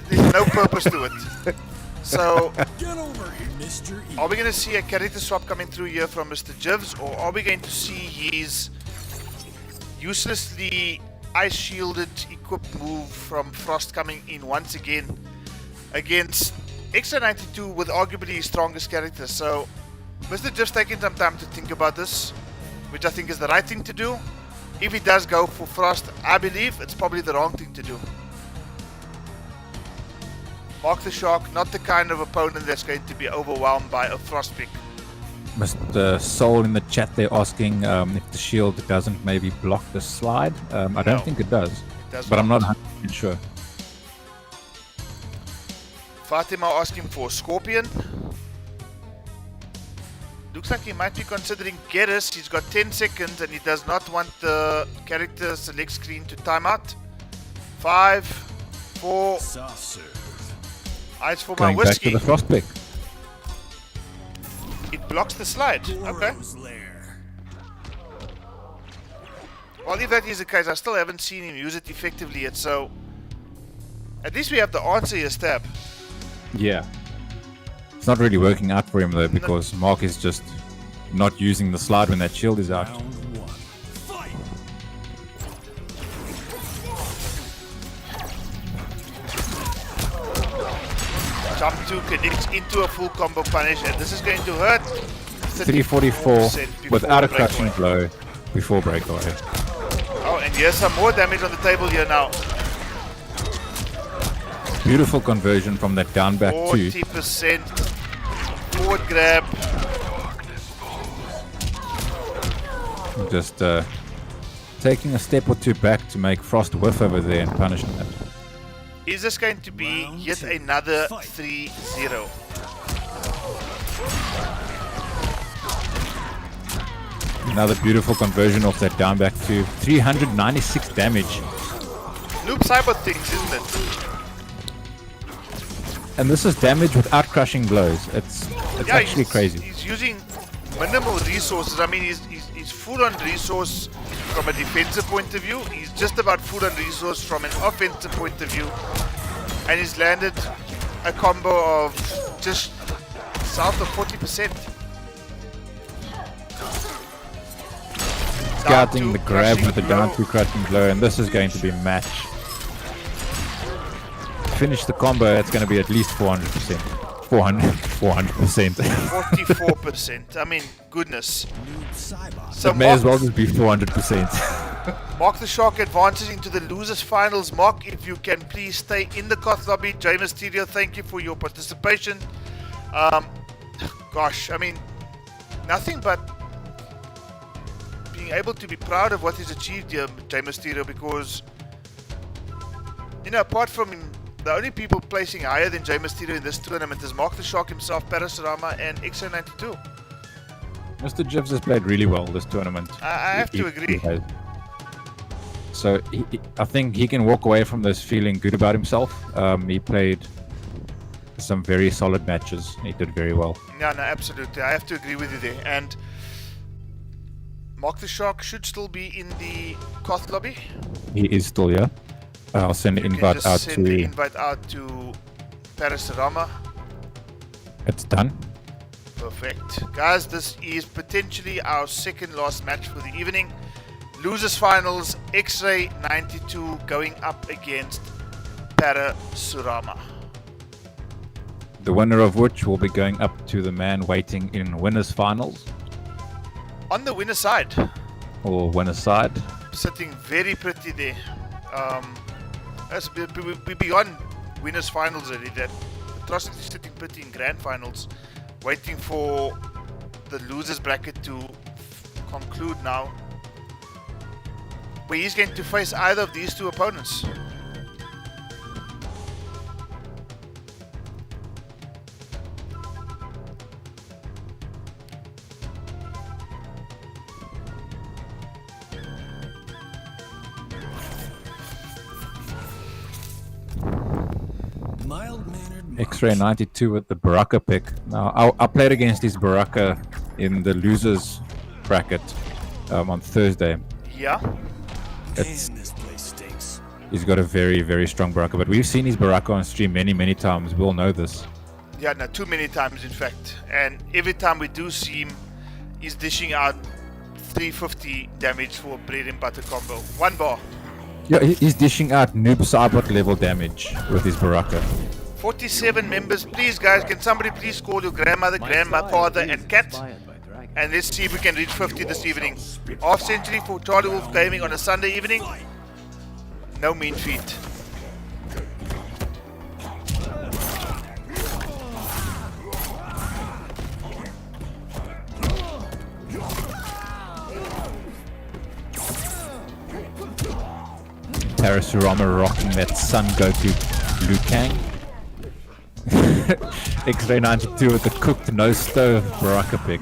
There's no purpose to it. So, Get over here, Mr. E. are we going to see a character swap coming through here from Mr. Jivs, or are we going to see his uselessly ice-shielded equipped move from Frost coming in once again against Extra 92 with arguably his strongest character? So, Mr. Jeff's taking some time to think about this, which I think is the right thing to do. If he does go for Frost, I believe it's probably the wrong thing to do. Mark the Shark, not the kind of opponent that's going to be overwhelmed by a Frost pick. Mr. Soul in the chat, they're asking if the shield doesn't maybe block the slide. I don't think it does, but I'm not 100% sure. Fatima asking for Scorpion. Looks like he might be considering Geras. He's got 10 seconds and he does not want the character select screen to time out. 5, 4, Soft serve. eyes for Going my back whiskey. to the Frost pick. It blocks the slide. Okay. Burrow's lair. Well, if that is the case, I still haven't seen him use it effectively yet, so at least we have the answer here, Stab. Yeah. It's not really working out for him though, because Mark is just not using the slide when that shield is out. Round 1. Fight! Jump 2 connects into a full combo punish, and this is going to hurt. 344 34% without a before crushing breakaway. blow before breakaway. Oh, and here's some more damage on the table here now. Beautiful conversion from that down back too. 40% forward grab. Just taking a step or two back to make Frost whiff over there and punishing that. Is this going to be Round yet 2. another Fight. 3-0? Another beautiful conversion off that down back to 396 damage. Noob cyber things, isn't it? And this is damage without crushing blows. It's Yeah, actually he's, crazy. He's using minimal resources. I mean, he's full on resource from a defensive point of view. He's just about full on resource from an offensive point of view. And he's landed a combo of just south of 40%. Scouting the grab crushing with the down blow. to crushing blow, and this is going to be match. Finish the combo, it's going to be at least 400%. 400%. 44%. I mean, goodness. Noob Cybot. So It may as well just be 400%. Mark the Shark advances into the losers finals. Mark, if you can please stay in the Koth lobby. J Mysterio, thank you for your participation. Gosh, I mean, nothing but being able to be proud of what he's achieved here, J Mysterio, because, you know, apart from him, the only people placing higher than J Mysterio in this tournament is Mark the Shark himself, Parasurama, and XO92. Mr. Jivs has played really well this tournament. I have to agree. has. So I think he can walk away from this feeling good about himself. He played some very solid matches. He did very well. Yeah, no, absolutely. I have to agree with you there. And Mark the Shark should still be in the Koth lobby. He is still here. I'll send an You can invite just out send the to. invite out to Parasurama. It's done. Perfect. Guys, this is potentially our second last match for the evening. Losers finals, X-Ray 92 going up against Parasurama. The winner of which will be going up to the man waiting in winners finals On the winner side, or winner side. sitting very pretty there. We're beyond winners finals already. That Atrocity is sitting pretty in grand finals, waiting for the losers bracket to conclude now, where he's going to face either of these two opponents. Mild-mannered X-Ray 92 with the Baraka pick. Now, I played against his Baraka in the losers bracket on Thursday. Yeah. It's, Man, this place stinks. he's got a very, very strong Baraka, but we've seen his Baraka on stream many, many times. We all know this. Yeah, no, too many times in fact. And every time we do see him, he's dishing out 350 damage for a bread and butter combo. One bar. Yeah, he's dishing out noob Cybot level damage with his Baraka. 47 members. Please, guys, can somebody please call your grandmother, grandfather, and cat? And let's see if we can reach 50 this evening. Half century for Charlie Wolf Gaming on a Sunday evening. No mean feat. Parasurama rocking that Sun Goku Liu Kang. X-Ray 92 with the cooked no stove Baraka pick.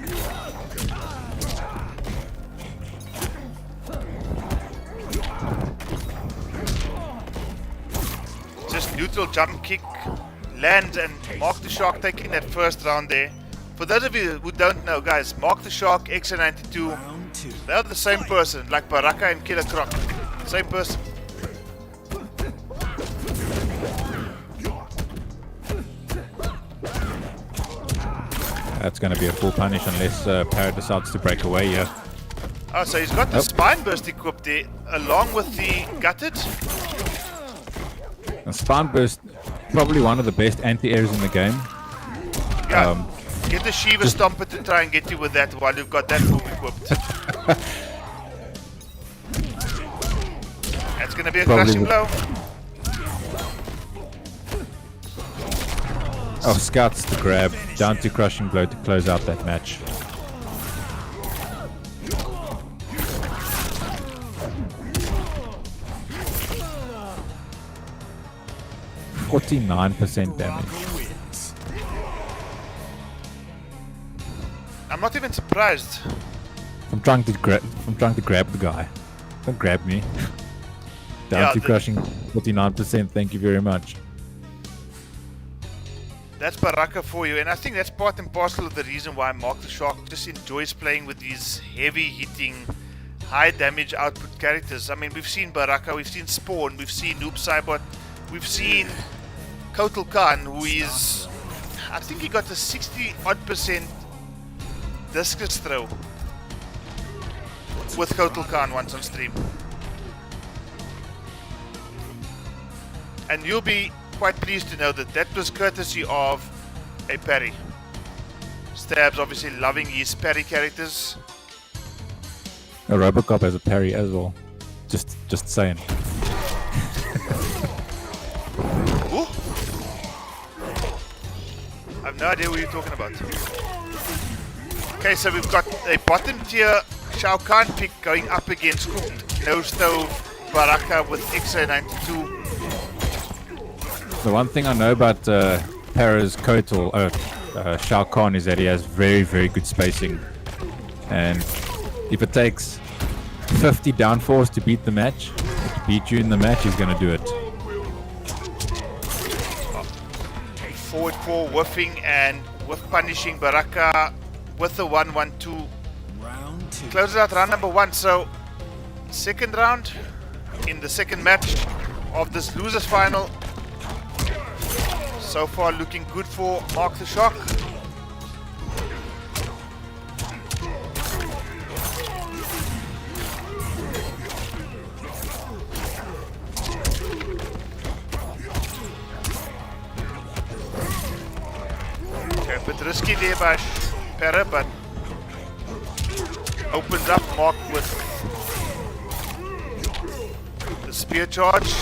Just neutral jump kick, land, and Mark the Shark taking that first round there. For those of you who don't know, guys, Mark the Shark, X-Ray 92, they're the same person, like Baraka and Killer Croc. Same person. That's going to be a full punish unless Parrot decides to break away here. Oh, so he's got the spine burst equipped there, along with the gutted. A spine burst, probably one of the best anti-airs in the game. Yeah, get the Shiva Stomper to try and get you with that while you've got that full equipped. That's going to be a crushing blow. Oh, Scouts to grab, down to crushing blow to close out that match. %49 damage. I'm not even surprised. I'm trying to grab the guy. Don't grab me. Down to crushing 49%. Thank you very much. That's Baraka for you, and I think that's part and parcel of the reason why Mark the Shark just enjoys playing with these heavy hitting, high damage output characters. I mean, we've seen Baraka, we've seen Spawn, we've seen Noob Saibot, we've seen Kotal Khan, who is, I think he got a 60% discus throw with Kotal Khan once on stream. And you'll be quite pleased to know that that was courtesy of a parry. Stabs obviously loving his parry characters. A Robocop has a parry as well. Just saying. Ooh. I have no idea what you're talking about. Okay, so we've got a bottom tier Shao Kahn pick going up against Cooked No Stove Baraka with X-Ray 92. The one thing I know about Para's Kotal, Shao Kahn, is that he has very, very good spacing. And if it takes 50 downforce to beat the match, to beat you in the match, he's going to do it. Forward 4 whiffing and whiff punishing Baraka with the 1-1-2. Round 2. Closes out round number 1. So, second round in the second match of this losers final. So far looking good for Mark the Shark. Okay, a bit risky there by Para, but opens up Mark with the spear charge.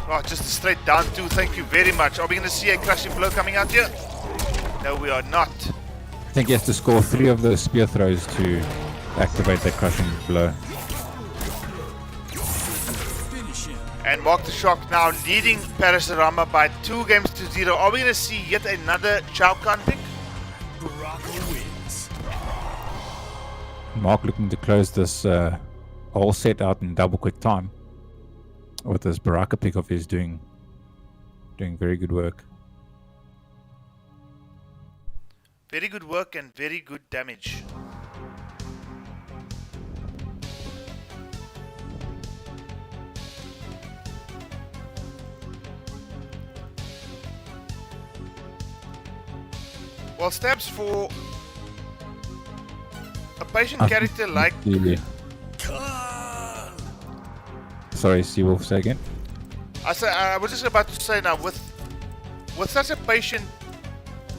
Oh, just a straight down 2, thank you very much. Are we going to see a crushing blow coming out here? No, we are not. I think he has to score 3 of those spear throws to activate that crushing blow. And Mark the Shark now leading Parasurama by 2 games to 0. Are we going to see yet another Shao Kahn pick? Mark looking to close this whole set out in double quick time. With this Baraka pick of his doing very good work. Very good work and very good damage. Well, stabs for a patient character like... Sorry, Seawolf, say again? I was just about to say now, with with such a patient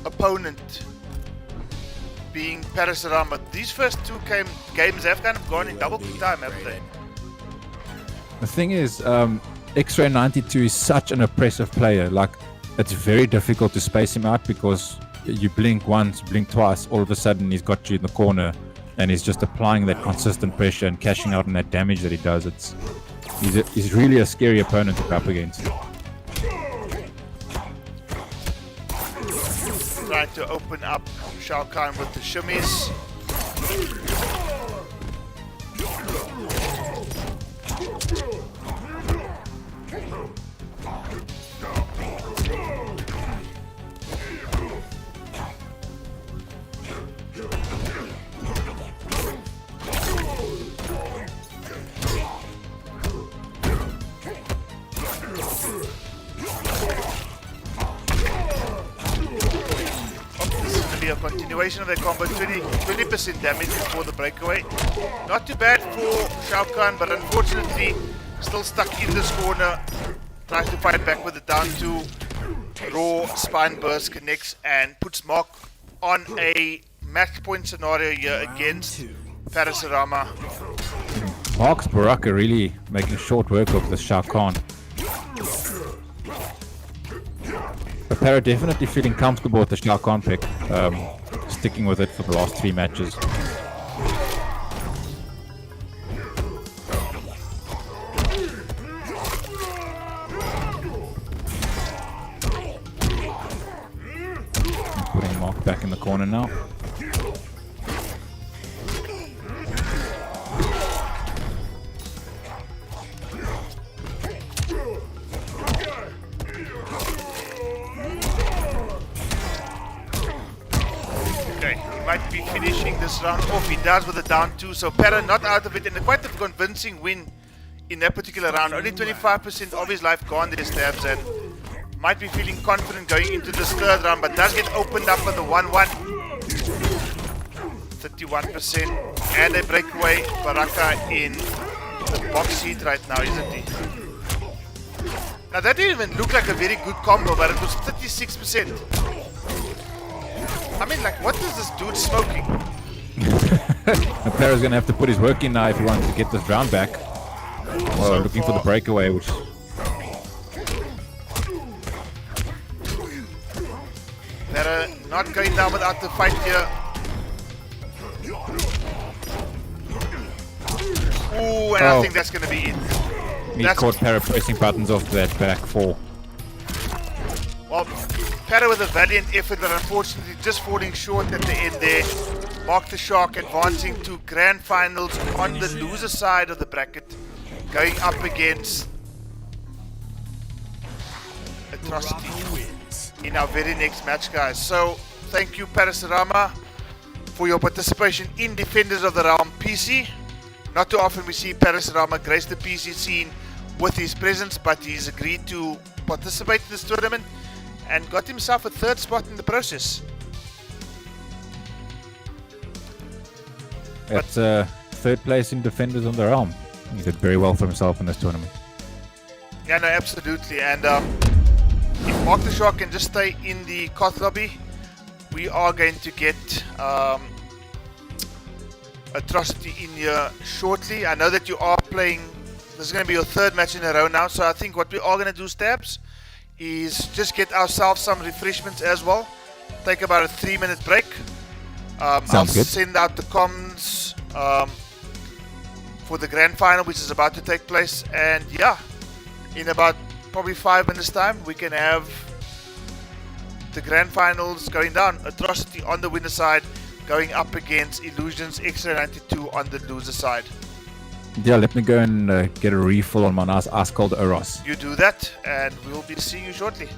opponent being Parasurama, these first two games have kind of gone in double quick time, haven't they? The thing is, X-Ray 92 is such an oppressive player. Like, it's very difficult to space him out because you blink once, blink twice, all of a sudden he's got you in the corner and he's just applying that consistent pressure and cashing out on that damage that he does. He's really a scary opponent to go up against. Trying to open up Shao Kahn with the shimmies. A continuation of the combo, 20% damage before the breakaway. Not too bad for Shao Kahn, but unfortunately still stuck in this corner. Tries to fight back with the down 2. Raw spine burst connects and puts Mark on a match point scenario here against Parasurama. Mark's Baraka really making short work of the Shao Kahn. But Para definitely feeling comfortable with the Shao Kahn pick, sticking with it for the last 3 matches. Putting Mark back in the corner now. Might be finishing this round off. He does with a down 2, so Para not out of it, and quite a convincing win in that particular round. Only 25% of his life gone there, Stabs, and might be feeling confident going into this third round, but does get opened up with the 1-1. 31% and a breakaway. Baraka in the box seat right now, isn't he? Now that didn't even look like a very good combo, but it was 36%. I mean, like, what is this dude smoking? Para's gonna have to put his work in now if he wants to get this round back. Well, looking for the breakaway, which... Para not going down without the fight here. Ooh, and I think that's gonna be it. He caught Para pressing buttons off that back 4. Well, Para with a valiant effort, but unfortunately just falling short at the end there. Mark the Shark advancing to grand finals on the loser side of the bracket, going up against Atrocity in our very next match, guys. So thank you, Parasurama, for your participation in Defenders of the Realm PC. Not too often we see Parasurama grace the PC scene with his presence, but he's agreed to participate in this tournament and got himself a 3rd spot in the process. That's 3rd place in Defenders of the Realm. He did very well for himself in this tournament. Yeah, no, absolutely. And if Mark the Shark can just stay in the Koth lobby, we are going to get Atrocity in here shortly. I know that you are playing, this is going to be your 3rd match in a row now, so I think what we are going to do, Stabs, is just get ourselves some refreshments as well. Take about a 3-minute break. I'll good. Send out the comms for the grand final, which is about to take place. And yeah, in about probably 5 minutes time, we can have the grand finals going down. Atrocity on the winner side, going up against Illusions X-Ray 92 on the loser side. Yeah, let me go and get a refill on my nice ice cold Oros. You do that, and we'll be seeing you shortly.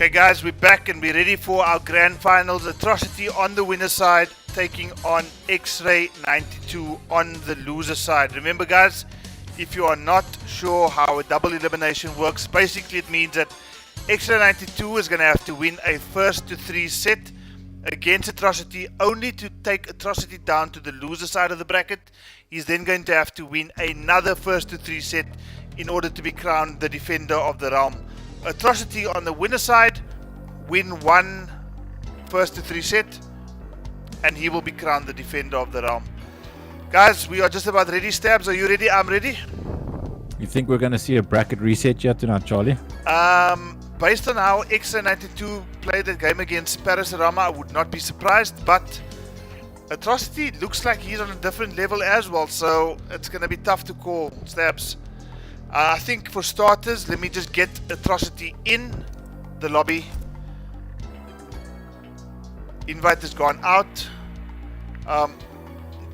Okay guys, we're back and we're ready for our grand finals. Atrocity on the winner side taking on X-Ray 92 on the loser side. Remember guys, if you are not sure how a double elimination works, basically it means that X-Ray 92 is going to have to win a first to 3 set against Atrocity, only to take Atrocity down to the loser side of the bracket. He's then going to have to win another first to 3 set in order to be crowned the defender of the realm. Atrocity on the winner side win one first to 3 set and he will be crowned the defender of the realm. Guys, we are just about ready. Stabs, are you ready? I'm ready. You think we're going to see a bracket reset yet tonight, Charlie? Based on how X92 played that game against Paris Rama, I would not be surprised, but Atrocity looks like he's on a different level as well, so it's going to be tough to call. Stabs, I think for starters, let me just get Atrocity in the lobby. Invite has gone out.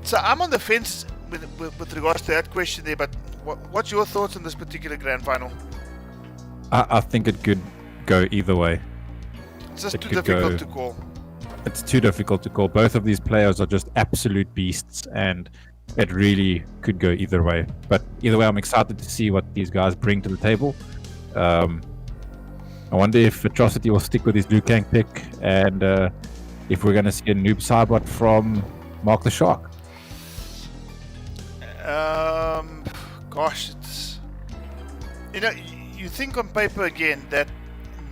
So I'm on the fence with regards to that question there, but what's your thoughts on this particular grand final? I think it could go either way. It's just too difficult to call. It's too difficult to call. Both of these players are just absolute beasts, and it really could go either way. But either way, I'm excited to see what these guys bring to the table. I wonder if Atrocity will stick with his Liu Kang pick, and if we're going to see a noob Cybot from Mark the Shark. Gosh, it's, you know, you think on paper again that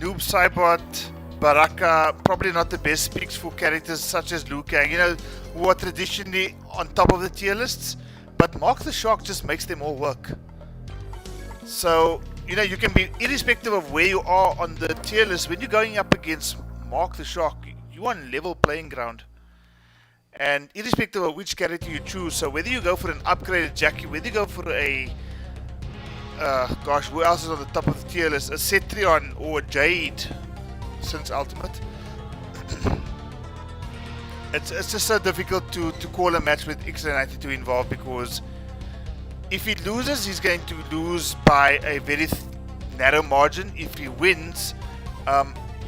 Noob Cybot, Baraka, probably not the best picks for characters such as Liu Kang, you know, who are traditionally on top of the tier lists, but Mark the Shark just makes them all work. So, you know, you can be, irrespective of where you are on the tier list, when you're going up against Mark the Shark, you're on level playing ground. And irrespective of which character you choose, so whether you go for an upgraded Jackie, whether you go for a gosh, who else is on the top of the tier list, a Cetrion or a Jade since Ultimate, it's just so difficult to call a match with X92 involved, because if he loses, he's going to lose by a very narrow margin. If he wins,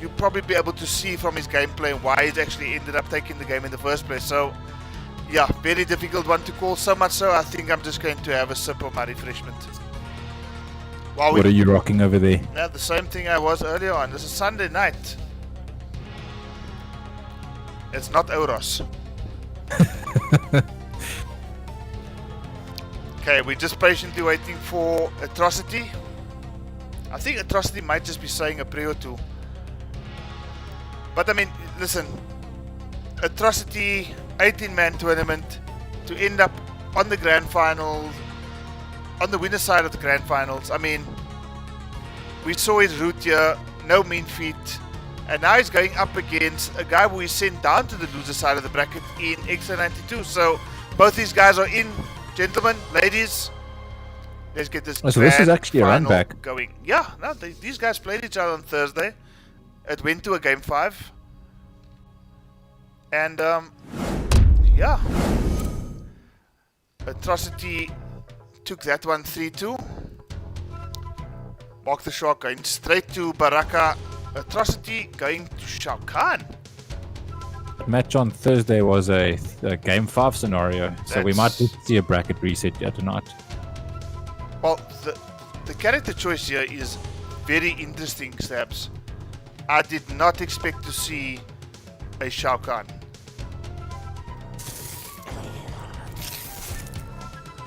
you'll probably be able to see from his gameplay why he's actually ended up taking the game in the first place. So, yeah, very difficult one to call. So much so, I think I'm just going to have a sip of my refreshment. What are you rocking over there? Yeah, the same thing I was earlier on. This is Sunday night. It's not Euros. Okay, we're just patiently waiting for Atrocity. I think Atrocity might just be saying a prayer or two. But I mean, listen, Atrocity, 18-man tournament, to end up on the grand finals, on the winner side of the grand finals. I mean, we saw his route here, no mean feat, and now he's going up against a guy who is sent down to the loser side of the bracket in X92. So both these guys are in, gentlemen, ladies. Let's get this. So this is actually a run back going. Yeah, no, these guys played each other on Thursday. It went to a game 5, and yeah, Atrocity took that one 3-2. Mark the Shark going straight to Baraka. Atrocity going to Shao Kahn. The match on Thursday was a game 5 scenario, so we might just see a bracket reset here tonight. Well, the character choice here is very interesting, Stabs. I did not expect to see a Shao Kahn.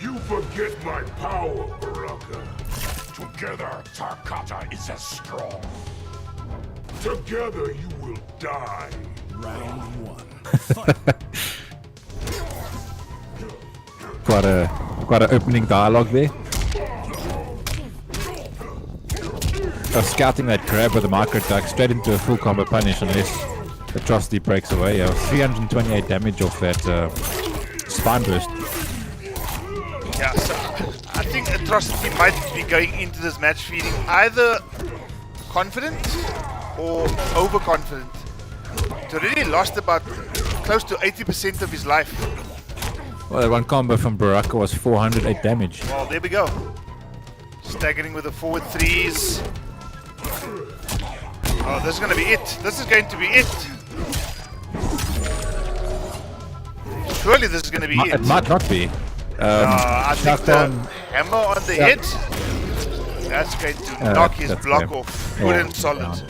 You forget my power, Baraka. Together, Tarkata is as strong. Together, you will die. Round 1. Fight. Quite an opening dialogue there. Scouting that grab with a micro duck straight into a full combo punish unless Atrocity breaks away. 328 damage off that spine burst. Yeah, so I think Atrocity might be going into this match feeling either confident or overconfident. He already lost about close to 80% of his life. Well, that one combo from Baraka was 408 damage. Well, there we go. Staggering with the forward 3s. Oh, this is going to be it. This is going to be it. Surely this is going to be it. It might not be. I think the Shotgun. hammer on the head, that's going to knock his that's block him. off. Good and solid.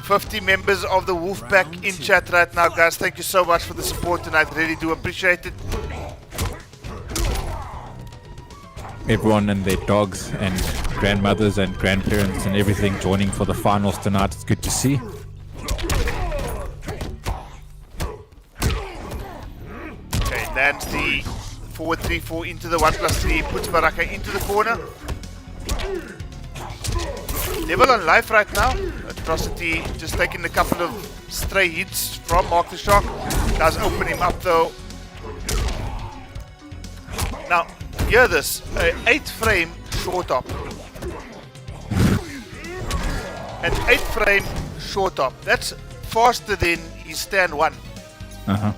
50 members of the Wolfpack in chat right now, guys. Thank you so much for the support tonight. Really do appreciate it. Everyone and their dogs and grandmothers and grandparents and everything joining for the finals tonight. It's good to see. Okay, lands the forward 3-4 into the 1+3, puts Baraka into the corner. Level on life right now. Atrocity just taking a couple of stray hits from Mark the Shark. Does open him up though. Now, hear this. 8 frame short up. An 8 frame short up. That's faster than his stand 1. Uh-huh.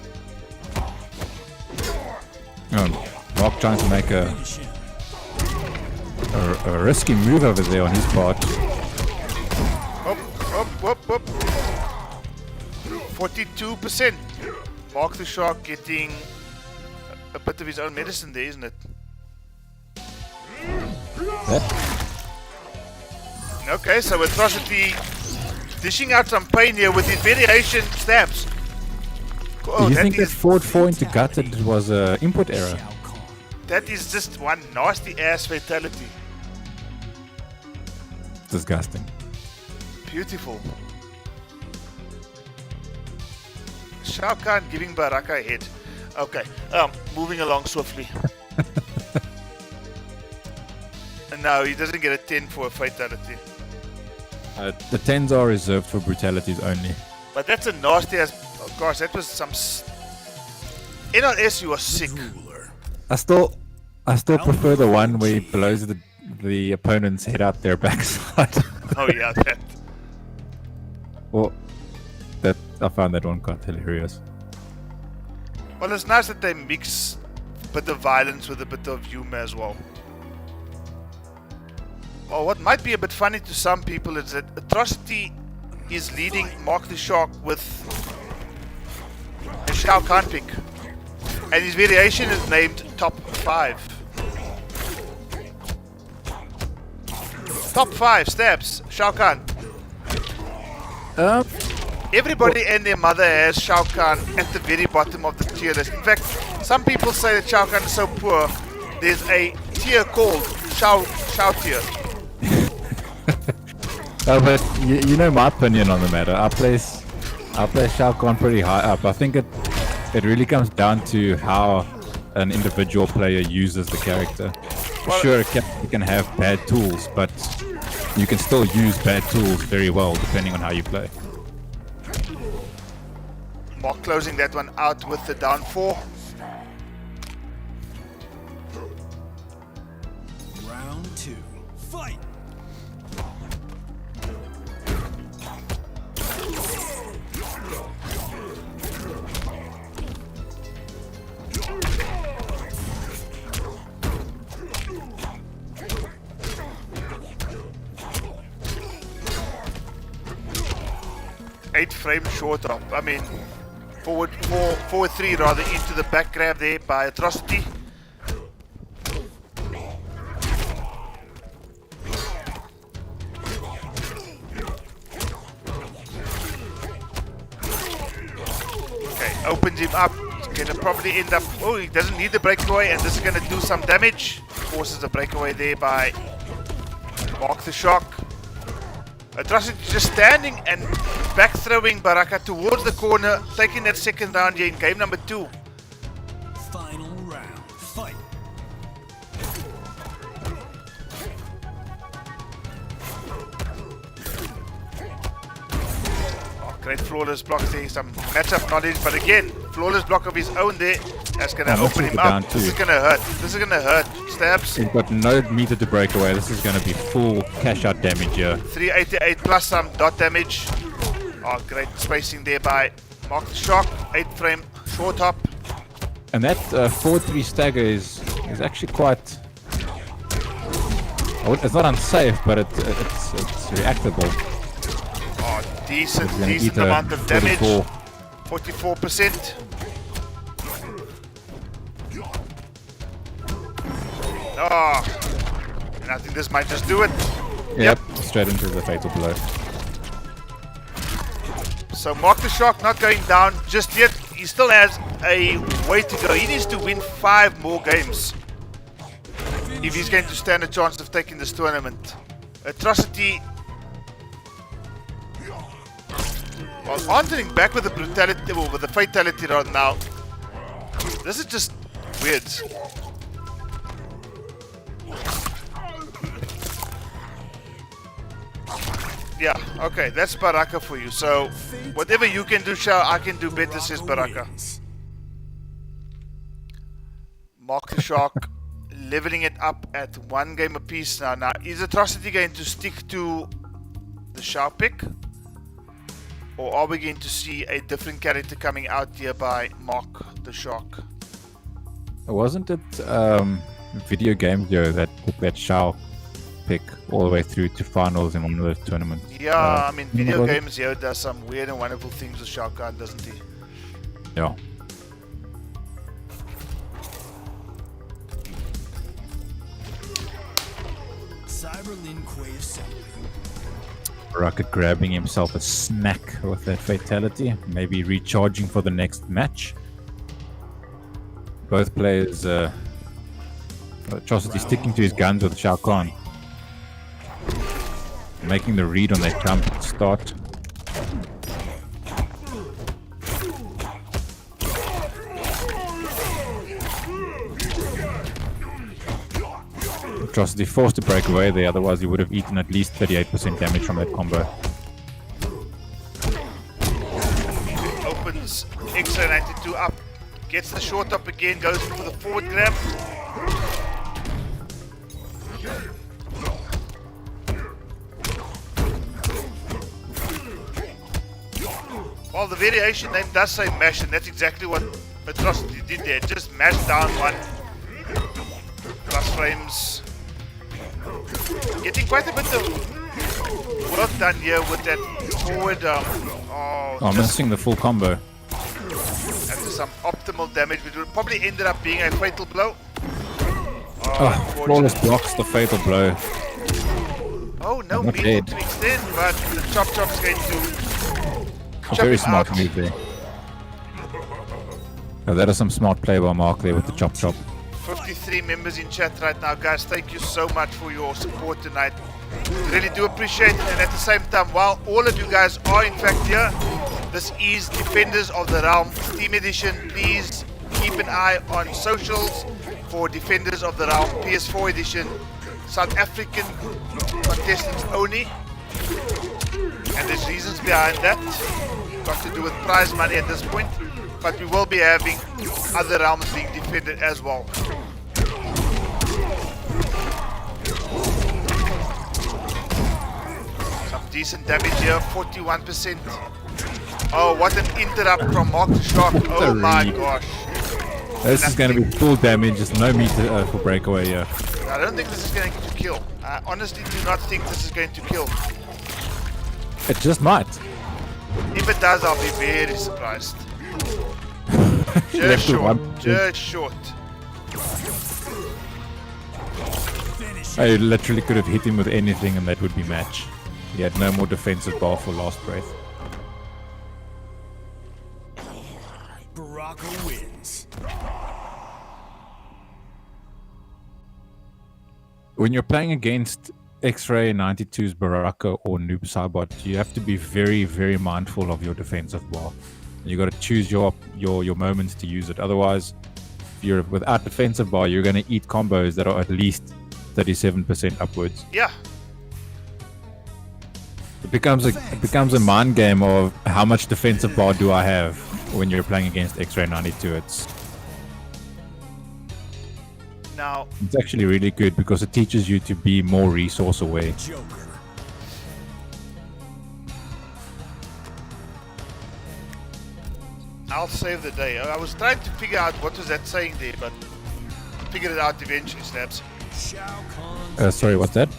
Mark trying to make a risky move over there on his part. Up. 42%. Mark the Shark getting a bit of his own medicine there, isn't it? Okay, so Atrocity dishing out some pain here with his variation stabs. Oh, Do you think that forward 4 into gutted was an input error? that is just one nasty ass fatality. Disgusting. Beautiful. Shao Kahn giving Baraka a hit. Okay, moving along swiftly. No, he doesn't get a 10 for a fatality. The 10s are reserved for brutalities only. But that's a nasty ass. Oh gosh, that was some. NRS, you are sick. I still prefer the one where he blows the opponent's head out their backside. Oh yeah, that. Well, I found that one quite hilarious. Well, it's nice that they mix a bit of violence with a bit of humor as well. Well, what might be a bit funny to some people is that Atrocity is leading Mark the Shark with a Shao Kahn pick. And his variation is named Top 5. Top 5 stabs, Shao Kahn. Everybody and their mother has Shao Kahn at the very bottom of the tier list. In fact, some people say that Shao Kahn is so poor, there's a tier called Shao tier. But you know my opinion on the matter. I place Shao Kahn pretty high up. I think it really comes down to how an individual player uses the character. Well, Sure, a character can have bad tools, but you can still use bad tools very well depending on how you play. Mark closing that one out with the down 4. Round 2. Fight! Eight frame short up. I mean, forward 3 rather into the back grab there by Atrocity. Okay, opens him up. Gonna probably end up. Oh, he doesn't need the breakaway, and this is gonna do some damage. Forces a breakaway there by Mark the Shark. Atrocity just standing and back throwing Baraka towards the corner, taking that second round here in game number 2. Final round. Fight! Oh, great flawless block there, some matchup knowledge, but again, flawless block of his own there. That's gonna open him up. This is gonna hurt. This is gonna hurt. Stabs. He's got no meter to break away. This is going to be full cash out damage here. 388 plus some dot damage. Oh, great spacing there by Mark the Shark. 8 frame short hop. And that 4-3 stagger is actually quite It's not unsafe, but it's reactable. Oh, decent It's gonna eat a amount of damage. 44. 44%. Oh, and I think this might just do it. Yep, straight into the fatal blow. So Mark the Shark not going down just yet. He still has a way to go. He needs to win 5 more games if he's going to stand a chance of taking this tournament. Atrocity, well, answering back with the brutality, or with the fatality right now. This is just weird. Yeah, okay, that's Baraka for you. So, whatever you can do, Shao, I can do better, says Baraka. Mark the Shark leveling it up at 1 game apiece now. Now, is Atrocity going to stick to the Shao pick? Or are we going to see a different character coming out here by Mark the Shark? Wasn't it Video Game Yo that took that Shao pick all the way through to finals in one of those tournaments? Yeah, I mean, Video Games Yo does some weird and wonderful things with Shao Kahn, doesn't he? Yeah. Rocket grabbing himself a snack with that fatality, maybe recharging for the next match. Both players, Atrocity sticking to his guns with Shao Kahn, making the read on that jump start. Atrocity forced to break away there, otherwise he would have eaten at least 38% damage from that combo. Opens extra 92 up, gets the short up again, goes for the forward grab. Well, the variation name does say mash, and that's exactly what Atrocity did there. Just mash down 1. Plus frames. Getting quite a bit of work done here with that forward. I'm missing the full combo. After some optimal damage, which would probably ended up being a fatal blow. Flawless blocks the fatal blow. Oh, no Not meat dead. to extend, but the chop is going to. Very smart move there. Oh, that is some smart play by Mark there with the chop. 53 members in chat right now, guys. Thank you so much for your support tonight. Really do appreciate it. And at the same time, while all of you guys are in fact here, this is Defenders of the Realm Steam Edition. Please keep an eye on socials for Defenders of the Realm PS4 Edition. South African contestants only. And there's reasons behind that. Got to do with prize money at this point. But we will be having other realms being defended as well. Some decent damage here, 41%. Oh, what an interrupt from Mark the Shark. Oh my gosh. This is going to be full damage, just no meat for breakaway here. I don't think this is going to kill. I honestly do not think this is going to kill. It just might. If it does, I'll be very surprised. Left with one. Just short. I literally could have hit him with anything and that would be match. He had no more defensive bar for last breath. Baraka wins. When you're playing against X-Ray 92's Baraka or Noob Saibot, you have to be very, very mindful of your defensive bar. You got to choose your moments to use it. Otherwise, if you're without defensive bar, you're going to eat combos that are at least 37% upwards. Yeah. It becomes a mind game of how much defensive bar do I have when you're playing against X-Ray 92. Now, It's actually really good because it teaches you to be more resource aware. Joker. I'll save the day. I was trying to figure out what was that saying there, but I figured it out eventually, Snaps. Shao Kahn. Sorry, what's that?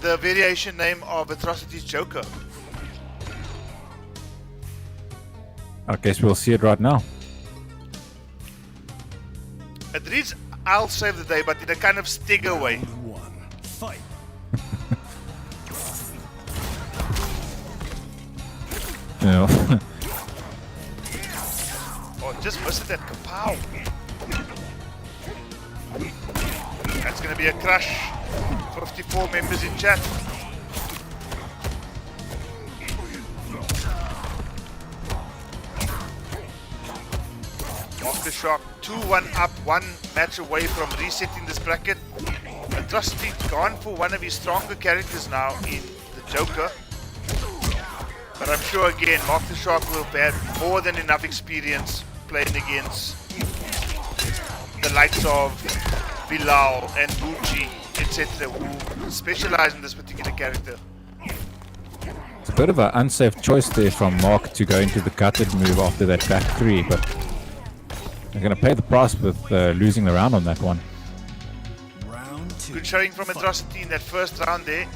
The variation name of Atrocity's Joker. I guess we'll see it right now. It reads, I'll save the day, but in a kind of Stigger way. One. Fight. Yeah. Oh, just missed it at kapow. That's going to be a crush. 54 members in chat. Aftershock 2-1 up, 1 match away from resetting this bracket. Atrocity gone for one of his stronger characters now in the Joker. But I'm sure again, Aftershock will have more than enough experience playing against the likes of Bilal and Bucci, etc., who specialize in this particular character. It's a bit of an unsafe choice there from Mark to go into the gutted move after that back 3, but they're going to pay the price with losing the round on that one. Round 2. Good showing from Atrocity in that first round there.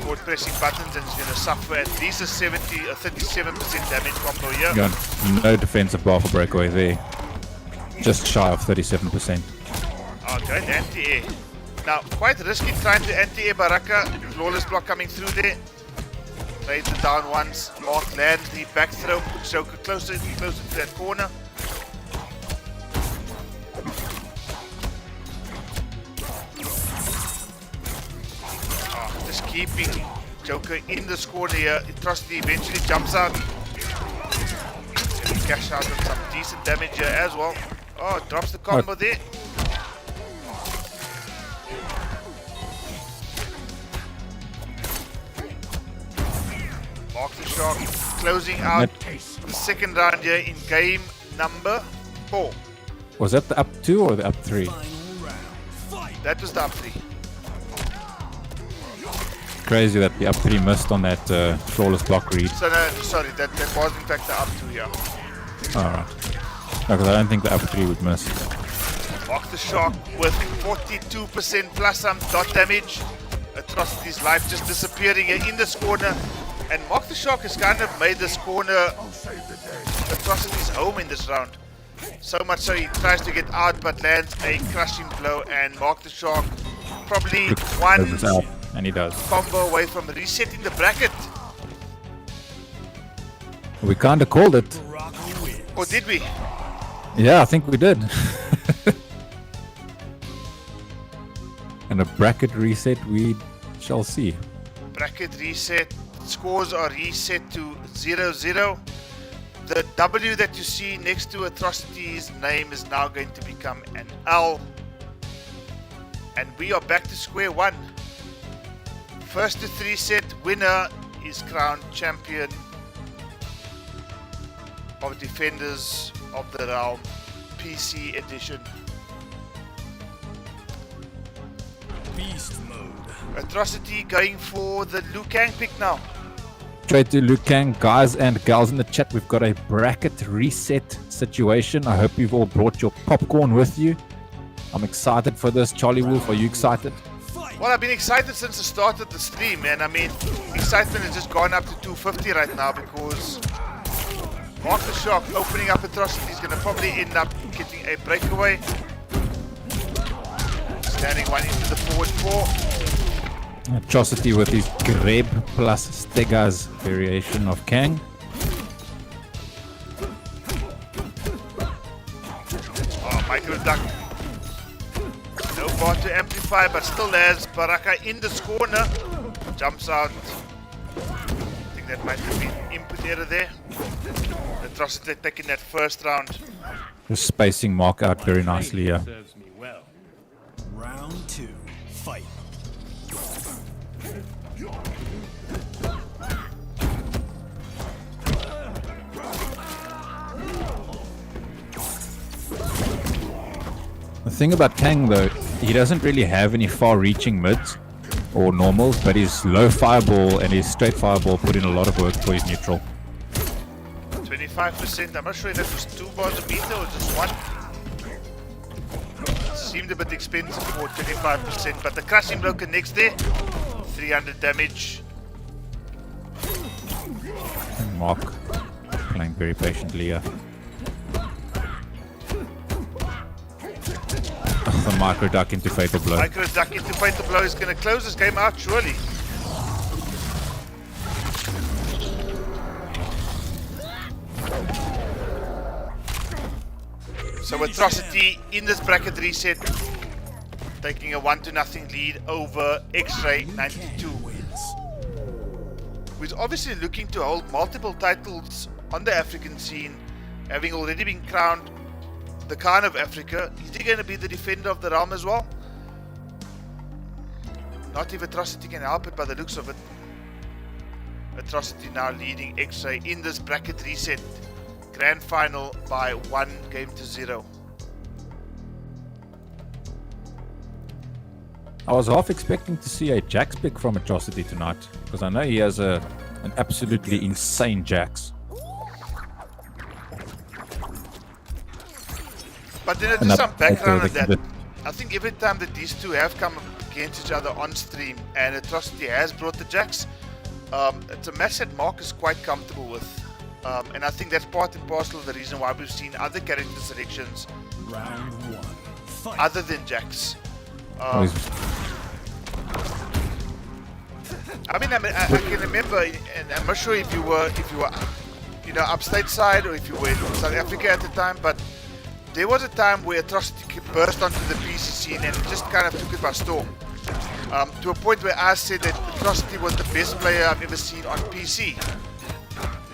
Forward pressing buttons, and he's going to suffer at least a 37% damage combo here. Got no defensive bar for breakaway there. Just shy of 37%. Oh, going anti-air. Now, quite risky trying to anti-air Baraka. Flawless block coming through there. Lays it down once. Mark lands the back throw. Puts Joker closer to that corner. Oh, just keeping Joker in this corner here. Atrocity eventually jumps out. Can cash out on some decent damage here as well. Oh, drops the combo there. Mark the Shark closing out the second round here in game number 4. Was that the up 2 or the up 3? Final round. Fight. That was the up 3. Crazy that the up 3 missed on that flawless block read. So no, sorry, that was in fact the up 2 here. Alright. Because I don't think the up 3 would miss. Mark the Shark with 42% plus some dot damage. Atrocity's life just disappearing here in this corner. And Mark the Shark has kind of made this corner Atrocity's home in this round. So much so he tries to get out but lands a crushing blow, and Mark the Shark probably one Out, and he does. combo away from resetting the bracket. We kind of called it. Baraka wins. Or did we? Yeah, I think we did. And a bracket reset, we shall see. Bracket reset. Scores are reset to 0-0. The W that you see next to Atrocity's name is now going to become an L. And we are back to square one. First to 3 set winner is crowned champion of Defenders of the Realm PC edition. Beast mode. Atrocity going for the Liu Kang pick now. Straight to Liu Kang. Guys and gals in the chat, we've got a bracket reset situation. I hope you've all brought your popcorn with you. I'm excited for this. Charlie Wolf, are you excited? Fight. Well, I've been excited since the start of the stream, man. I mean, excitement has just gone up to 250 right now because Mark the Shark opening up Atrocity is going to probably end up getting a breakaway. Standing one into the forward 4. Atrocity with his Greb plus Stegas variation of Kang. Oh, micro duck. No bar to amplify, but still has Baraka in this corner. Jumps out. I think that might have been input error there. Atrocity taking that first round. Just spacing Mark out very nicely here. Serves me well. Round 2. Fight. The thing about Kang though, he doesn't really have any far-reaching mids or normals, but his low fireball and his straight fireball put in a lot of work for his neutral. 25%. I'm not sure if that was 2 bars a meter or just 1. Let's Seemed a bit expensive for 25%, but the crushing blow connects there. 300 damage. And Mark playing very patiently here. The micro duck into fatal blow. Micro duck into fatal blow is going to close this game out, surely. So Atrocity in this bracket reset, taking a 1-0 lead over X-Ray 92. Who's obviously looking to hold multiple titles on the African scene, having already been crowned the Khan of Africa. Is he going to be the defender of the realm as well? Not if Atrocity can help it by the looks of it. Atrocity now leading X-Ray in this bracket reset. Grand final by 1-0. I was half expecting to see a Jax pick from Atrocity tonight, because I know he has an absolutely insane Jax. But then just some background on that. I think every time that these two have come against each other on stream and Atrocity has brought the Jax, it's a match that Mark is quite comfortable with. And I think that's part and parcel of the reason why we've seen other character selections Round 1. Fight. other than Jax. I mean, I can remember, and I'm not sure if you were, you know, upstate side or if you were in South Africa at the time, but there was a time where Atrocity burst onto the PC scene and just kind of took it by storm. To a point where I said that Atrocity was the best player I've ever seen on PC.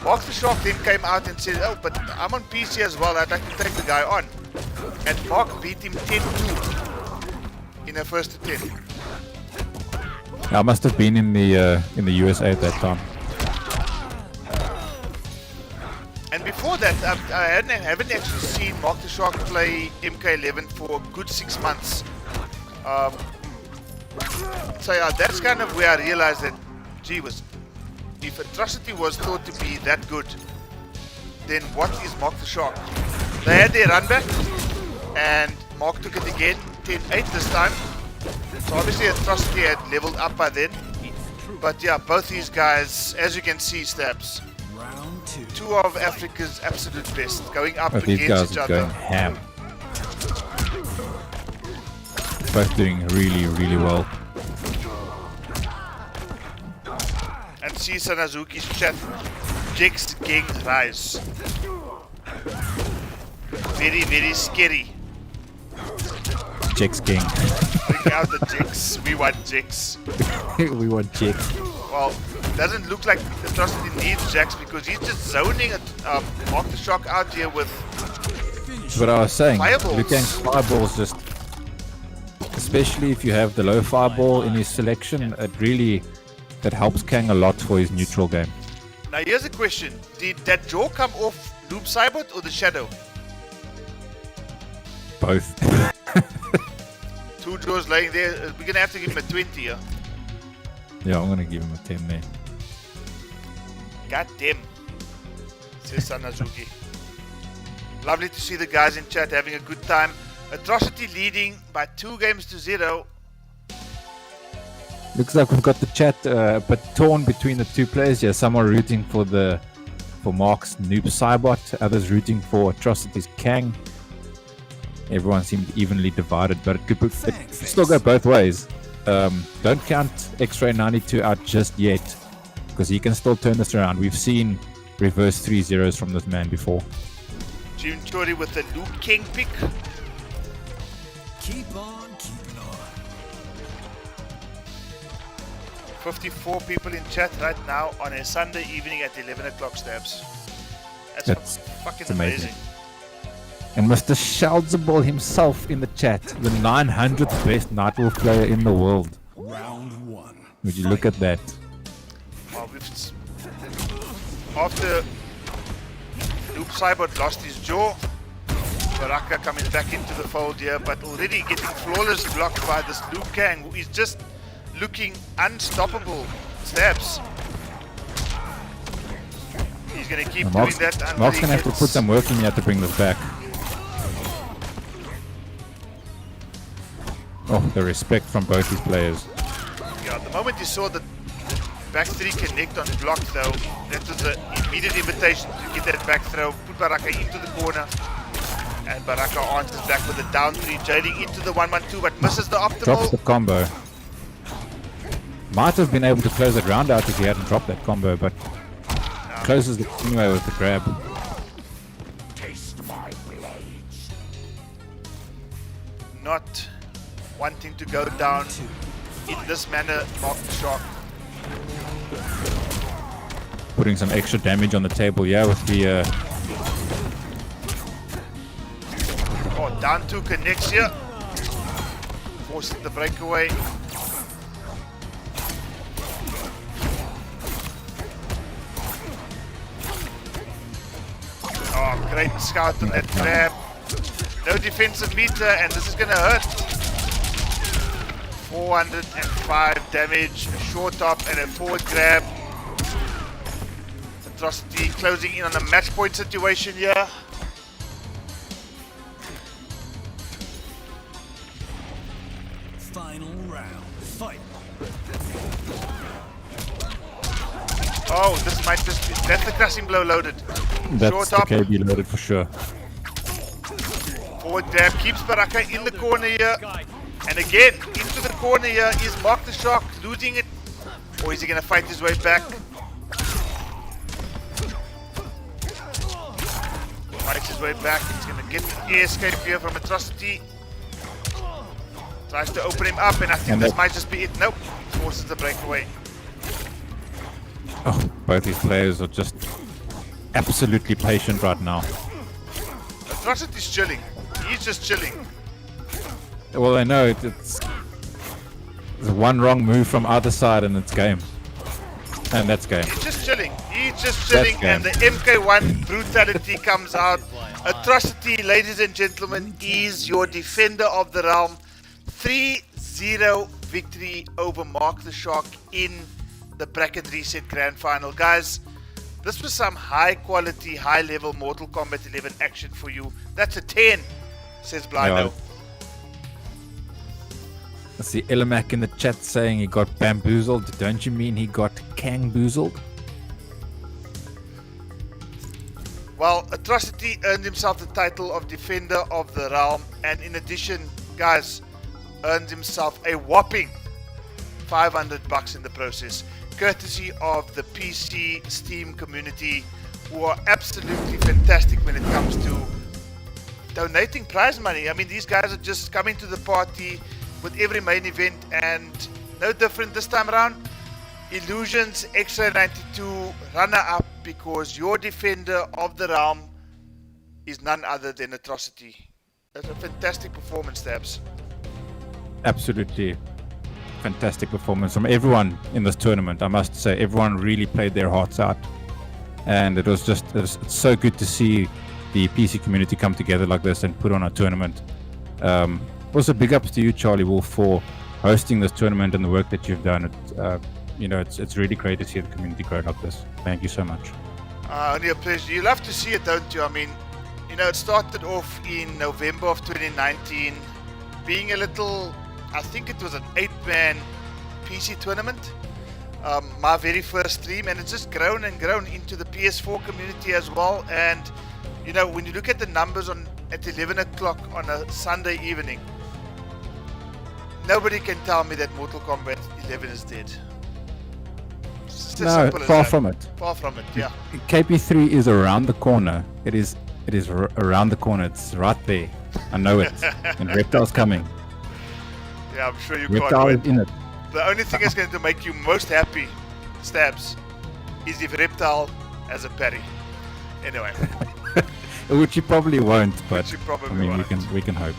Mark the Shark then came out and said, oh, but I'm on PC as well, I'd like to take the guy on. And Mark beat him 10-2 in a first attempt. I must have been in the USA at that time. And before that, I haven't actually seen Mark the Shark play MK11 for a good 6 months. So yeah, that's kind of where I realized that, gee whiz, if Atrocity was thought to be that good, then what is Mark the Shark? They had their run back, and Mark took it again, 10-8 this time. So obviously Atrocity had leveled up by then. But yeah, both these guys, as you can see, Stabs, Round 2. two of Africa's absolute best, going up But these against guys each are other. going ham. Both doing really, really well. And see Sanazuki's chat. Jax Gang Rise. Very, very scary. Jax King. Bring out the Jax. We want Jax. We want Jax. Well, doesn't look like Atrocity needs Jax because he's just zoning Mark the Shark out here with That's what I was saying. Fireballs. Liu Kang's fireballs just, especially if you have the low fireball in his selection, that helps Kang a lot for his neutral game. Now here's a question. Did that jaw come off Noob Cybot or the Shadow? Both. Two jaws laying there. We're gonna have to give him a 20 here. Yeah, I'm gonna give him a 10 there. God damn, says Sanazuki. Lovely to see the guys in chat having a good time. Atrocity leading by 2-0. Looks like we've got the chat but torn between the two players here. Some are rooting for Mark's Noob Cybot, others rooting for Atrocity's Kang. Everyone seemed evenly divided, but it could still go both ways. Don't count X-Ray 92 out just yet, because he can still turn this around. We've seen reverse 3-0s from this man before. Jim Chori with the Luke King pick. Keep on keeping on. 54 people in chat right now on a Sunday evening at 11 o'clock, Stabs. That's fucking amazing. And Mr. Shalzable himself in the chat, the 900th best Nightwolf player in the world. Round 1. Would you look at that? Well, after Luke Cybot lost his jaw, Baraka coming back into the fold here, but already getting flawless blocked by this Liu Kang, who is just looking unstoppable. Stabs. He's going to keep doing that. Mark's going to have to put some work in here to bring this back. Oh, the respect from both these players. Yeah, the moment you saw the back three connect on block though, that was an immediate invitation to get that back throw, put Baraka into the corner, and Baraka answers back with a down three, jailing into the 1-1-2, but misses the Drops optimal. the combo. Might have been able to close that round out if he hadn't dropped that combo, but closes the anyway with the grab. Taste my blades. Not wanting to go down in this manner, Mark the Shark. Putting some extra damage on the table, yeah, with the Oh, down two connects here. Forces the breakaway. Oh, great scout on that grab. No defensive meter, and this is gonna hurt. 405 damage, a short top, and a forward grab. Atrocity closing in on a match point situation here. Final round. Fight. Oh, this might just be. That's the crushing blow loaded. that's Short the top. KB loaded for sure. Forward grab keeps Baraka in the corner here. And again, into the corner here is Mark the Shark losing it. Or is he going to fight his way back? Fights his way back. He's going to get the air escape here from Atrocity. Tries to open him up, and I think And this that- might just be it. Nope. Forces the breakaway. Oh, both these players are just absolutely patient right now. Atrocity's chilling. He's just chilling. Well, I know it's one wrong move from either side and it's game. And that's game. He's just chilling. He's just chilling, game. and the MK1 brutality comes out. Atrocity, ladies and gentlemen, is your defender of the realm. 3-0 victory over Mark the Shark in the bracket reset grand final. Guys, this was some high quality, high level Mortal Kombat 11 action for you. That's a 10, says Blindo. Yeah. I see Illimac in the chat saying he got bamboozled. Don't you mean he got kangboozled? Well, Atrocity earned himself the title of Defender of the Realm, and in addition, guys, earned himself a whopping $500 in the process, courtesy of the PC Steam community, who are absolutely fantastic when it comes to donating prize money. I mean, these guys are just coming to the party with every main event, and no different this time around. Illusions Extra 92 runner-up, because your Defender of the Realm is none other than Atrocity. That's a fantastic performance, Tabs. Absolutely fantastic performance from everyone in this tournament. I must say, everyone really played their hearts out. And it's so good to see the PC community come together like this and put on a tournament. Also, big ups to you, Charlie Wolf, for hosting this tournament and the work that you've done. It's really great to see the community grow like this. Thank you so much. Only a pleasure. You love to see it, don't you? I mean, it started off in November of 2019, being a little, I think it was an 8-man PC tournament. My very first stream, and it's just grown and grown into the PS4 community as well. And when you look at the numbers at 11 o'clock on a Sunday evening, nobody can tell me that Mortal Kombat 11 is dead. It's as No, simple as far that. from it. Far from it, yeah. KP3 is around the corner. It is around the corner. It's right there. I know it. And Reptile's coming. Yeah, I'm sure you Reptile can't is wait. in it. The only thing that's going to make you most happy, Stabs, is if Reptile has a parry. Anyway, Which you probably won't, but you probably I mean, won't. we can hope.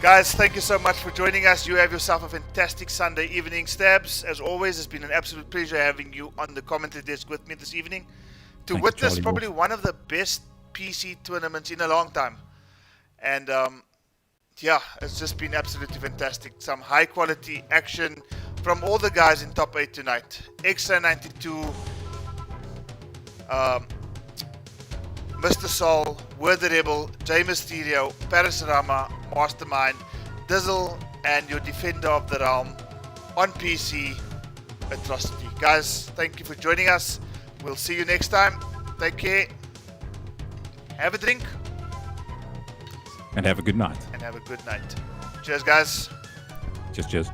guys, thank you so much for joining us. You have yourself a fantastic Sunday evening, Stabs. As always, it's been an absolute pleasure having you on the commentary desk with me this evening to Thank you, witness Charlie probably one of the best PC tournaments in a long time. And yeah, it's just been absolutely fantastic. Some high quality action from all the guys in top 8 tonight. Extra 92, Mr. Soul, Word the Rebel, Jay Mysterio, Paris Rama, Mastermind, Dizzle, and your Defender of the Realm on PC, Atrocity. Guys, thank you for joining us. We'll see you next time. Take care. Have a drink. And have a good night. And have a good night. Cheers, guys. Cheers.